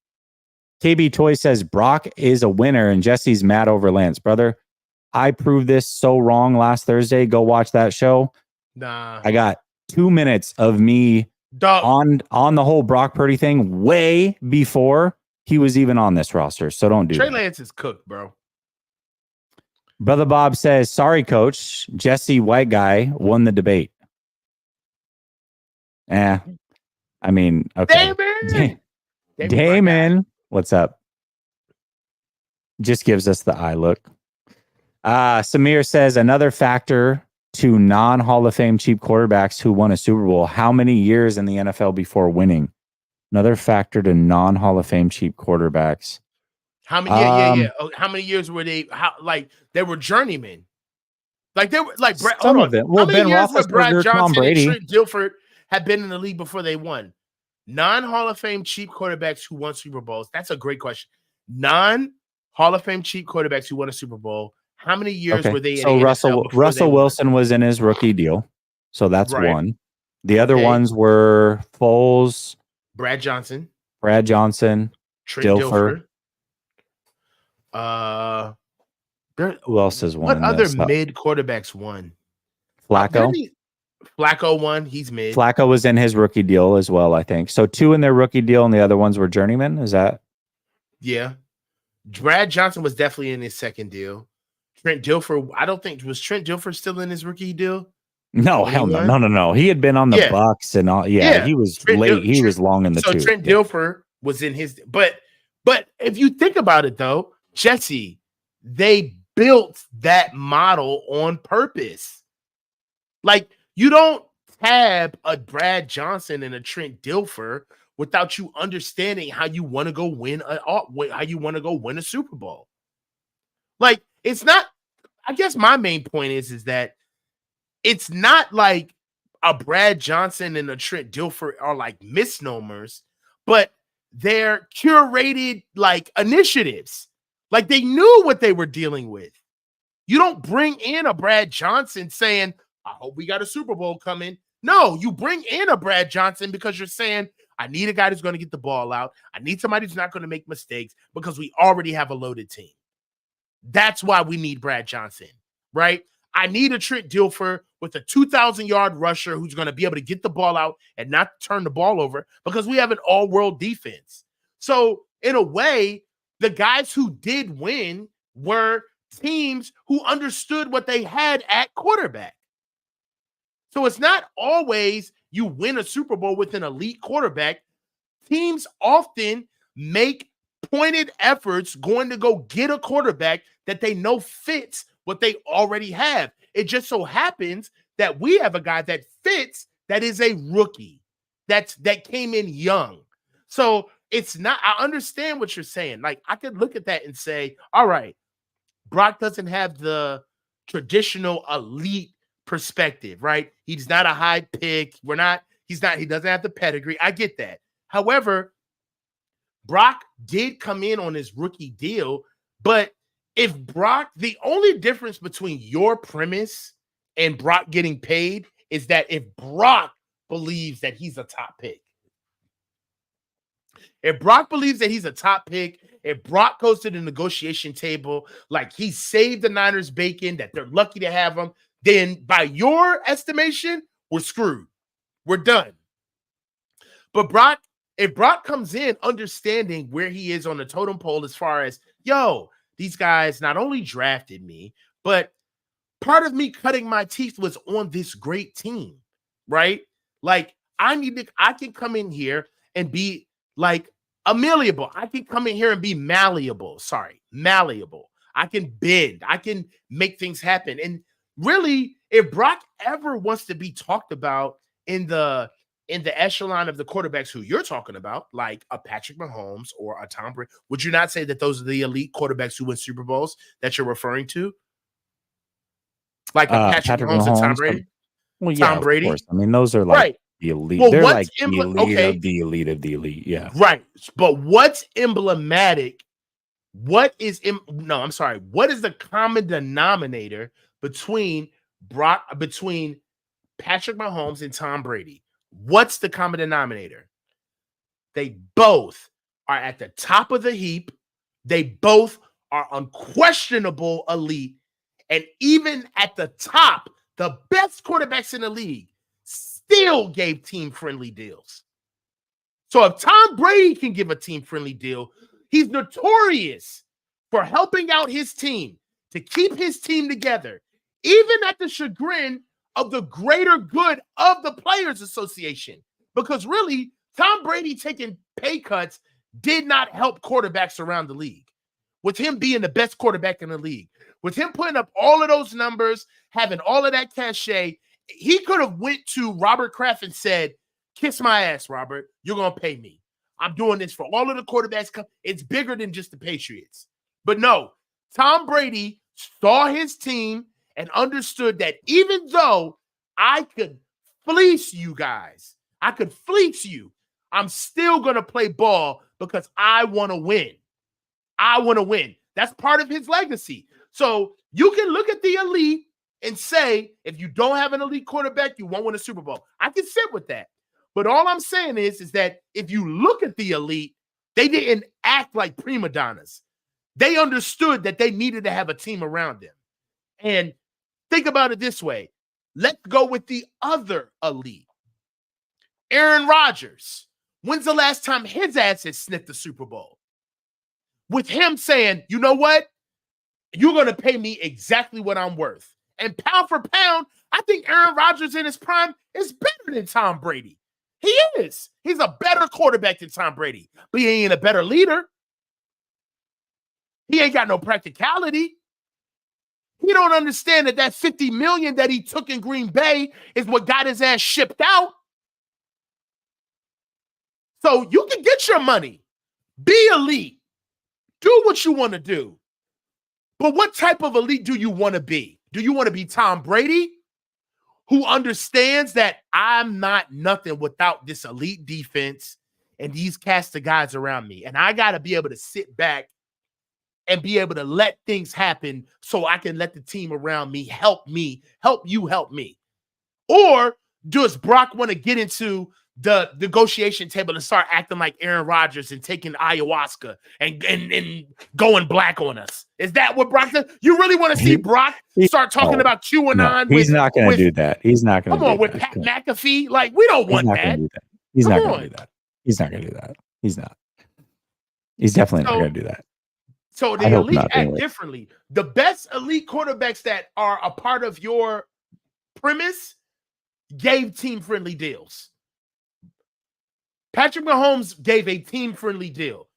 S1: KB Toy says Brock is a winner and Jesse's mad over Lance. Brother, I proved this so wrong last Thursday. Go watch that show.
S2: Nah.
S1: I got 2 minutes of me on the whole Brock Purdy thing way before he was even on this roster. So don't do
S2: Trey
S1: that.
S2: Lance is cooked, bro.
S1: Brother Bob says, sorry, coach. Jesse White guy won the debate. I mean, okay. Damon, what's up? Just gives us the eye look. Samir says, another factor to non-Hall of Fame cheap quarterbacks who won a Super Bowl. How many years in the NFL before winning? Another factor to non-Hall of Fame cheap quarterbacks.
S2: How many? Yeah. Oh, how many years were they? They were journeymen. Like they were like Brett.
S1: Some
S2: Hold
S1: of
S2: on.
S1: it. Well,
S2: How many
S1: Ben
S2: years would Brad
S1: Roethlisberger, Tom
S2: Johnson and
S1: Brady.
S2: Trent Dilfer had been in the league before they won? Non-Hall of Fame cheap quarterbacks who won Super Bowls. That's a great question. Non-Hall of Fame cheap quarterbacks who won a Super Bowl. How many years were they in the NFL before
S1: Russell
S2: they won?
S1: Wilson was in his rookie deal. So that's
S2: Right.
S1: one. The other ones were Foles,
S2: Brad Johnson,
S1: Trent
S2: Dilfer.
S1: Who else has won?
S2: What other mid quarterbacks won?
S1: Flacco.
S2: Flacco won. He's mid.
S1: Flacco was in his rookie deal as well, I think. So 2 in their rookie deal, and the other ones were journeymen. Is that?
S2: Yeah. Brad Johnson was definitely in his second deal. Trent Dilfer, I don't think was Trent Dilfer still in his rookie deal.
S1: No, hell no. He had been on the Bucks and all. Yeah, he was late. He was long in the tooth.
S2: So Trent Dilfer was in his, but if you think about it though, Jesse, they built that model on purpose. Like you don't have a Brad Johnson and a Trent Dilfer without you understanding how you want to go win a Super Bowl. Like it's not. I guess my main point is that it's not like a Brad Johnson and a Trent Dilfer are like misnomers, but they're curated like initiatives. Like they knew what they were dealing with. You don't bring in a Brad Johnson saying, I hope we got a Super Bowl coming. No, you bring in a Brad Johnson because you're saying, I need a guy who's going to get the ball out. I need somebody who's not going to make mistakes because we already have a loaded team. That's why we need Brad Johnson, right? I need a Trent Dilfer with a 2,000-yard rusher who's going to be able to get the ball out and not turn the ball over because we have an all-world defense. So, in a way, the guys who did win were teams who understood what they had at quarterback. So, it's not always you win a Super Bowl with an elite quarterback. Teams often make pointed efforts going to go get a quarterback that they know fits what they already have. It just so happens that we have a guy that fits that is a rookie that came in young. So it's not, I understand what you're saying. Like I could look at that and say, all right, Brock doesn't have the traditional elite perspective, right? He's not a high pick. He doesn't have the pedigree. I get that. However, Brock did come in on his rookie deal, but the only difference between your premise and Brock getting paid is that if Brock believes that he's a top pick, if Brock believes that he's a top pick, if Brock goes to the negotiation table, like he saved the Niners bacon, that they're lucky to have him, then by your estimation, we're screwed. We're done. But if Brock comes in understanding where he is on the totem pole as far as, these guys not only drafted me, but part of me cutting my teeth was on this great team, right? Like I can come in here and be like malleable. I can come in here and be malleable. Malleable. I can bend. I can make things happen. And really, if Brock ever wants to be talked about in the echelon of the quarterbacks who you're talking about, like a Patrick Mahomes or a Tom Brady, would you not say that those are the elite quarterbacks who win Super Bowls that you're referring to? Like a Patrick Mahomes and Tom Brady?
S1: Well, yeah, Tom Brady. Of course. I mean, those are like the elite.
S2: Well,
S1: they're like the elite of the elite of the elite. Yeah.
S2: Right. But what's emblematic? What is the common denominator between Patrick Mahomes and Tom Brady? What's the common denominator? They both are at the top of the heap. They both are unquestionable elite. And even at the top, the best quarterbacks in the league still gave team-friendly deals. So if Tom Brady can give a team-friendly deal, He's notorious for helping out his team to keep his team together, even at the chagrin of the greater good of the Players Association. Because really, Tom Brady taking pay cuts did not help quarterbacks around the league. With him being the best quarterback in the league, with him putting up all of those numbers, having all of that cachet, he could have went to Robert Kraft and said, kiss my ass, Robert. You're going to pay me. I'm doing this for all of the quarterbacks. It's bigger than just the Patriots. But no, Tom Brady saw his team and understood that even though I could fleece you guys, I could fleece you, I'm still going to play ball because I want to win. I want to win. That's part of his legacy. So you can look at the elite and say, if you don't have an elite quarterback, you won't win a Super Bowl. I can sit with that. But all I'm saying is that if you look at the elite, they didn't act like prima donnas. They understood that they needed to have a team around them. And think about it this way. Let's go with the other elite. Aaron Rodgers. When's the last time his ass has sniffed the Super Bowl? With him saying, you know what? You're going to pay me exactly what I'm worth. And pound for pound, I think Aaron Rodgers in his prime is better than Tom Brady. He is. He's a better quarterback than Tom Brady, but he ain't a better leader. He ain't got no practicality. He don't understand that $50 million that he took in Green Bay is what got his ass shipped out. So you can get your money. Be elite. Do what you want to do. But what type of elite do you want to be? Do you want to be Tom Brady, who understands that I'm not nothing without this elite defense and these cast of guys around me, and I got to be able to sit back and be able to let things happen so I can let the team around me help you help me? Or does Brock want to get into the negotiation table and start acting like Aaron Rodgers and taking ayahuasca and going black on us? Is that what Brock does? You really want to see Brock start talking about QAnon?
S1: He's not going to do that. He's not going to do that.
S2: Come on, with Pat McAfee? Like, we don't want that.
S1: He's not going to do that. He's not going to do that. He's not. He's definitely not going to do that.
S2: So the elite act differently. The best elite quarterbacks that are a part of your premise gave team-friendly deals. Patrick Mahomes gave a team-friendly deal.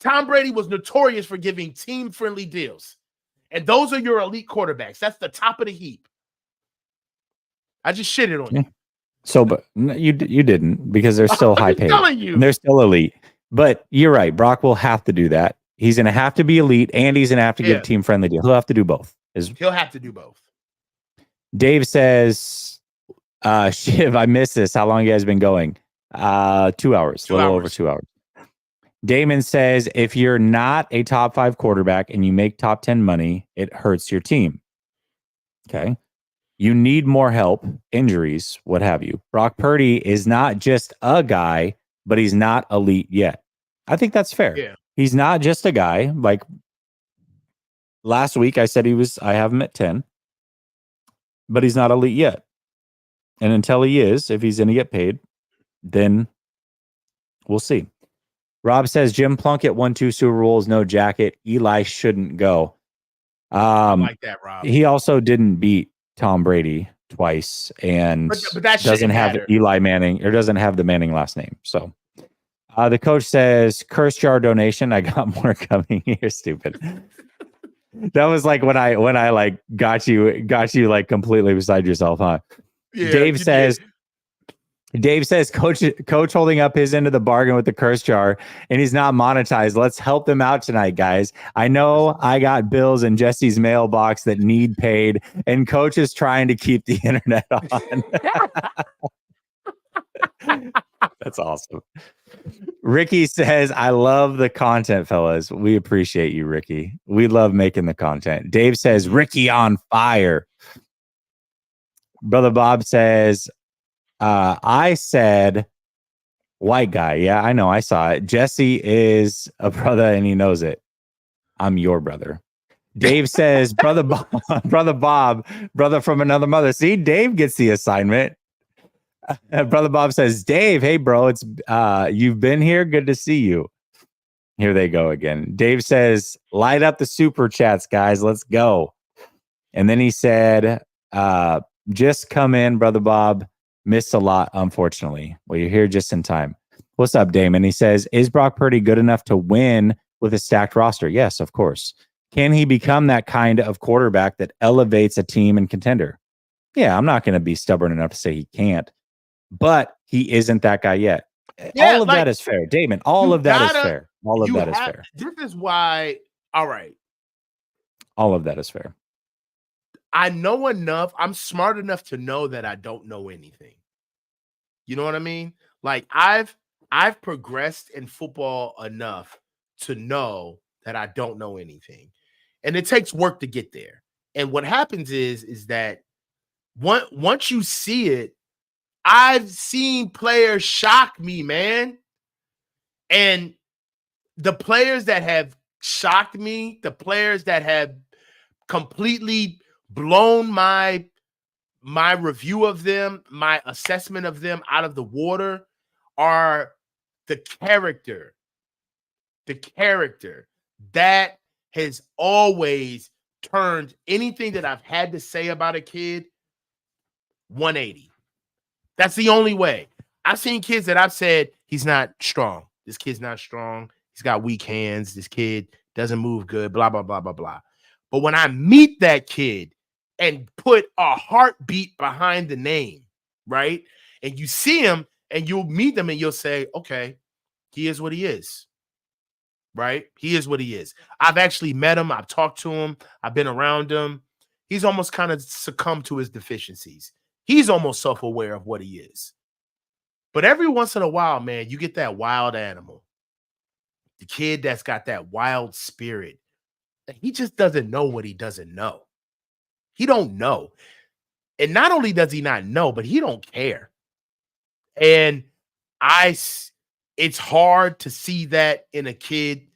S2: Tom Brady was notorious for giving team-friendly deals. And those are your elite quarterbacks. That's the top of the heap. I just shitted on you.
S1: So, but you didn't, because they're still high paid.
S2: And
S1: they're still elite. But you're right. Brock will have to do that. He's going to have to be elite, and he's going to have to give team-friendly deals. He'll have to do both.
S2: He'll have to do both.
S1: Dave says, Shiv, I missed this. How long you guys been going? 2 hours. A little over 2 hours. Damon says, if you're not a top 5 quarterback and you make top 10 money, it hurts your team. Okay. You need more help, injuries, what have you. Brock Purdy is not just a guy, but he's not elite yet. I think that's fair.
S2: Yeah.
S1: He's not just a guy. Like last week, I said I have him at 10, but he's not elite yet. And until he is, if he's going to get paid, then we'll see. Rob says Jim Plunkett won 2 Super Bowls, no jacket. Eli shouldn't go.
S2: I like that, Rob.
S1: He also didn't beat Tom Brady twice, and
S2: but that
S1: doesn't have Eli Manning, or doesn't have the Manning last name. So the coach says curse jar donation. I got more coming. You're stupid. That was like when I like got you like completely beside yourself, huh?
S2: Yeah,
S1: Dave says coach holding up his end of the bargain with the curse jar, and he's not monetized. Let's help them out tonight, guys. I know I got bills in Jesse's mailbox that need paid, and coach is trying to keep the internet on. That's awesome. Ricky says, I love the content, fellas. We appreciate you, Ricky. We love making the content. Dave says, Ricky on fire. Brother Bob says, I said white guy. Yeah, I know. I saw it. Jesse is a brother and he knows it. I'm your brother. Dave says, brother Bob, brother from another mother. See, Dave gets the assignment. Brother Bob says, Dave, hey, bro, it's you've been here. Good to see you. Here they go again. Dave says, light up the super chats, guys. Let's go. And then he said, just come in, Brother Bob. Missed a lot, unfortunately. Well, you're here just in time. What's up, Damon? He says, is Brock Purdy good enough to win with a stacked roster? Yes, of course. Can he become that kind of quarterback that elevates a team and contender? Yeah, I'm not going to be stubborn enough to say he can't, but he isn't that guy yet.
S2: Yeah,
S1: all of that is fair, Damon. All of that is fair. All of that is fair.
S2: This is why. All right.
S1: All of that is fair.
S2: I know enough. I'm smart enough to know that I don't know anything. You know what I mean? Like I've progressed in football enough to know that I don't know anything. And it takes work to get there. And what happens is that once you see it, I've seen players shock me, man. And the players that have shocked me, the players that have completely blown my review of them, my assessment of them out of the water are the character that has always turned anything that I've had to say about a kid 180. That's the only way. I've seen kids that I've said, he's not strong. This kid's not strong. He's got weak hands. This kid doesn't move good, blah, blah, blah, blah, blah. But when I meet that kid and put a heartbeat behind the name, right? And you see him and you'll meet them and you'll say, okay, he is what he is, right? He is what he is. I've actually met him. I've talked to him. I've been around him. He's almost kind of succumbed to his deficiencies. He's almost self-aware of what he is. But every once in a while, man, you get that wild animal. The kid that's got that wild spirit. He just doesn't know what he doesn't know. He don't know. And not only does he not know, but he don't care. And it's hard to see that in a kid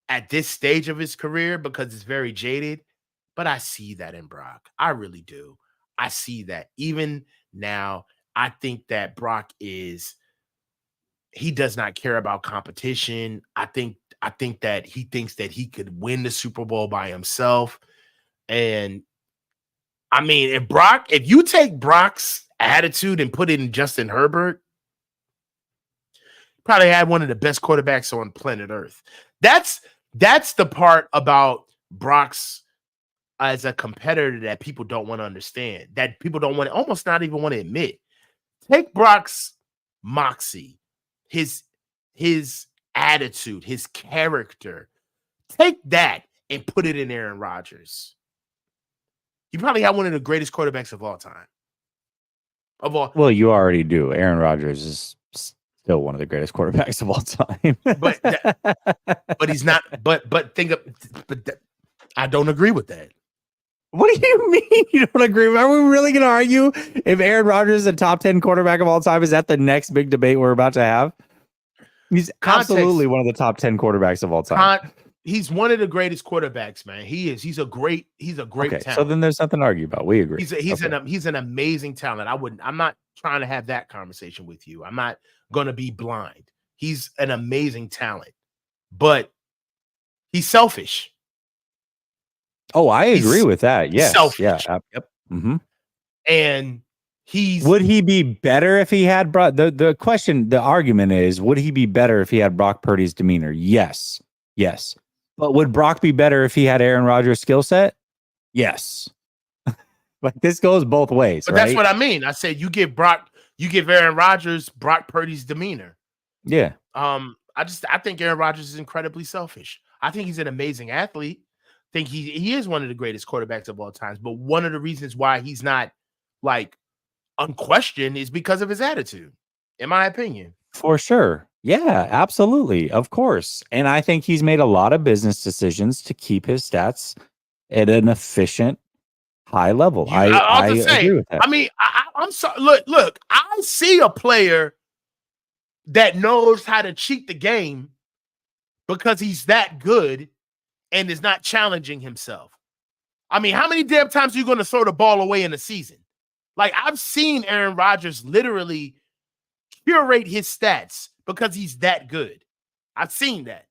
S2: at this stage of his career because it's very jaded. But I see that in Brock. I really do. I see that. Even now, I think that Brock he does not care about competition. I think that he thinks that he could win the Super Bowl by himself. And I mean, if you take Brock's attitude and put it in Justin Herbert, probably had one of the best quarterbacks on planet Earth. That's the part about Brock's as a competitor that people don't want to understand, that people don't want to, almost not even want to admit. Take Brock's moxie, his attitude, his character. Take that and put it in Aaron Rodgers. You probably have one of the greatest quarterbacks of all time.
S1: Well, you already do. Aaron Rodgers is still one of the greatest quarterbacks of all time.
S2: but he's not. But I don't agree with that.
S1: What do you mean you don't agree? Are we really going to argue if Aaron Rodgers is a top 10 quarterback of all time? Is that the next big debate we're about to have? He's absolutely one of the top 10 quarterbacks of all time.
S2: He's one of the greatest quarterbacks, man. He is. He's a great talent.
S1: So then there's nothing to argue about. We agree.
S2: He's an amazing talent. I'm not trying to have that conversation with you. I'm not going to be blind. He's an amazing talent, but he's selfish.
S1: Oh, I agree with that. Yes.
S2: Selfish.
S1: Yeah. Yep. Mm-hmm.
S2: And
S1: would he be better if he had Brock? The argument is, would he be better if he had Brock Purdy's demeanor? Yes. But would Brock be better if he had Aaron Rodgers' skill set? Yes. Like this goes both ways.
S2: But that's what I mean. I said you give Aaron Rodgers Brock Purdy's demeanor.
S1: Yeah.
S2: I think Aaron Rodgers is incredibly selfish. I think he's an amazing athlete. I think he is one of the greatest quarterbacks of all times. But one of the reasons why he's not like unquestioned is because of his attitude, in my opinion.
S1: For sure. Yeah, absolutely. Of course. And I think he's made a lot of business decisions to keep his stats at an efficient, high level. I agree with that.
S2: I mean, I'm sorry. Look, I see a player that knows how to cheat the game because he's that good and is not challenging himself. I mean, how many damn times are you going to throw the ball away in a season? Like, I've seen Aaron Rodgers literally curate his stats because he's that good. I've seen that.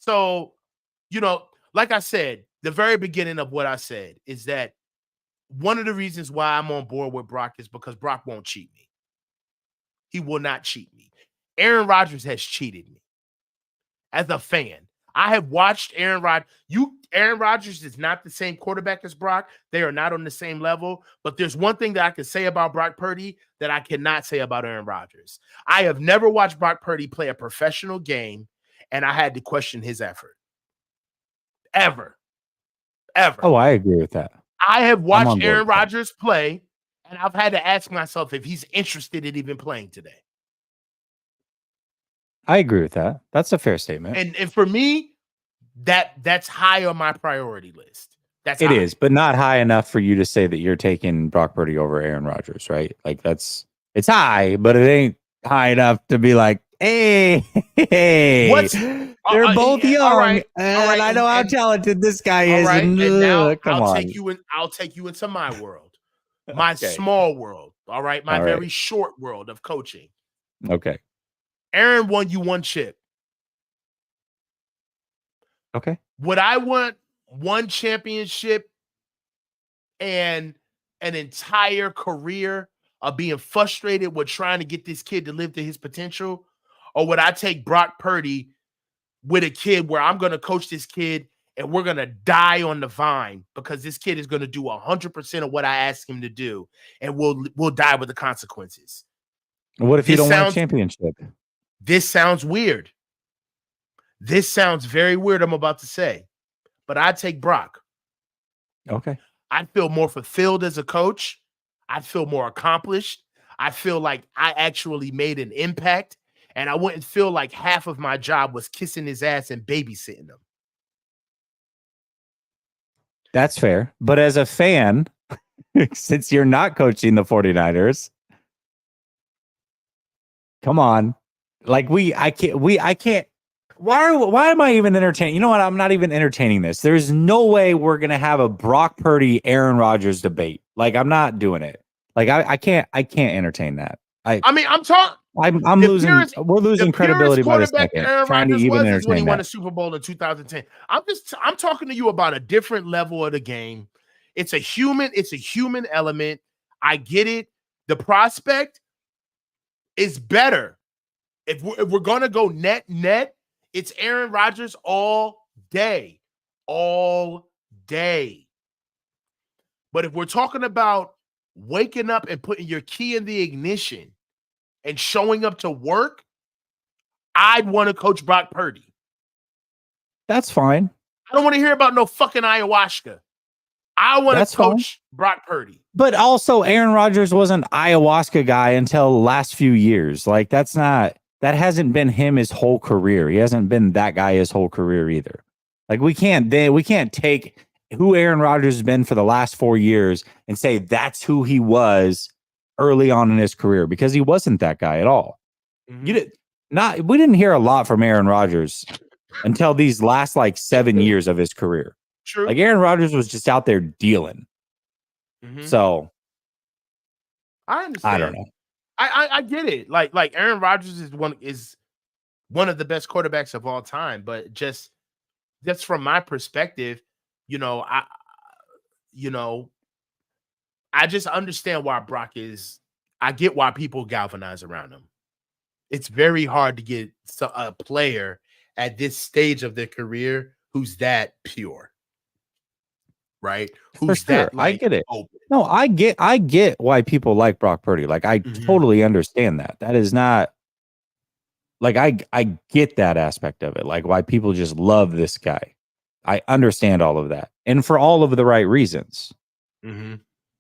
S2: So, like I said, the very beginning of what I said is that one of the reasons why I'm on board with Brock is because Brock won't cheat me. He will not cheat me. Aaron Rodgers has cheated me as a fan. I have watched Aaron Rodgers. Aaron Rodgers is not the same quarterback as Brock. They are not on the same level. But there's one thing that I can say about Brock Purdy that I cannot say about Aaron Rodgers. I have never watched Brock Purdy play a professional game, and I had to question his effort. Ever.
S1: Oh, I agree with that.
S2: I have watched Aaron Rodgers play, and I've had to ask myself if he's interested in even playing today.
S1: I agree with that. That's a fair statement.
S2: And for me, that's high on my priority list.
S1: It is, but not high enough for you to say that you're taking Brock Purdy over Aaron Rodgers, right? Like it's high, but it ain't high enough to be like, hey, they're both young,
S2: all right,
S1: and I know how talented this guy is.
S2: Right, and now
S1: I'll
S2: take you into my world, my small world. All right, my very short world of coaching.
S1: Okay.
S2: Aaron won you one chip.
S1: Okay.
S2: Would I want one championship and an entire career of being frustrated with trying to get this kid to live to his potential? Or would I take Brock Purdy with a kid where I'm going to coach this kid and we're going to die on the vine because this kid is going to do 100% of what I ask him to do, and we'll die with the consequences?
S1: What if you don't want a championship?
S2: This sounds weird. This sounds very weird, I'm about to say, but I'd take Brock.
S1: Okay.
S2: I'd feel more fulfilled as a coach. I'd feel more accomplished. I feel like I actually made an impact, and I wouldn't feel like half of my job was kissing his ass and babysitting him.
S1: That's fair. But as a fan, since you're not coaching the 49ers, come on. Like I can't. Why am I even entertaining? You know what? I'm not even entertaining this. There's no way we're going to have a Brock Purdy, Aaron Rodgers debate. Like, I'm not doing it. Like, I can't entertain that. I'm losing. We're losing credibility by the second. Trying to even entertain
S2: when he won a Super Bowl in 2010. I'm talking to you about a different level of the game. It's a human element. I get it. The prospect is better. If we're gonna go net, it's Aaron Rodgers all day. But if we're talking about waking up and putting your key in the ignition and showing up to work, I'd want to coach Brock Purdy.
S1: That's fine.
S2: I don't want to hear about no fucking ayahuasca. I want to coach Brock Purdy.
S1: But also, Aaron Rodgers was an ayahuasca guy until the last few years. Like, that hasn't been him his whole career. He hasn't been that guy his whole career either. Like, we can't take who Aaron Rodgers has been for the last 4 years and say that's who he was early on in his career, because he wasn't that guy at all. Mm-hmm. We didn't hear a lot from Aaron Rodgers until these last 7 years of his career.
S2: True.
S1: Like, Aaron Rodgers was just out there dealing. Mm-hmm. So
S2: I understand.
S1: I don't know.
S2: I get it. Like Aaron Rodgers is one of the best quarterbacks of all time, but just from my perspective, I just understand why Brock is. I get why people galvanize around him. It's very hard to get a player at this stage of their career who's that pure, right? Who's that?
S1: I get it.
S2: Open.
S1: No, I get why people like Brock Purdy. Like, I totally understand that. That is not like I get that aspect of it. Like, why people just love this guy. I understand all of that, and for all of the right reasons. Mm-hmm.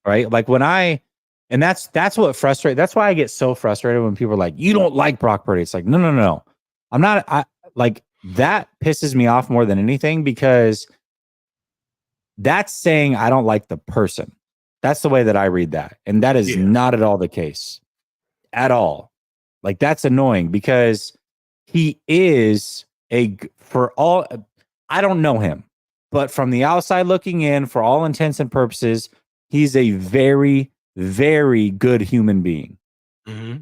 S1: Right? Like, and that's what frustrates. That's why I get so frustrated when people are like, "You don't like Brock Purdy." It's like, no. I'm not. That pisses me off more than anything, because that's saying I don't like the person. That's the way that I read that. And that is not at all the case at all. Like, that's annoying, because he is I don't know him, but from the outside looking in, for all intents and purposes, he's a very, very good human being. Mm-hmm.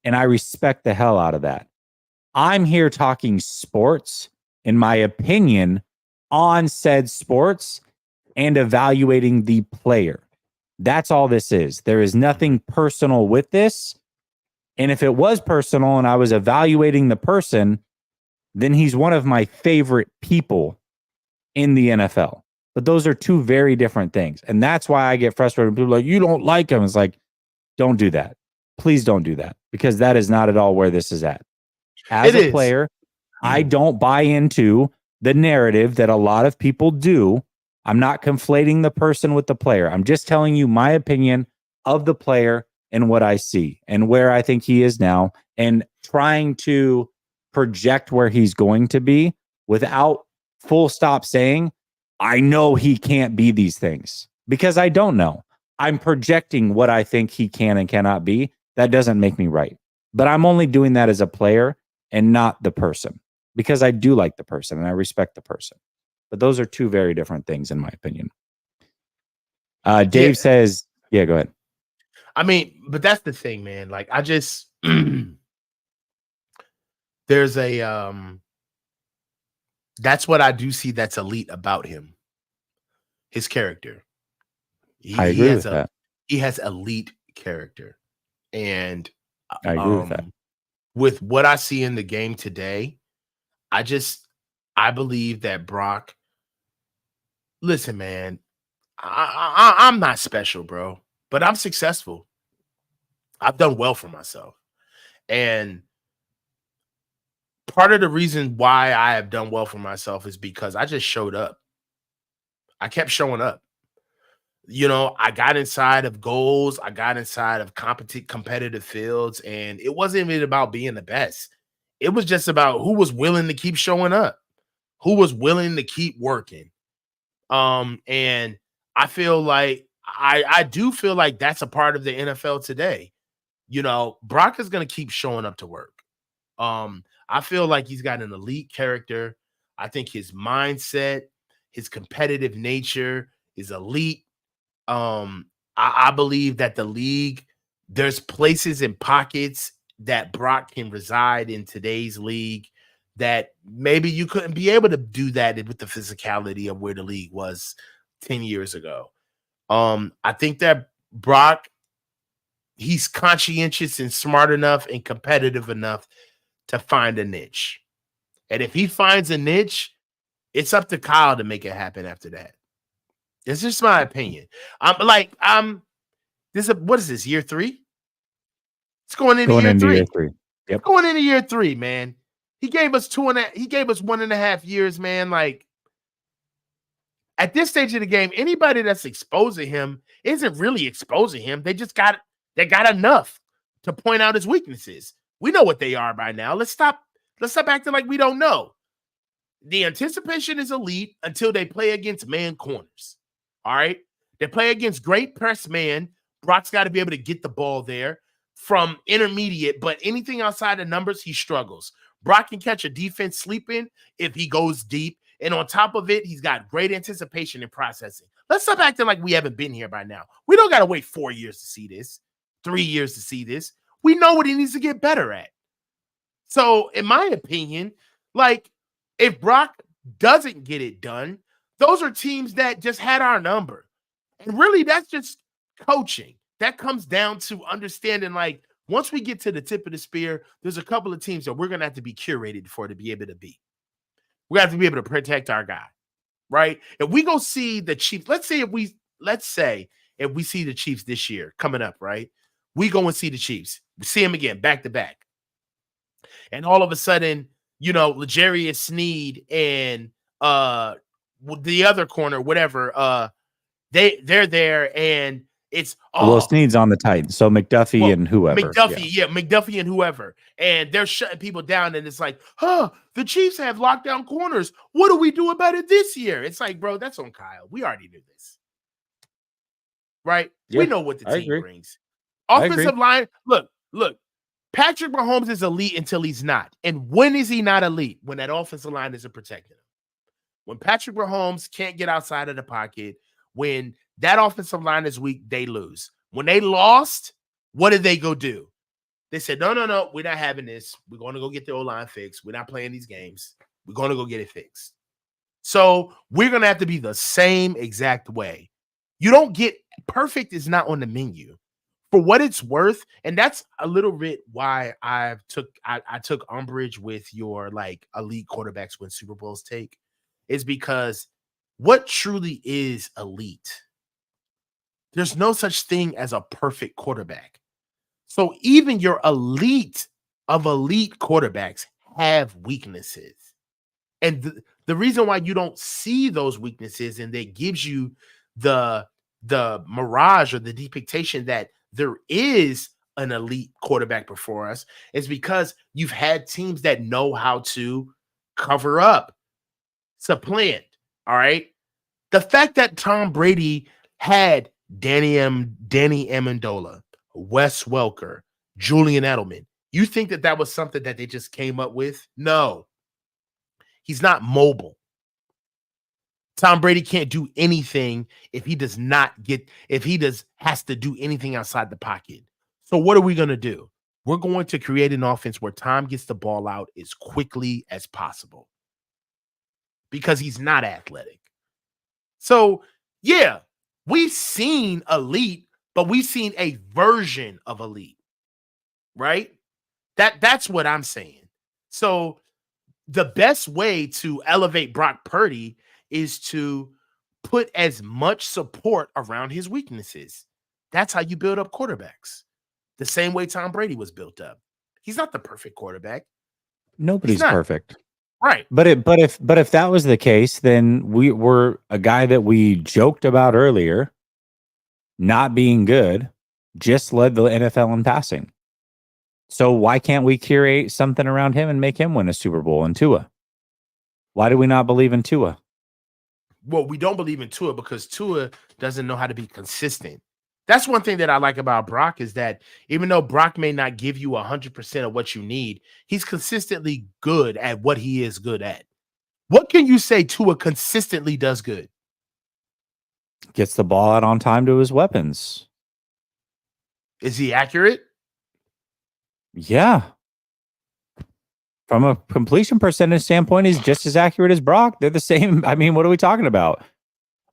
S1: And I respect the hell out of that. I'm here talking sports, in my opinion, on said sports and evaluating the player. That's all this is. There is nothing personal with this. And if it was personal and I was evaluating the person, then he's one of my favorite people in the NFL. But those are two very different things. And that's why I get frustrated when people are like, you don't like him. It's like, don't do that. Please don't do that, because that is not at all where this is at. As a player, I don't buy into the narrative that a lot of people do. I'm not conflating the person with the player. I'm just telling you my opinion of the player and what I see and where I think he is now, and trying to project where he's going to be without full stop saying, I know he can't be these things, because I don't know. I'm projecting what I think he can and cannot be. That doesn't make me right. But I'm only doing that as a player and not the person, because I do like the person and I respect the person. But those are two very different things, in my opinion. Dave says, yeah, go ahead.
S2: I mean, but that's the thing, man. Like, I just, there's a, that's what I do see that's elite about him. His character.
S1: I agree with that.
S2: He has elite character. And
S1: I agree with that.
S2: With what I see in the game today, I believe that Brock, listen, man, I'm not special, bro, but I'm successful. I've done well for myself. And part of the reason why I have done well for myself is because I just showed up. I kept showing up. You know, I got inside of goals. I got inside of competitive fields. And it wasn't even about being the best. It was just about who was willing to keep showing up, who was willing to keep working. And I feel like I do feel like that's a part of the NFL today. You know, Brock is going to keep showing up to work. I feel like he's got an elite character. I think his mindset, his competitive nature is elite. I believe that the league, there's places and pockets that Brock can reside in today's league that maybe you couldn't be able to do that with the physicality of where the league was 10 years ago. I think that Brock, he's conscientious and smart enough and competitive enough to find a niche. And if he finds a niche, it's up to Kyle to make it happen after that. It's just my opinion. What is this, year 3? It's going into year 3.
S1: Yep.
S2: Going into year 3, man. He gave us 1.5 years, man. Like, at this stage of the game, anybody that's exposing him isn't really exposing him. They got enough to point out his weaknesses. We know what they are by now. Let's stop acting like we don't know. The anticipation is elite until they play against man corners. All right. They play against great press man. Brock's got to be able to get the ball there from intermediate, but anything outside of numbers, he struggles. Brock can catch a defense sleeping if he goes deep. And on top of it, he's got great anticipation and processing. Let's stop acting like we haven't been here by now. We don't got to wait 4 years to see this, 3 years to see this. We know what he needs to get better at. So, in my opinion, like, if Brock doesn't get it done, those are teams that just had our number. And really, that's just coaching. That comes down to understanding, like, once we get to the tip of the spear, there's a couple of teams that we're going to have to be curated for to be able to beat. We have to be able to protect our guy, right? If we go see the Chiefs, let's say if we see the Chiefs this year coming up, right? We go and see the Chiefs. We see them again, back to back. And all of a sudden, you know, L'Jarius Sneed and the other corner, whatever, they're there, and it's
S1: Sneed's on the Titans, so McDuffie and whoever.
S2: McDuffie and whoever, and they're shutting people down, and it's like, the Chiefs have lockdown corners. What do we do about it this year? It's like, bro, that's on Kyle. We already knew this, right? Yeah, we know what the team brings. Offensive line, look. Patrick Mahomes is elite until he's not. And when is he not elite? When that offensive line isn't protecting him. When Patrick Mahomes can't get outside of the pocket, when that offensive line is weak, they lose. When they lost, what did they go do? They said, no, we're not having this. We're going to go get the O-line fixed. We're not playing these games. We're going to go get it fixed. So we're going to have to be the same exact way. You don't get perfect is not on the menu. For what it's worth, and that's a little bit why I took umbrage with your like elite quarterbacks win Super Bowls take, is because what truly is elite? There's no such thing as a perfect quarterback. So even your elite of elite quarterbacks have weaknesses. And the reason why you don't see those weaknesses and that gives you the mirage or the depiction that there is an elite quarterback before us is because you've had teams that know how to cover up, supplant. All right. The fact that Tom Brady had Danny Amendola, Wes Welker, Julian Edelman, you think that was something that they just came up with? No. He's not mobile. Tom Brady can't do anything if he has to do anything outside the pocket. So what are we going to do? We're going to create an offense where Tom gets the ball out as quickly as possible because he's not athletic. So, yeah, we've seen elite, but we've seen a version of elite, right? That's what I'm saying. So the best way to elevate Brock Purdy is to put as much support around his weaknesses. That's how you build up quarterbacks. The same way Tom Brady was built up. He's not the perfect quarterback.
S1: Nobody's perfect.
S2: Right.
S1: But if that was the case, then we were a guy that we joked about earlier, not being good, just led the NFL in passing. So why can't we curate something around him and make him win a Super Bowl in Tua? Why do we not believe in Tua?
S2: Well, we don't believe in Tua because Tua doesn't know how to be consistent. That's one thing that I like about Brock is that even though Brock may not give you 100% of what you need, he's consistently good at what he is good at. What can you say Tua consistently does good?
S1: Gets the ball out on time to his weapons.
S2: Is he accurate?
S1: Yeah. From a completion percentage standpoint, he's just as accurate as Brock. They're the same. I mean, what are we talking about?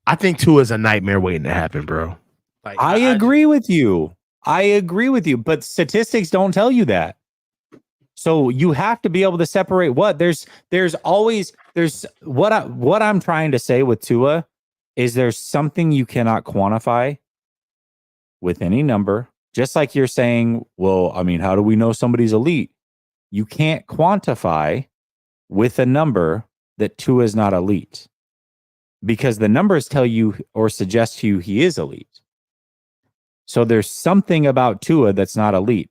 S2: I think Tua is a nightmare waiting to happen, bro. Like,
S1: I agree with you. I agree with you, but statistics don't tell you that. So you have to be able to separate what there's what I'm trying to say with Tua is there's something you cannot quantify with any number. Just like you're saying, well, I mean, how do we know somebody's elite? You can't quantify with a number that Tua is not elite because the numbers tell you or suggest to you he is elite. So there's something about Tua that's not elite.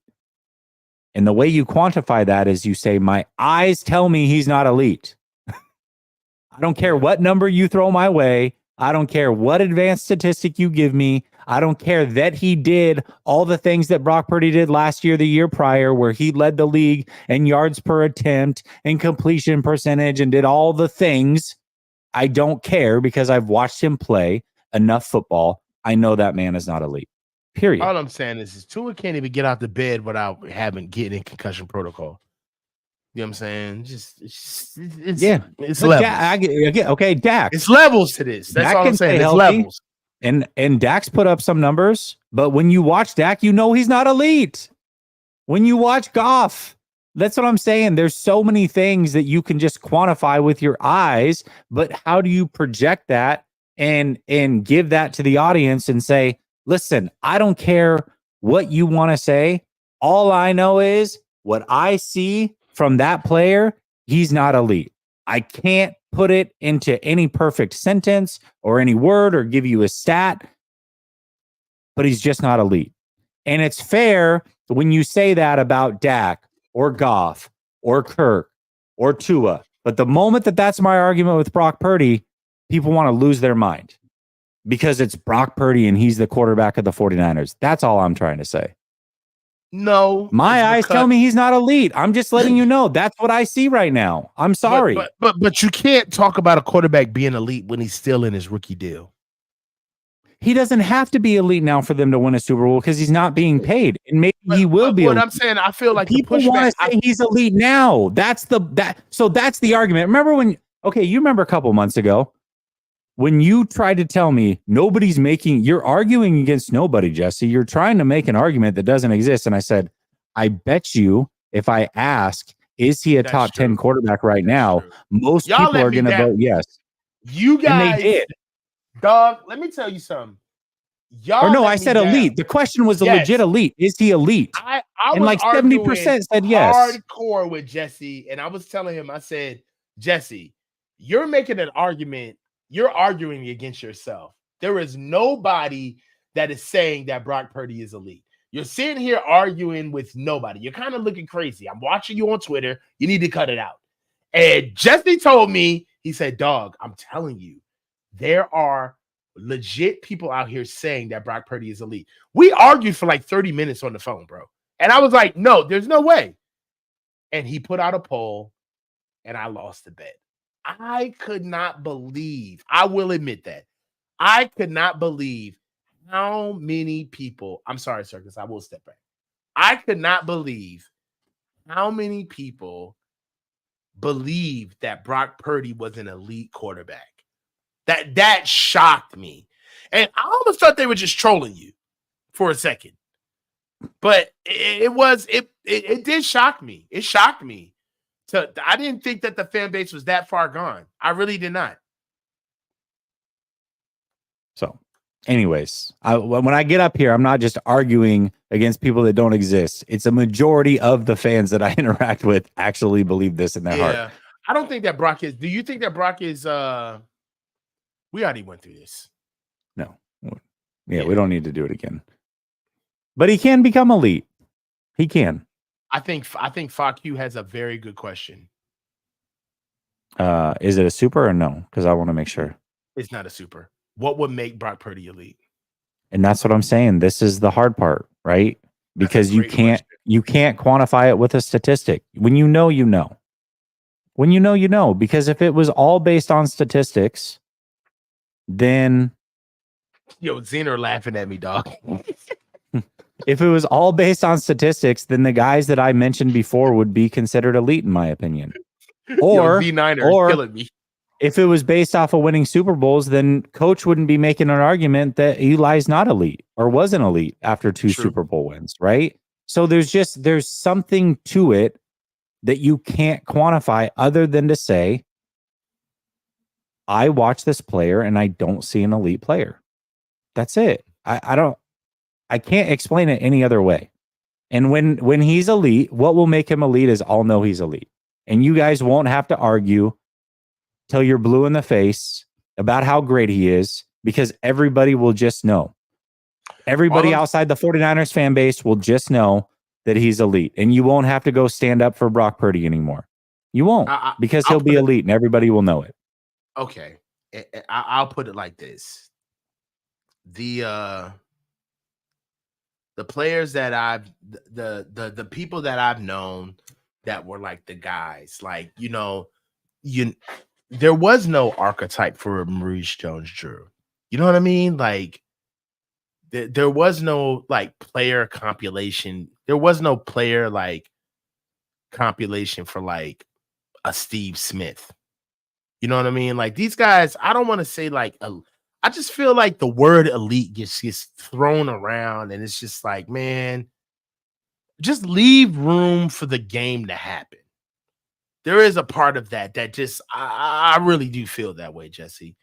S1: And the way you quantify that is you say, my eyes tell me he's not elite. I don't care what number you throw my way. I don't care what advanced statistic you give me. I don't care that he did all the things that Brock Purdy did last year, the year prior, where he led the league in yards per attempt and completion percentage and did all the things. I don't care because I've watched him play enough football. I know that man is not elite. Period.
S2: All I'm saying is Tua can't even get out the bed without getting concussion protocol. You know what I'm saying? It's levels.
S1: Okay, Dak.
S2: It's levels to this. That's all I'm saying. It's levels.
S1: And Dak's put up some numbers, but when you watch Dak, you know he's not elite. When you watch Goff, that's what I'm saying. There's so many things that you can just quantify with your eyes, but how do you project that and give that to the audience and say, listen, I don't care what you want to say. All I know is what I see from that player, he's not elite. I can't put it into any perfect sentence or any word or give you a stat, but he's just not elite. And it's fair when you say that about Dak or Goff or Kirk or Tua. But the moment that that's my argument with Brock Purdy, people want to lose their mind because it's Brock Purdy and he's the quarterback of the 49ers. That's all I'm trying to say.
S2: No,
S1: my eyes tell me he's not elite. I'm just letting you know that's what I see right now. I'm sorry,
S2: but you can't talk about a quarterback being elite when he's still in his rookie deal.
S1: he doesn't have to be elite now for them to win a Super Bowl because he's not being paid, and maybe he will be.
S2: What I'm saying, I feel like
S1: people want to say he's elite now. That's the argument. Remember when? Okay, you remember a couple months ago when you tried to tell me nobody's making. You're arguing against nobody, Jesse. You're trying to make an argument that doesn't exist, and I said, I bet you if I ask, is he a top 10 quarterback right now? Most people are going to vote yes.
S2: You guys,
S1: and they did.
S2: Dog, let me tell you something.
S1: Or no, I said elite. The question was a legit elite. Is he elite?
S2: I
S1: and like 70% said yes.
S2: Hardcore with Jesse, and I was telling him, I said, Jesse, you're making an argument. You're arguing against yourself. There is nobody that is saying that Brock Purdy is elite. You're sitting here arguing with nobody. You're kind of looking crazy. I'm watching you on Twitter. You need to cut it out. And Jesse told me, he said, dog, I'm telling you, there are legit people out here saying that Brock Purdy is elite. We argued for like 30 minutes on the phone, bro. And I was like, no, there's no way. And he put out a poll and I lost the bet. I could not believe, I will admit that. I could not believe how many people, I'm sorry, Circus, I will step back. I could not believe how many people believed that Brock Purdy was an elite quarterback. That shocked me. And I almost thought they were just trolling you for a second. But it did shock me. It shocked me. I didn't think that the fan base was that far gone. I really did not.
S1: So, anyways, when I get up here, I'm not just arguing against people that don't exist. It's a majority of the fans that I interact with actually believe this in their heart.
S2: I don't think that Brock is. Do you think that Brock is? We already went through this.
S1: No. Yeah, we don't need to do it again. But he can become elite. He can.
S2: I think FAQ has a very good question.
S1: Is it a super or no? Because I want to make sure.
S2: It's not a super. What would make Brock Purdy elite?
S1: And that's what I'm saying. This is the hard part, right? Because you can't quantify it with a statistic. When you know, you know. When you know, you know. Because if it was all based on statistics, then
S2: Zener laughing at me, dog.
S1: If it was all based on statistics, then the guys that I mentioned before would be considered elite, in my opinion. Or
S2: killing me.
S1: If it was based off of winning Super Bowls, then Coach wouldn't be making an argument that Eli's not elite or wasn't elite after two Super Bowl wins, right? So there's something to it that you can't quantify other than to say, I watch this player and I don't see an elite player. That's it. I can't explain it any other way. And when he's elite, what will make him elite is I'll know he's elite. And you guys won't have to argue till you're blue in the face about how great he is, because everybody will just know. Everybody outside the 49ers fan base will just know that he's elite. And you won't have to go stand up for Brock Purdy anymore. You won't, because he'll be elite and everybody will know it.
S2: Okay. I'll put it like this. The players that the people that I've known that were like the guys, like, there was no archetype for Maurice Jones-Drew. You know what I mean? Like, there was no like player compilation. There was no player like compilation for like a Steve Smith. You know what I mean? Like, these guys, I don't want to say like I just feel like the word elite gets thrown around, and it's just like, man, just leave room for the game to happen. There is a part of that just, I really do feel that way, Jesse.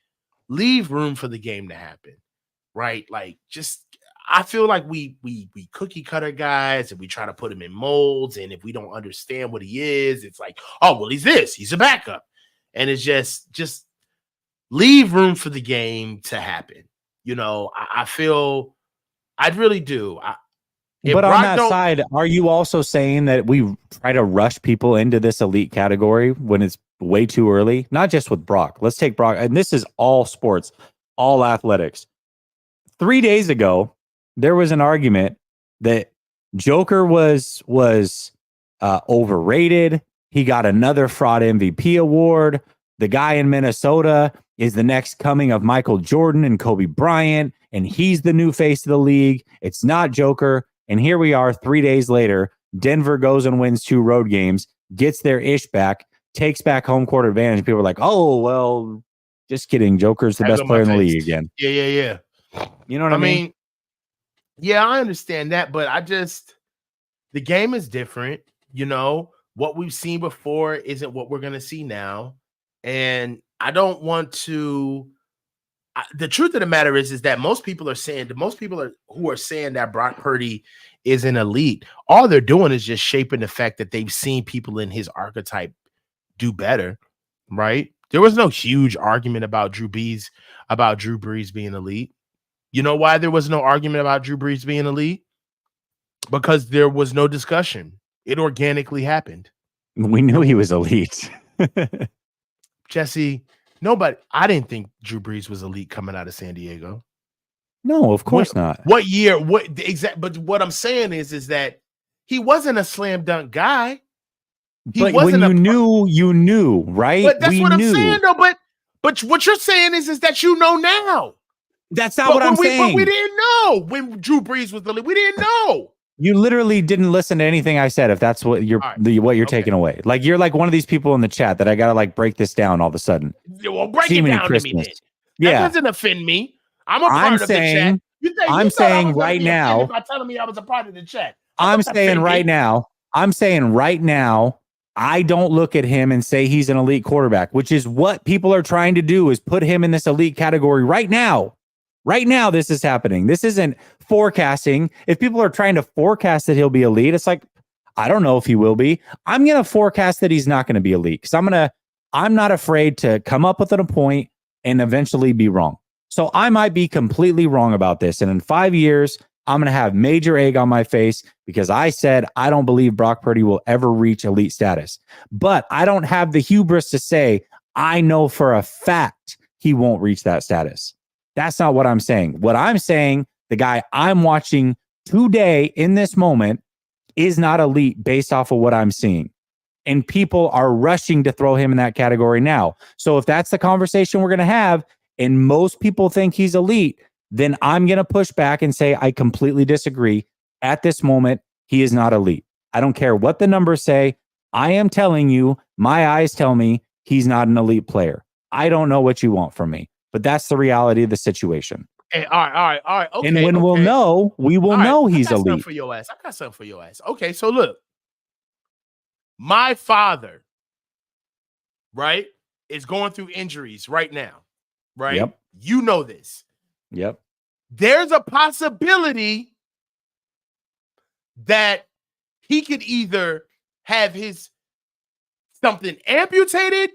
S2: Leave room for the game to happen, right? Like, just, I feel like we cookie cutter guys, and we try to put him in molds, and if we don't understand what he is, it's like, oh, well, he's a backup. And it's just leave room for the game to happen. I feel, I really do.
S1: But on that side, are you also saying that we try to rush people into this elite category when it's way too early? Not just with Brock. Let's take Brock. And this is all sports, all athletics. 3 days ago, there was an argument that Joker was overrated. He got another fraud MVP award. The guy in Minnesota is the next coming of Michael Jordan and Kobe Bryant. and he's the new face of the league. It's not Joker. And here we are 3 days later. Denver goes and wins 2 road games, gets their ish back, takes back home court advantage. People are like, oh, well, just kidding. Joker's the best player in the league again.
S2: Yeah.
S1: You know what I mean?
S2: Yeah, I understand that, but the game is different. You know, what we've seen before isn't what we're going to see now. And I don't want to. The truth of the matter is that most people are saying who are saying that Brock Purdy is an elite. All they're doing is just shaping the fact that they've seen people in his archetype do better, right? There was no huge argument about Drew Brees being elite. You know why there was no argument about Drew Brees being elite? Because there was no discussion. It organically happened.
S1: We knew he was elite.
S2: Jesse, I didn't think Drew Brees was elite coming out of San Diego.
S1: No, of course not.
S2: What year? But what I'm saying is that he wasn't a slam dunk guy.
S1: But when you knew, right?
S2: But that's what I'm saying, though. But what you're saying is that you know now.
S1: That's not what I'm saying.
S2: But we didn't know when Drew Brees was the elite. We didn't know.
S1: You literally didn't listen to anything I said. If that's what you're taking away, like you're like one of these people in the chat that I gotta like break this down all of a sudden.
S2: Well, break it down to me then. That doesn't offend me. I'm a part of the chat.
S1: I'm saying right now.
S2: By telling me I was a part of the chat.
S1: I'm saying right now. I don't look at him and say he's an elite quarterback, which is what people are trying to do, is put him in this elite category right now. Right now, this is happening. This isn't forecasting. If people are trying to forecast that he'll be elite, it's like, I don't know if he will be. I'm going to forecast that he's not going to be elite because I'm not afraid to come up with a point and eventually be wrong. So I might be completely wrong about this. And in 5 years, I'm going to have major egg on my face because I said I don't believe Brock Purdy will ever reach elite status. But I don't have the hubris to say I know for a fact he won't reach that status. That's not what I'm saying. What I'm saying, the guy I'm watching today in this moment is not elite based off of what I'm seeing. And people are rushing to throw him in that category now. So if that's the conversation we're going to have, and most people think he's elite, then I'm going to push back and say I completely disagree. At this moment, he is not elite. I don't care what the numbers say. I am telling you, my eyes tell me he's not an elite player. I don't know what you want from me, but that's the reality of the situation.
S2: Hey, all right. Okay,
S1: and when we'll know, we will know he's elite.
S2: I got something for your ass. Okay, so look, my father, right, is going through injuries right now, right?
S1: Yep.
S2: You know this.
S1: Yep.
S2: There's a possibility that he could either have his something amputated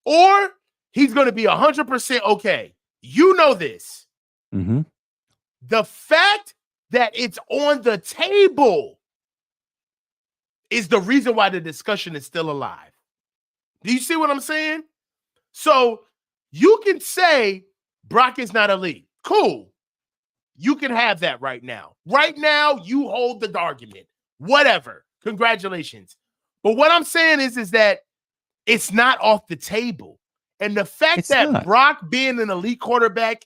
S2: or he's going to be 100% okay. You know this.
S1: Mm-hmm.
S2: The fact that it's on the table is the reason why the discussion is still alive. Do you see what I'm saying? So you can say Brock is not elite. Cool. You can have that right now. Right now, you hold the argument. Whatever. Congratulations. But what I'm saying is that it's not off the table. And the fact Brock being an elite quarterback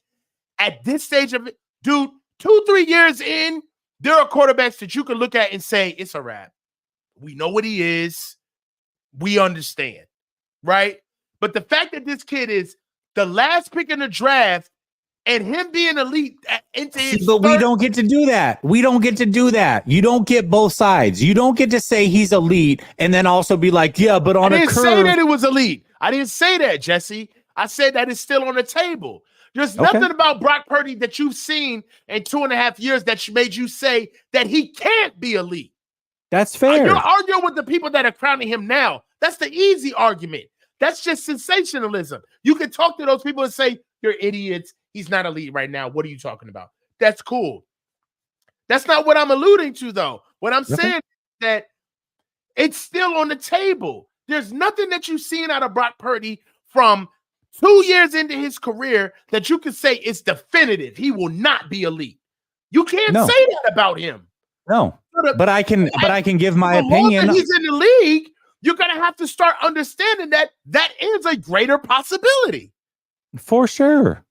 S2: at this stage of it, dude, 2-3 years in, there are quarterbacks that you can look at and say, it's a wrap. We know what he is. We understand. Right? But the fact that this kid is the last pick in the draft and him being elite into his
S1: we don't get to do that. We don't get to do that. You don't get both sides. You don't get to say he's elite and then also be like, yeah, but on a curve. I didn't
S2: say that it was elite. I didn't say that, Jesse. I said that it's still on the table. There's nothing about Brock Purdy that you've seen in 2.5 years that made you say that he can't be elite.
S1: That's fair.
S2: You're arguing with the people that are crowning him now. That's the easy argument. That's just sensationalism. You can talk to those people and say, you're idiots. He's not elite right now. What are you talking about? That's cool. That's not what I'm alluding to, though. What I'm saying is that it's still on the table. There's nothing that you've seen out of Brock Purdy from 2 years into his career that you can say it's definitive. He will not be elite. You can't say that about him.
S1: No, but I can give my opinion.
S2: He's in the league. You're going to have to start understanding that is a greater possibility.
S1: For sure.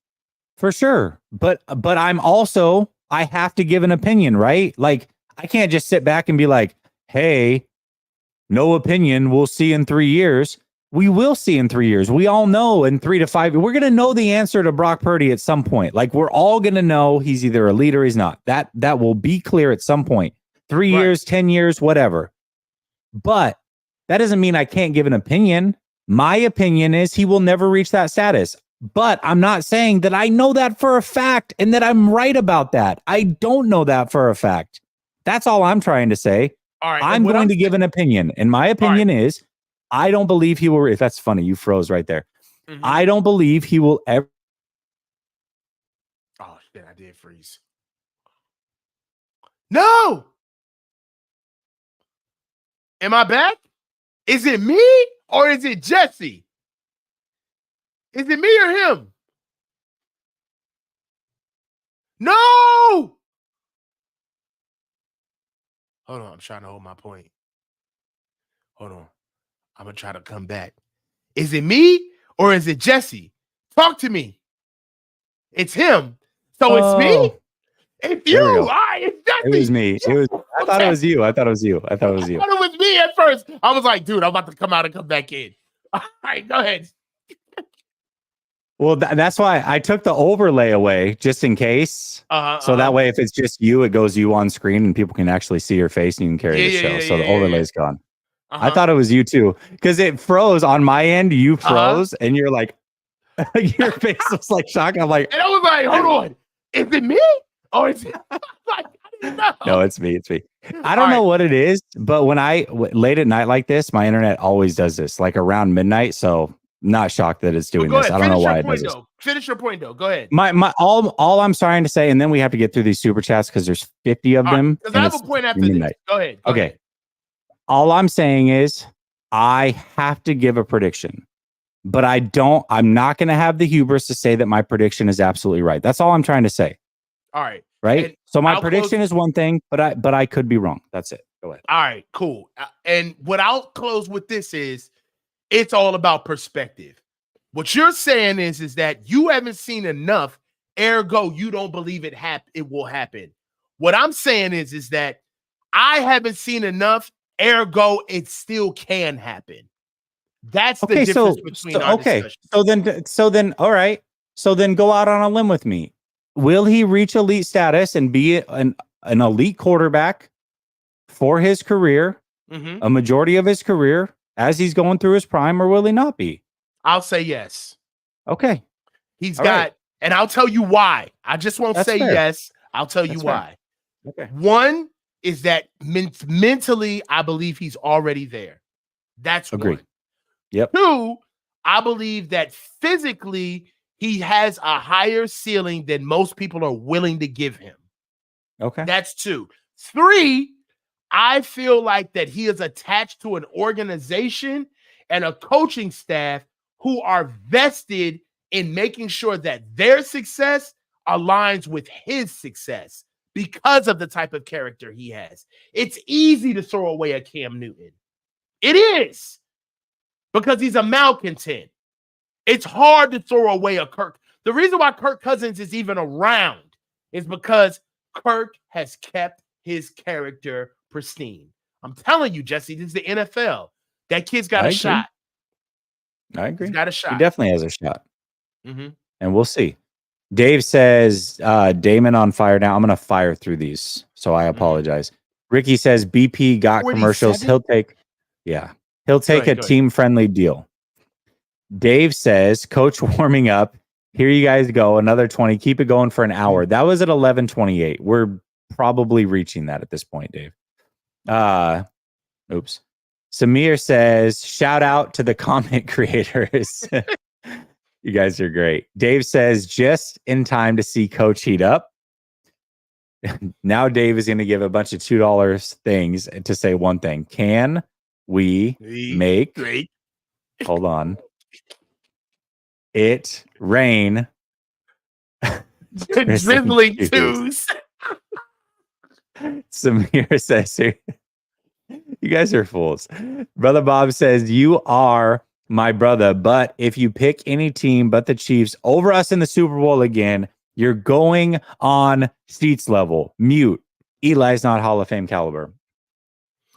S1: For sure. But I'm also, I have to give an opinion, right? Like, I can't just sit back and be like, hey, no opinion. We'll see in 3 years. We will see in 3 years. We all know in 3 to 5, we're going to know the answer to Brock Purdy at some point. Like, we're all going to know he's either a lead or he's not. That will be clear at some point. 3 years, 10 years, whatever. But that doesn't mean I can't give an opinion. My opinion is he will never reach that status. But I'm not saying that I know that for a fact and that I'm right about that. I don't know that for a fact. That's all I'm trying to say.
S2: All right,
S1: I'm going to give an opinion. And my opinion is, I don't believe he will. If that's funny, you froze right there.
S2: Mhm.
S1: I don't believe he will ever.
S2: Oh, shit, I did freeze. No! Am I back? Is it me or is it Jesse? Is it me or him? No! Hold on, I'm trying to hold my point. Hold on. I'm going to try to come back. Is it me or is it Jesse? Talk to me. It's him. So it's me? It's you. All right, it's Jesse.
S1: It was me. I thought it was you. I thought it was you.
S2: I thought it was me at first. I was like, dude, I'm about to come out and come back in. All right, go ahead.
S1: Well, that's why I took the overlay away just in case. So that way, if it's just you, it goes you on screen and people can actually see your face and you can carry the show. So the overlay's gone. I thought it was you too, because it froze on my end. You froze and you're like, your face was like shocked. I'm like,
S2: and I was like, hold on. Is it me? Or is it? Like, I didn't know.
S1: No, it's me. It's me. I don't know what it is, but when late at night like this, my internet always does this, like around midnight. So not shocked that it's doing this. I don't know why it does this.
S2: Finish your point though. Go ahead.
S1: All I'm trying to say, and then we have to get through these super chats because there's 50 of them.
S2: Because I have a point after this. Go ahead. Go ahead.
S1: All I'm saying is I have to give a prediction, but I'm not going to have the hubris to say that my prediction is absolutely right. That's all I'm trying to say.
S2: All right.
S1: Right.
S2: And
S1: so my prediction is one thing, but I could be wrong. That's it. Go ahead.
S2: All right, cool. And what I'll close with this is it's all about perspective. What you're saying is that you haven't seen enough, ergo you don't believe it will happen. What I'm saying is that I haven't seen enough, ergo it still can happen. That's the difference between our discussion.
S1: So then, all right. So then go out on a limb with me. Will he reach elite status and be an elite quarterback for his career, a majority of his career, as he's going through his prime, or will he not be?
S2: I'll say yes.
S1: Okay.
S2: And I'll tell you why. I just won't say yes. I'll tell you why.
S1: Okay.
S2: One is that mentally, I believe he's already there. That's
S1: agreed.
S2: One.
S1: Yep.
S2: Two, I believe that physically he has a higher ceiling than most people are willing to give him.
S1: Okay.
S2: That's two. Three, I feel like that he is attached to an organization and a coaching staff who are vested in making sure that their success aligns with his success because of the type of character he has. It's easy to throw away a Cam Newton. It is, because he's a malcontent. It's hard to throw away a Kirk. The reason why Kirk Cousins is even around is because Kirk has kept his character pristine. I'm telling you, Jesse, this is the NFL. That kid's got a shot.
S1: I agree.
S2: He's got a shot.
S1: He definitely has a shot.
S2: Mm-hmm.
S1: And we'll see. Dave says, Damon on fire now. I'm going to fire through these, so I apologize. Ricky says, BP got
S2: 47?
S1: commercials. He'll take a team-friendly deal. Dave says, Coach warming up. Here you guys go. Another 20. Keep it going for an hour. That was at 11:28. We're probably reaching that at this point, Dave. Oops. Samir says, shout out to the comment creators. You guys are great. Dave says, just in time to see Coach heat up. Now Dave is going to give a bunch of $2 things to say one thing. Can we make
S2: great?
S1: Hold on. It rain.
S2: Drizzling twos.
S1: Samir says, you guys are fools. Brother Bob says, you are my brother. But if you pick any team but the Chiefs over us in the Super Bowl again, you're going on seats level. Mute. Eli's not Hall of Fame caliber,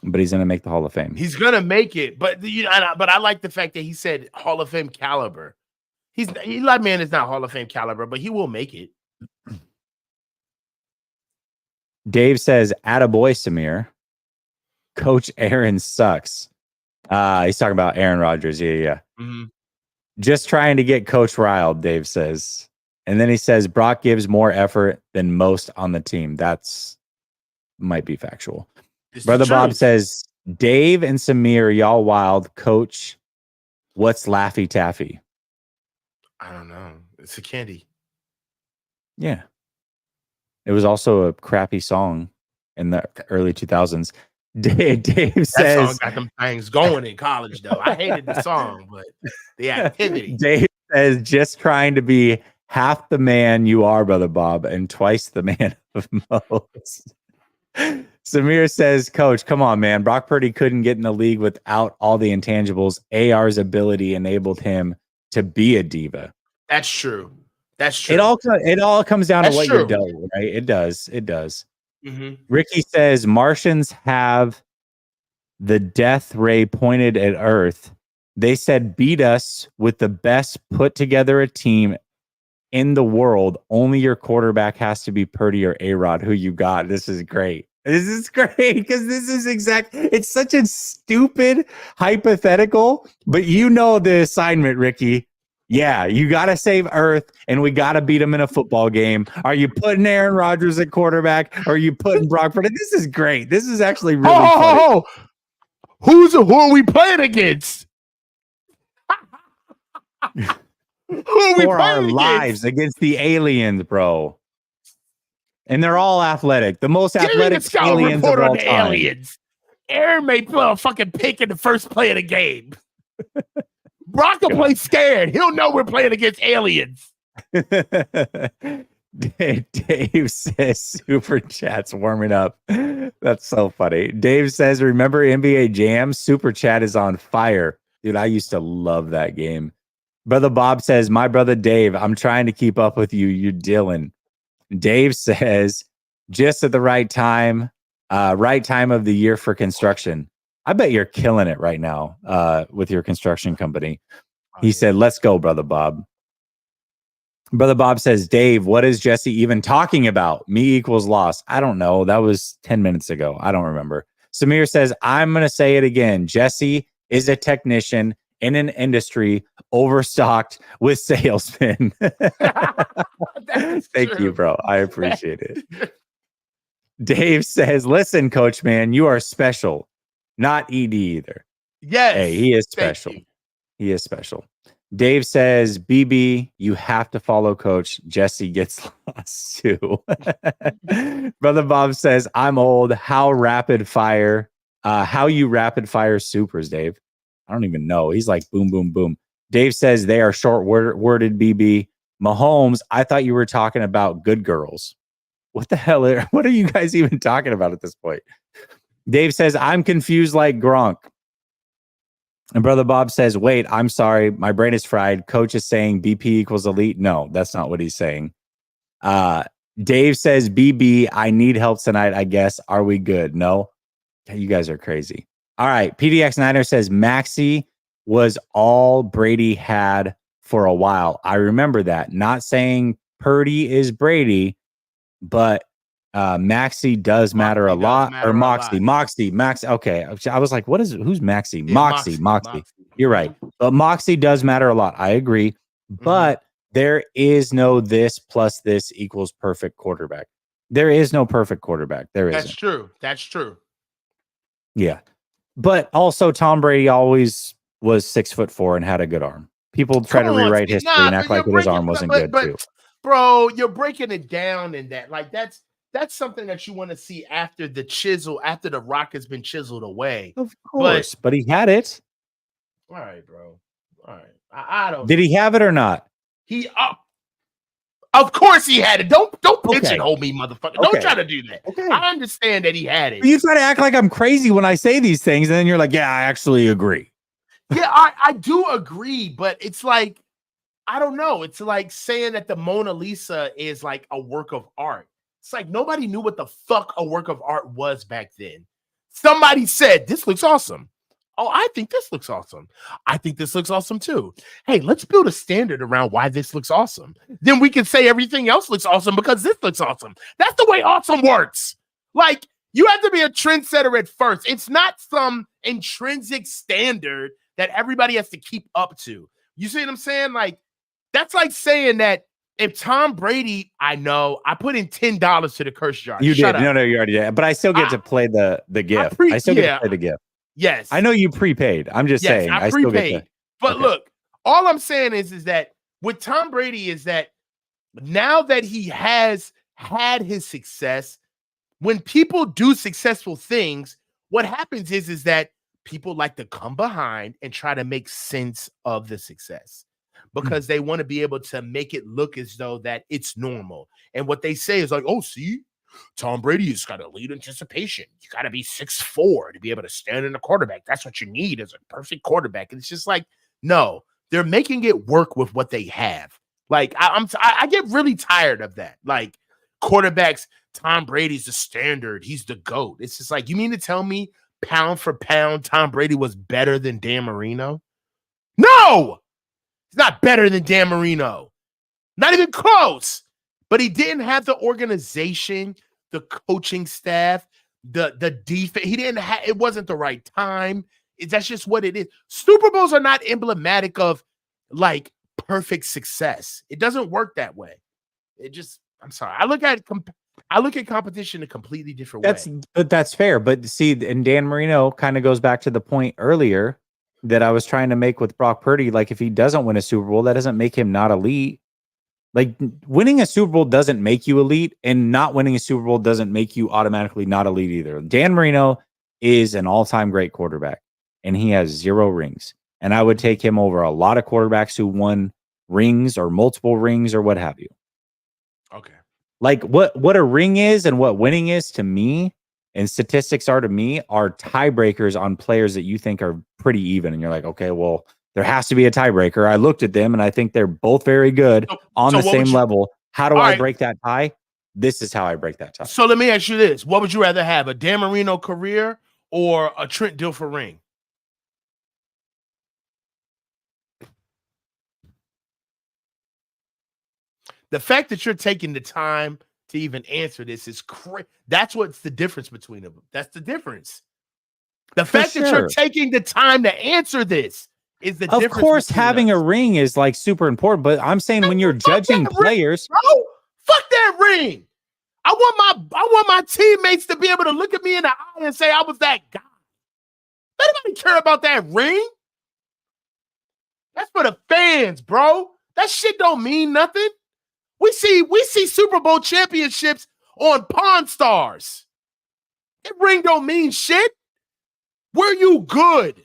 S1: but he's going to make the Hall of Fame.
S2: He's gonna make it, but but I like the fact that he said Hall of Fame caliber. Eli Man is not Hall of Fame caliber, but he will make it.
S1: Dave says, "Attaboy, Samir. Coach Aaron sucks." He's talking about Aaron Rodgers. Yeah.
S2: Mm-hmm.
S1: Just trying to get Coach riled, Dave says. And then he says, Brock gives more effort than most on the team. That's might be factual. Brother Bob says, Dave and Samir, y'all wild. Coach, what's Laffy Taffy?
S2: I don't know. It's a candy.
S1: Yeah. It was also a crappy song in the early 2000s. Dave says,
S2: that song got them things going in college, though. I hated the song, but the activity.
S1: Dave says, just trying to be half the man you are, Brother Bob, and twice the man of most. Samir says, Coach, come on, man. Brock Purdy couldn't get in the league without all the intangibles. AR's ability enabled him to be a diva.
S2: That's true. That's true.
S1: It all comes down to what
S2: true.
S1: you're doing, right? It does.
S2: Mm-hmm.
S1: Ricky says Martians have the death ray pointed at Earth. They said beat us with the best put together a team in the world. Only your quarterback has to be Purdy or A-Rod. Who you got? This is great. This is great because this is it's such a stupid hypothetical, but you know the assignment, Ricky. Yeah, you got to save Earth, and we got to beat them in a football game. Are you putting Aaron Rodgers at quarterback, or are you putting Brock Purdy? This is great. This is actually really funny.
S2: Who are we playing against? Who are we
S1: For our
S2: playing
S1: lives against the aliens, bro. And they're all athletic. The most athletic aliens of all time.
S2: Aliens. Aaron may play a fucking pick in the first play of the game. Brock will play scared. He'll know we're playing against aliens.
S1: Dave says super chat's warming up. That's so funny. Dave says, remember NBA Jam? Super chat is on fire. Dude, I used to love that game. Brother Bob says, my brother Dave, I'm trying to keep up with you. You're Dylan. Dave says, just at the right time of the year for construction. I bet you're killing it right now with your construction company. He said, let's go, Brother Bob. Brother Bob says, Dave, what is Jesse even talking about? Me equals loss. I don't know. That was 10 minutes ago. I don't remember. Samir says, I'm going to say it again. Jesse is a technician in an industry overstocked with salesmen. Thank you, bro. I appreciate it. Dave says, listen, Coach, man, you are special. Not ED either.
S2: Yes.
S1: Hey, he is special. He is special. Dave says, BB, you have to follow Coach. Jesse gets lost too. Brother Bob says, I'm old. How you rapid fire supers, Dave? I don't even know. He's like boom, boom, boom. Dave says they are short worded, BB. Mahomes, I thought you were talking about good girls. What the hell? What are you guys even talking about at this point? Dave says, I'm confused like Gronk. And Brother Bob says, wait, I'm sorry. My brain is fried. Coach is saying BP equals elite. No, that's not what he's saying. Dave says, BB, I need help tonight, I guess. Are we good? No. You guys are crazy. All right. PDX Niner says, Maxey was all Brady had for a while. I remember that. Not saying Purdy is Brady, but Maxey does matter a lot, or Moxie. Okay, I was like, who's Maxey? Moxie. You're right, but Moxie does matter a lot. I agree, but there is no this plus this equals perfect quarterback. There is no perfect quarterback.
S2: That's true. That's true.
S1: Yeah, but also Tom Brady always was 6'4" and had a good arm. People try to rewrite history and act like his arm wasn't good too.
S2: Bro, you're breaking it down in that. Like that's something that you want to see after the rock has been chiseled away.
S1: Of course, but he had it.
S2: All right, bro. All right. I don't.
S1: Did he have it or not?
S2: Of course he had it. Don't pigeonhole me, motherfucker. Don't try to do that. Okay. I understand that he had it.
S1: You try to act like I'm crazy when I say these things, and then you're like, yeah, I actually agree.
S2: Yeah, I do agree, but it's like, I don't know. It's like saying that the Mona Lisa is like a work of art. It's like nobody knew what the fuck a work of art was back then. Somebody said, this looks awesome. Oh, I think this looks awesome. I think this looks awesome too. Hey, let's build a standard around why this looks awesome. Then we can say everything else looks awesome because this looks awesome. That's the way awesome works. Like, you have to be a trendsetter at first. It's not some intrinsic standard that everybody has to keep up to. You see what I'm saying? Like, that's like saying that if Tom Brady, I know, I put in $10 to the curse jar.
S1: You
S2: Shut
S1: did.
S2: up.
S1: No, you already did. But I still get to play the gift. I still get to play the gift.
S2: Yes.
S1: I know you prepaid. I'm just saying.
S2: I
S1: still
S2: prepaid.
S1: get to,
S2: but look, all I'm saying is that with Tom Brady is that now that he has had his success, when people do successful things, what happens is that people like to come behind and try to make sense of the success because they want to be able to make it look as though that it's normal. And what they say is like, oh, see, Tom Brady has got to lead anticipation. You got to be 6'4" to be able to stand in a quarterback. That's what you need as a perfect quarterback. And it's just like, no, they're making it work with what they have. Like, I get really tired of that. Like, quarterbacks, Tom Brady's the standard. He's the GOAT. It's just like, you mean to tell me pound for pound, Tom Brady was better than Dan Marino? No, he's not better than Dan Marino. Not even close. But he didn't have the organization, the coaching staff, the defense. He didn't have, it wasn't the right time. That's just what it is. Super Bowls are not emblematic of like perfect success. It doesn't work that way. It just, I'm sorry. I look at competition a completely different way.
S1: But that's fair. But see, and Dan Marino kind of goes back to the point earlier that I was trying to make with Brock Purdy. Like, if he doesn't win a Super Bowl, that doesn't make him not elite. Like, winning a Super Bowl doesn't make you elite, and not winning a Super Bowl doesn't make you automatically not elite either. Dan Marino is an all-time great quarterback, and he has 0 rings. And I would take him over a lot of quarterbacks who won rings or multiple rings or what have you.
S2: Okay.
S1: Like, what a ring is and what winning is to me, and statistics are to me, are tiebreakers on players that you think are pretty even. And you're like, okay, well, there has to be a tiebreaker. I looked at them and I think they're both very good on the same level. How do I break that tie? This is how I break that tie.
S2: So let me ask you this. What would you rather have, a Dan Marino career or a Trent Dilfer ring? The fact that you're taking the time to even answer this is crazy. That's what's the difference between them. That's the difference. The fact that you're taking the time to answer this is the difference.
S1: Of course, having a ring is like super important, but I'm saying when you're judging players,
S2: bro, fuck that ring. I want my teammates to be able to look at me in the eye and say I was that guy. Nobody care about that ring. That's for the fans, bro. That shit don't mean nothing. We see Super Bowl championships on Pawn Stars. That ring don't mean shit. Were you good?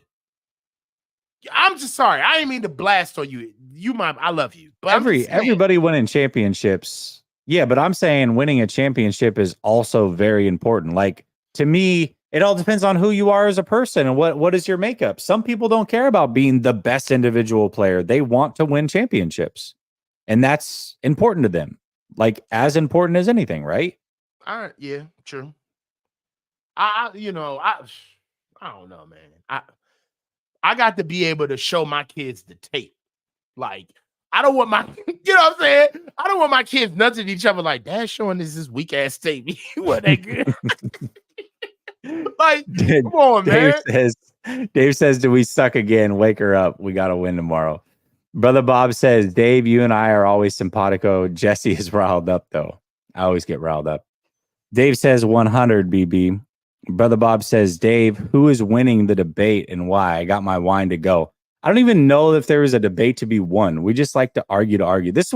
S2: I'm just sorry. I didn't mean to blast on you. I love you. But
S1: everybody winning championships. Yeah, but I'm saying winning a championship is also very important. Like, to me, it all depends on who you are as a person and what is your makeup. Some people don't care about being the best individual player. They want to win championships. And that's important to them. Like, as important as anything, right?
S2: Yeah, true. I don't know, man. I got to be able to show my kids the tape. Like, I don't want my, you know what I'm saying? I don't want my kids nudging each other like, Dad's showing this weak ass tape. You weren't that good. Like, come on, man.
S1: Dave says, do we suck again? Wake her up. We got to win tomorrow. Brother Bob says, Dave, you and I are always simpatico. Jesse is riled up, though. I always get riled up. Dave says 100, BB. Brother Bob says, Dave, who is winning the debate and why? I got my wine to go. I don't even know if there is a debate to be won. We just like to argue. This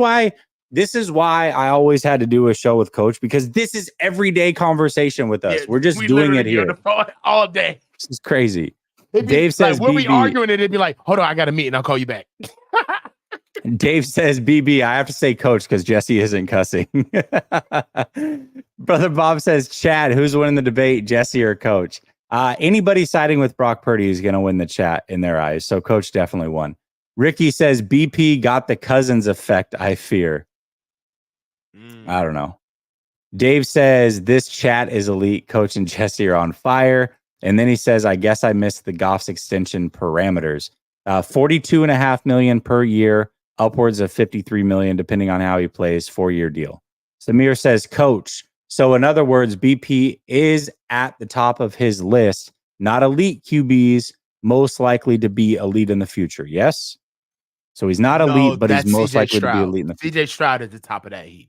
S1: is why I always had to do a show with Coach, because this is everyday conversation with us. We're just doing it here
S2: all day.
S1: This is crazy. Dave says,
S2: like, when we arguing it, it'd be like, hold on, I got a meeting. I'll call you back.
S1: Dave says, BB, I have to say Coach because Jesse isn't cussing. Brother Bob says, Chad, who's winning the debate, Jesse or Coach? Anybody siding with Brock Purdy is going to win the chat in their eyes. So Coach definitely won. Ricky says BP got the Cousins effect, I fear. I don't know. Dave says this chat is elite. Coach and Jesse are on fire. And then he says, I guess I missed the Goff's extension parameters. $42.5 million per year, upwards of $53 million, depending on how he plays, 4-year deal. Samir says, Coach. So in other words, BP is at the top of his list, not elite QBs, most likely to be elite in the future. Yes? So he's not elite, but he's most likely to be elite in the future.
S2: CJ Stroud at the top of that heap.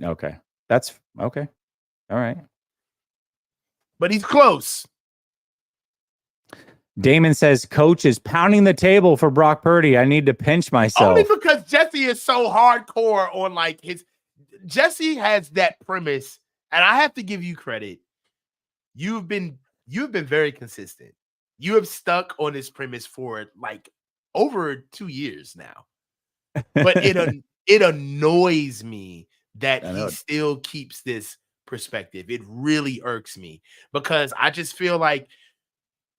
S1: Okay. That's okay. All right.
S2: But he's close.
S1: Damon says, Coach is pounding the table for Brock Purdy. I need to pinch myself.
S2: Only because Jesse is so hardcore on like his. Jesse has that premise, and I have to give you credit. You've been very consistent. You have stuck on this premise for like over 2 years now. But it annoys me that he still keeps this perspective. It really irks me because I just feel like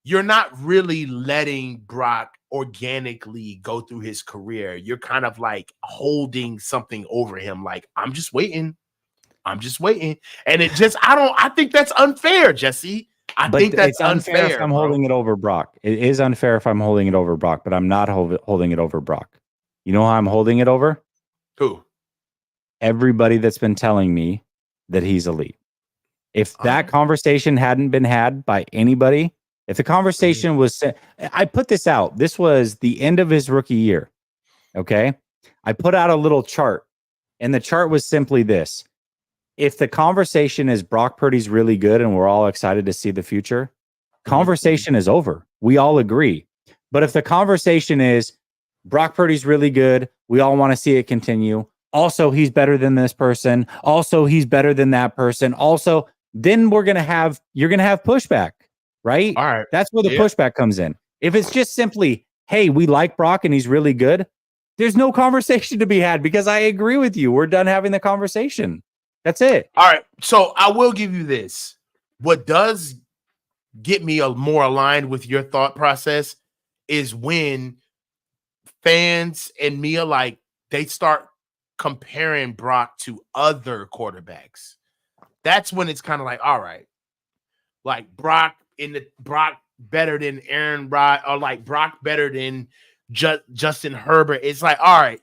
S2: you're not really letting Brock organically go through his career. You're kind of like holding something over him. Like, I'm just waiting. And it just, I think that's unfair, Jesse. I think that's unfair
S1: if I'm holding it over Brock. It is unfair if I'm holding it over Brock, but I'm not holding it over Brock. You know how I'm holding it over?
S2: Who?
S1: Everybody that's been telling me that he's elite. If that conversation hadn't been had by anybody, if the conversation was, I put this out. This was the end of his rookie year. Okay. I put out a little chart, and the chart was simply this. If the conversation is Brock Purdy's really good and we're all excited to see the future, conversation is over. We all agree. But if the conversation is Brock Purdy's really good, we all want to see it continue. Also, he's better than this person. Also, he's better than that person. Also, then you're going to have pushback, right?
S2: All right.
S1: That's where the pushback comes in. If it's just simply, hey, we like Brock and he's really good, there's no conversation to be had because I agree with you. We're done having the conversation. That's it.
S2: All right. So I will give you this. What does get me more aligned with your thought process is when fans and me alike, they start comparing Brock to other quarterbacks. That's when it's kind of like, all right, like Brock better than Aaron Rod, or like Brock better than Justin Herbert. It's like, all right,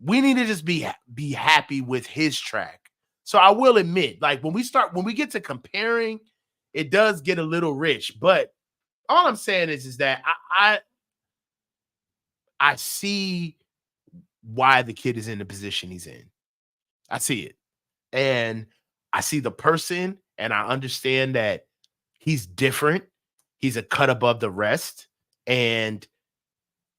S2: we need to just be happy with his track. So I will admit, like when we get to comparing, it does get a little rich. But all I'm saying is that I see why the kid is in the position he's in. I see it. And I see the person, and I understand that he's different. He's a cut above the rest. And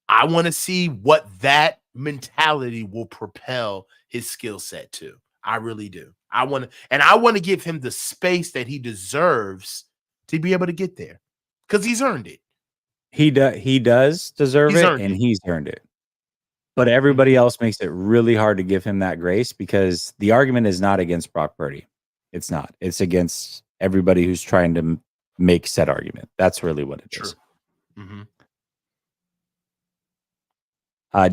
S2: I want to see what that mentality will propel his skill set to. I really do. I want to give him the space that he deserves to be able to get there because he's earned it. He
S1: does deserve it, and he's earned it. But everybody else makes it really hard to give him that grace because the argument is not against Brock Purdy. It's not. It's against everybody who's trying to make said argument. That's really what it is.
S2: Mm-hmm.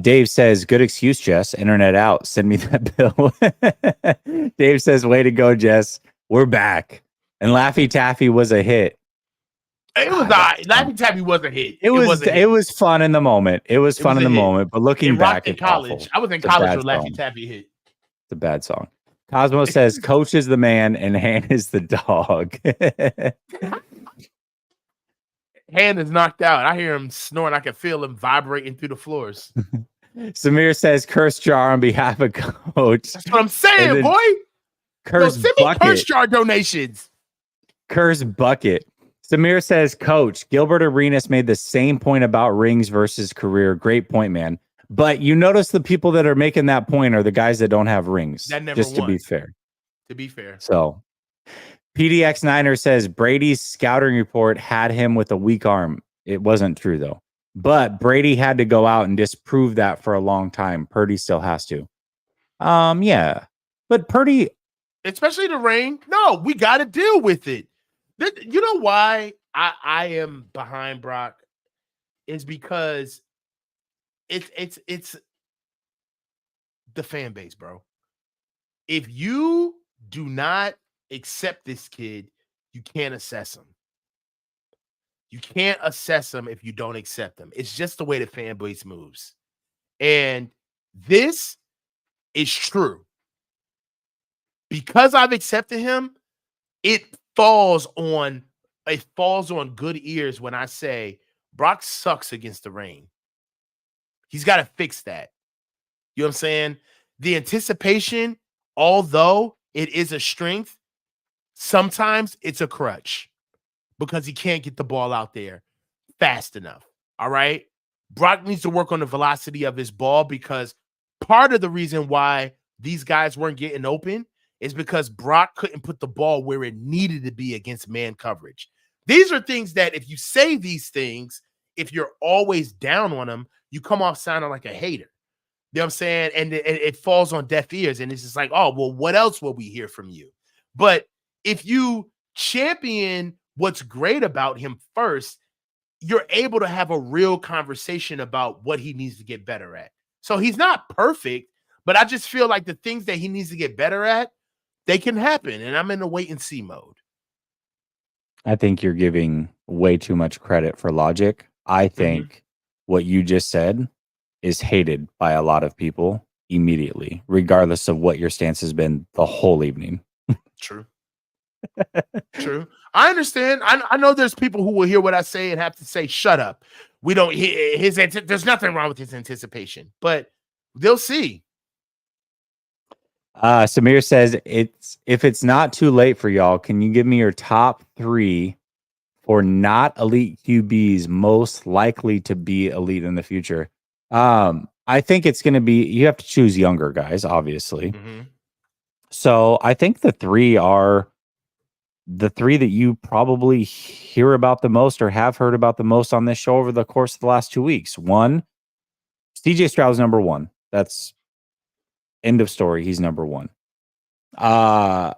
S1: Dave says, good excuse, Jess. Internet out. Send me that bill. Dave says, way to go, Jess. We're back. And Laffy Taffy was a hit.
S2: It was Laffy Taffy was a hit.
S1: It was fun in the moment. It was fun in the moment, but looking back at
S2: college, I was in college when Laffy Taffy hit.
S1: It's a bad song. Cosmo says, Coach is the man and Han is the dog.
S2: Han is knocked out. I hear him snoring. I can feel him vibrating through the floors.
S1: Samir says, curse jar on behalf of Coach.
S2: That's what I'm saying, boy.
S1: Curse bucket.
S2: Curse jar donations.
S1: Curse bucket. Samir says, Coach, Gilbert Arenas made the same point about rings versus career. Great point, man. But you notice the people that are making that point are the guys that don't have rings.
S2: That never
S1: just
S2: won.
S1: To be fair. So PDX Niner says Brady's scouting report had him with a weak arm. It wasn't true, though. But Brady had to go out and disprove that for a long time. Purdy still has to. Yeah. But Purdy...
S2: Especially the rain. No, we got to deal with it. You know why I am behind Brock is because it's the fan base, bro. If you do not accept this kid, you can't assess him. You can't assess him if you don't accept him. It's just the way the fan base moves. And this is true. Because I've accepted him, it falls on good ears when I say Brock sucks against the rain. He's got to fix that. You know what I'm saying? The anticipation, although it is a strength, sometimes it's a crutch because he can't get the ball out there fast enough. All right? Brock needs to work on the velocity of his ball because part of the reason why these guys weren't getting open is because Brock couldn't put the ball where it needed to be against man coverage. These are things that if you say these things, if you're always down on them, you come off sounding like a hater. You know what I'm saying? And it falls on deaf ears. And it's just like, oh, well, what else will we hear from you? But if you champion what's great about him first, you're able to have a real conversation about what he needs to get better at. So he's not perfect, but I just feel like the things that he needs to get better at, they can happen. And I'm in the wait and see mode.
S1: I think you're giving way too much credit for logic. I think what you just said is hated by a lot of people immediately, regardless of what your stance has been the whole evening.
S2: True. True. I understand. I know there's people who will hear what I say and have to say, shut up. We don't there's nothing wrong with his anticipation, but they'll see.
S1: Samir says if it's not too late for y'all, can you give me your top 3 for not elite QBs most likely to be elite in the future? I think it's going to be, you have to choose younger guys, obviously. So I think the 3 are the 3 that you probably hear about the most or have heard about the most on this show over the course of the last 2 weeks. 1, CJ Stroud's number 1. That's end of story. He's number 1. And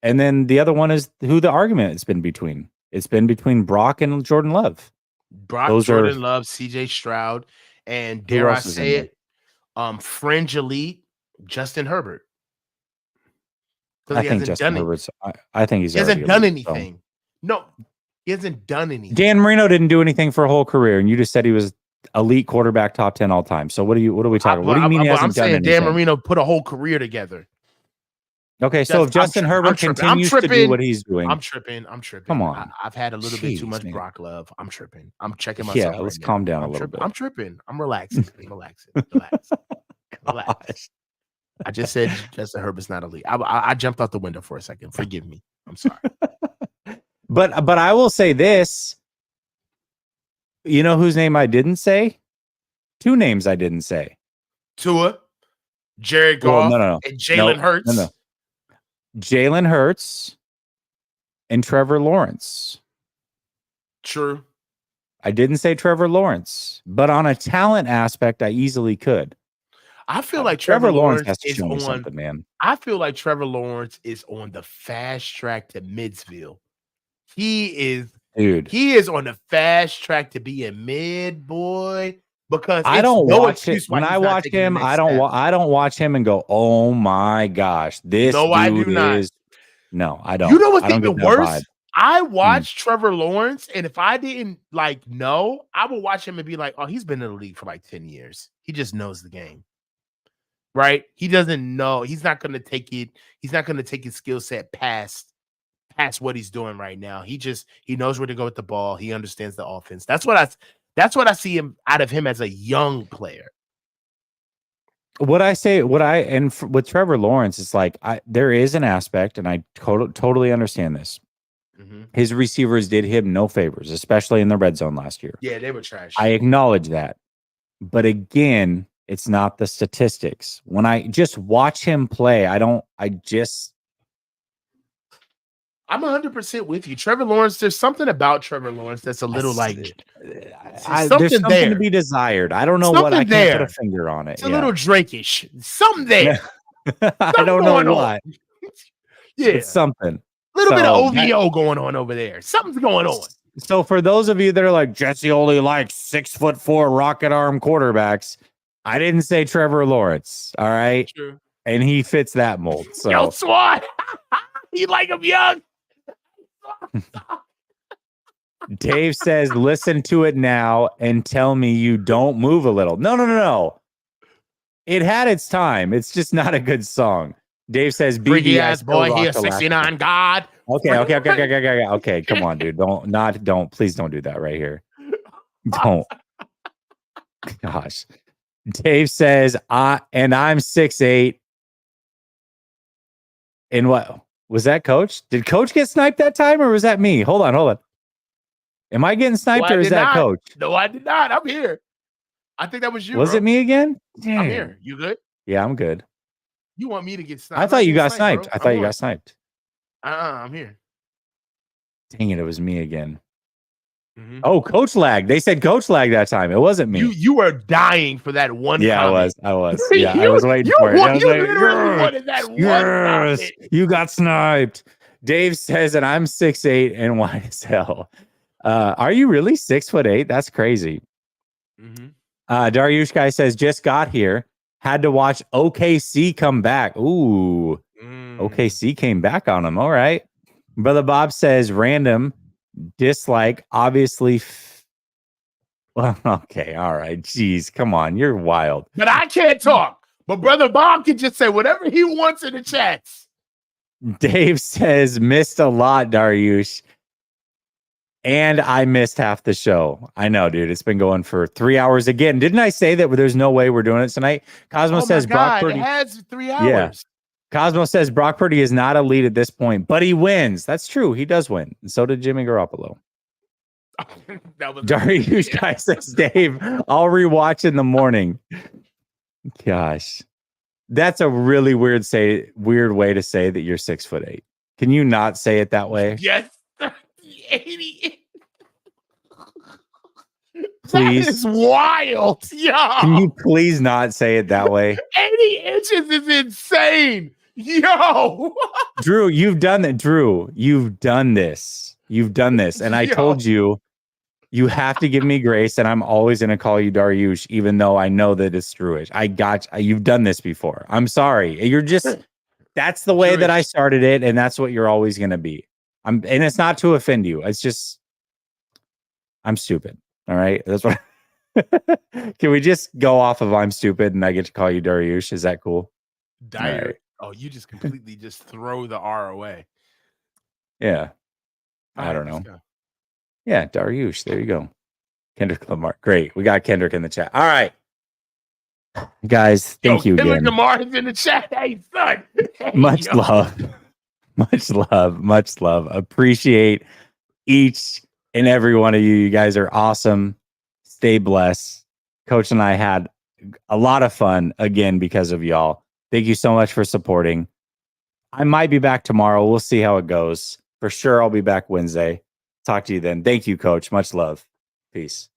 S1: then the other one is who the argument has been between. It's been between Brock and Jordan Love.
S2: Jordan Love, CJ Stroud, and dare I say it, fringe elite Justin Herbert.
S1: I think Justin Herbert's. I think
S2: he hasn't done anything. So. No, he hasn't done anything.
S1: Dan Marino didn't do anything for a whole career, and you just said he was elite quarterback, top 10 all time. So what are we talking? What do you mean he hasn't done anything?
S2: Dan Marino put a whole career together.
S1: Okay, so if Justin Herbert continues to do what he's doing,
S2: I'm tripping.
S1: Come on,
S2: I've had a little bit too much Brock Love. I'm tripping. I'm checking myself.
S1: Yeah, let's calm down a little bit.
S2: I'm tripping. I'm relaxing. Relax. I just said Justin Herbert's not elite. I jumped out the window for a second. Forgive me. I'm sorry.
S1: But I will say this. You know whose name I didn't say? 2 names I didn't say.
S2: Tua, Jared Goff,
S1: no.
S2: and Jalen Hurts.
S1: No. Jalen Hurts and Trevor Lawrence.
S2: True.
S1: I didn't say Trevor Lawrence, but on a talent aspect, I easily could.
S2: I feel like Trevor Lawrence
S1: has to show me something, man.
S2: I feel like Trevor Lawrence is on the fast track to Midsville. He is on the fast track to be a mid boy because
S1: I don't watch it. When I watch him, I don't watch him and go, "Oh my gosh, this dude
S2: I do not.
S1: is." No, I don't.
S2: You know what's the worst? I watched Trevor Lawrence, and if I didn't know, I would watch him and be like, "Oh, he's been in the league for 10 years. He just knows the game." Right? He doesn't know. He's not going to take it. He's not going to take his skill set past what he's doing right now. He knows where to go with the ball. He understands the offense. That's what I see him out of him as a young player.
S1: With Trevor Lawrence, it's like there is an aspect, and I totally understand this. His receivers did him no favors, especially in the red zone last year.
S2: Yeah, they were trash.
S1: I acknowledge that. But again, it's not the statistics. When I just watch him play, I'm
S2: 100% with you. Trevor Lawrence, there's something about Trevor Lawrence that's a little
S1: there's something to be desired. I don't know what I can't put a finger on it.
S2: It's a little Drake-ish. Something there.
S1: I don't know what.
S2: Yeah.
S1: It's something.
S2: Little bit of
S1: So
S2: OVO going on over there. Something's going on.
S1: So for those of you that are like, Jesse only likes 6'4" rocket arm quarterbacks, I didn't say Trevor Lawrence. All right.
S2: True.
S1: And he fits that mold. So
S2: Yo, Swan. You like him young?
S1: Dave says, listen to it now and tell me you don't move a little. No. It had its time. It's just not a good song. Dave says,
S2: Freaky
S1: BB,
S2: ass boy, he a 69 God.
S1: Okay. Come on, dude. Please don't do that right here. Don't. Gosh. Dave says, I'm 6'8". And what was that, Coach? Did Coach get sniped that time, or was that me? Hold on. Am I getting sniped, or is that Coach?
S2: No, I did not. I'm here. I think that was you.
S1: Was it me again?
S2: Dang. I'm here. You good?
S1: Yeah, I'm good.
S2: You want me to get sniped?
S1: I thought you got sniped. I thought you got sniped.
S2: I'm here.
S1: Dang it was me again.
S2: Mm-hmm.
S1: Oh, Coach lag. They said Coach lag that time. It wasn't me.
S2: You were dying for that one.
S1: Yeah,
S2: comment.
S1: I was. Yeah, I was waiting for it.
S2: Literally wanted that one comment.
S1: You got sniped. Dave says, and I'm 6'8" and white as hell. Are you really 6'8"? That's crazy.
S2: Mm-hmm.
S1: Dariush guy says, just got here. Had to watch OKC come back. Ooh. OKC came back on him. All right. Brother Bob says, random dislike, obviously. Well, okay. All right. Jeez, come on. You're wild.
S2: But I can't talk. But Brother Bob can just say whatever he wants in the chats.
S1: Dave says, missed a lot, Dariush. And I missed half the show. I know, dude. It's been going for 3 hours again. Didn't I say that there's no way we're doing it tonight? Cosmo says Brock Purdy.
S2: It has 3 hours.
S1: Yeah. Cosmo says Brock Purdy is not elite at this point, but he wins. That's true. He does win. And so did Jimmy Garoppolo. Dariush guy says, Dave, I'll rewatch in the morning. Gosh. That's a really weird way to say that you're 6'8". Can you not say it that way?
S2: Yes. 80.
S1: Please.
S2: That is wild. Yeah.
S1: Can you please not say it that way?
S2: 80 inches is insane. Yo.
S1: Drew, you've done that. Drew, you've done this. And I told you, you have to give me grace, and I'm always going to call you Dariush, even though I know that it's Drewish. You've done this before. I'm sorry. That's the way that I started it, and that's what you're always going to be. And it's not to offend you. It's just, I'm stupid. All right. That's what. Can we just go off of I'm stupid and I get to call you Dariush? Is that cool?
S2: Right. Oh, you just completely just throw the R away.
S1: Yeah. I don't know. Yeah, Dariush. There you go. Kendrick Lamar. Great. We got Kendrick in the chat. All right. Guys, thank you
S2: Kendrick
S1: again.
S2: Lamar is in the chat. Hey, son. Hey,
S1: Much love. Much love. Appreciate each and every one of you. You guys are awesome. Stay blessed. Coach and I had a lot of fun again because of y'all. Thank you so much for supporting. I might be back tomorrow. We'll see how it goes. For sure, I'll be back Wednesday. Talk to you then. Thank you, Coach. Much love. Peace.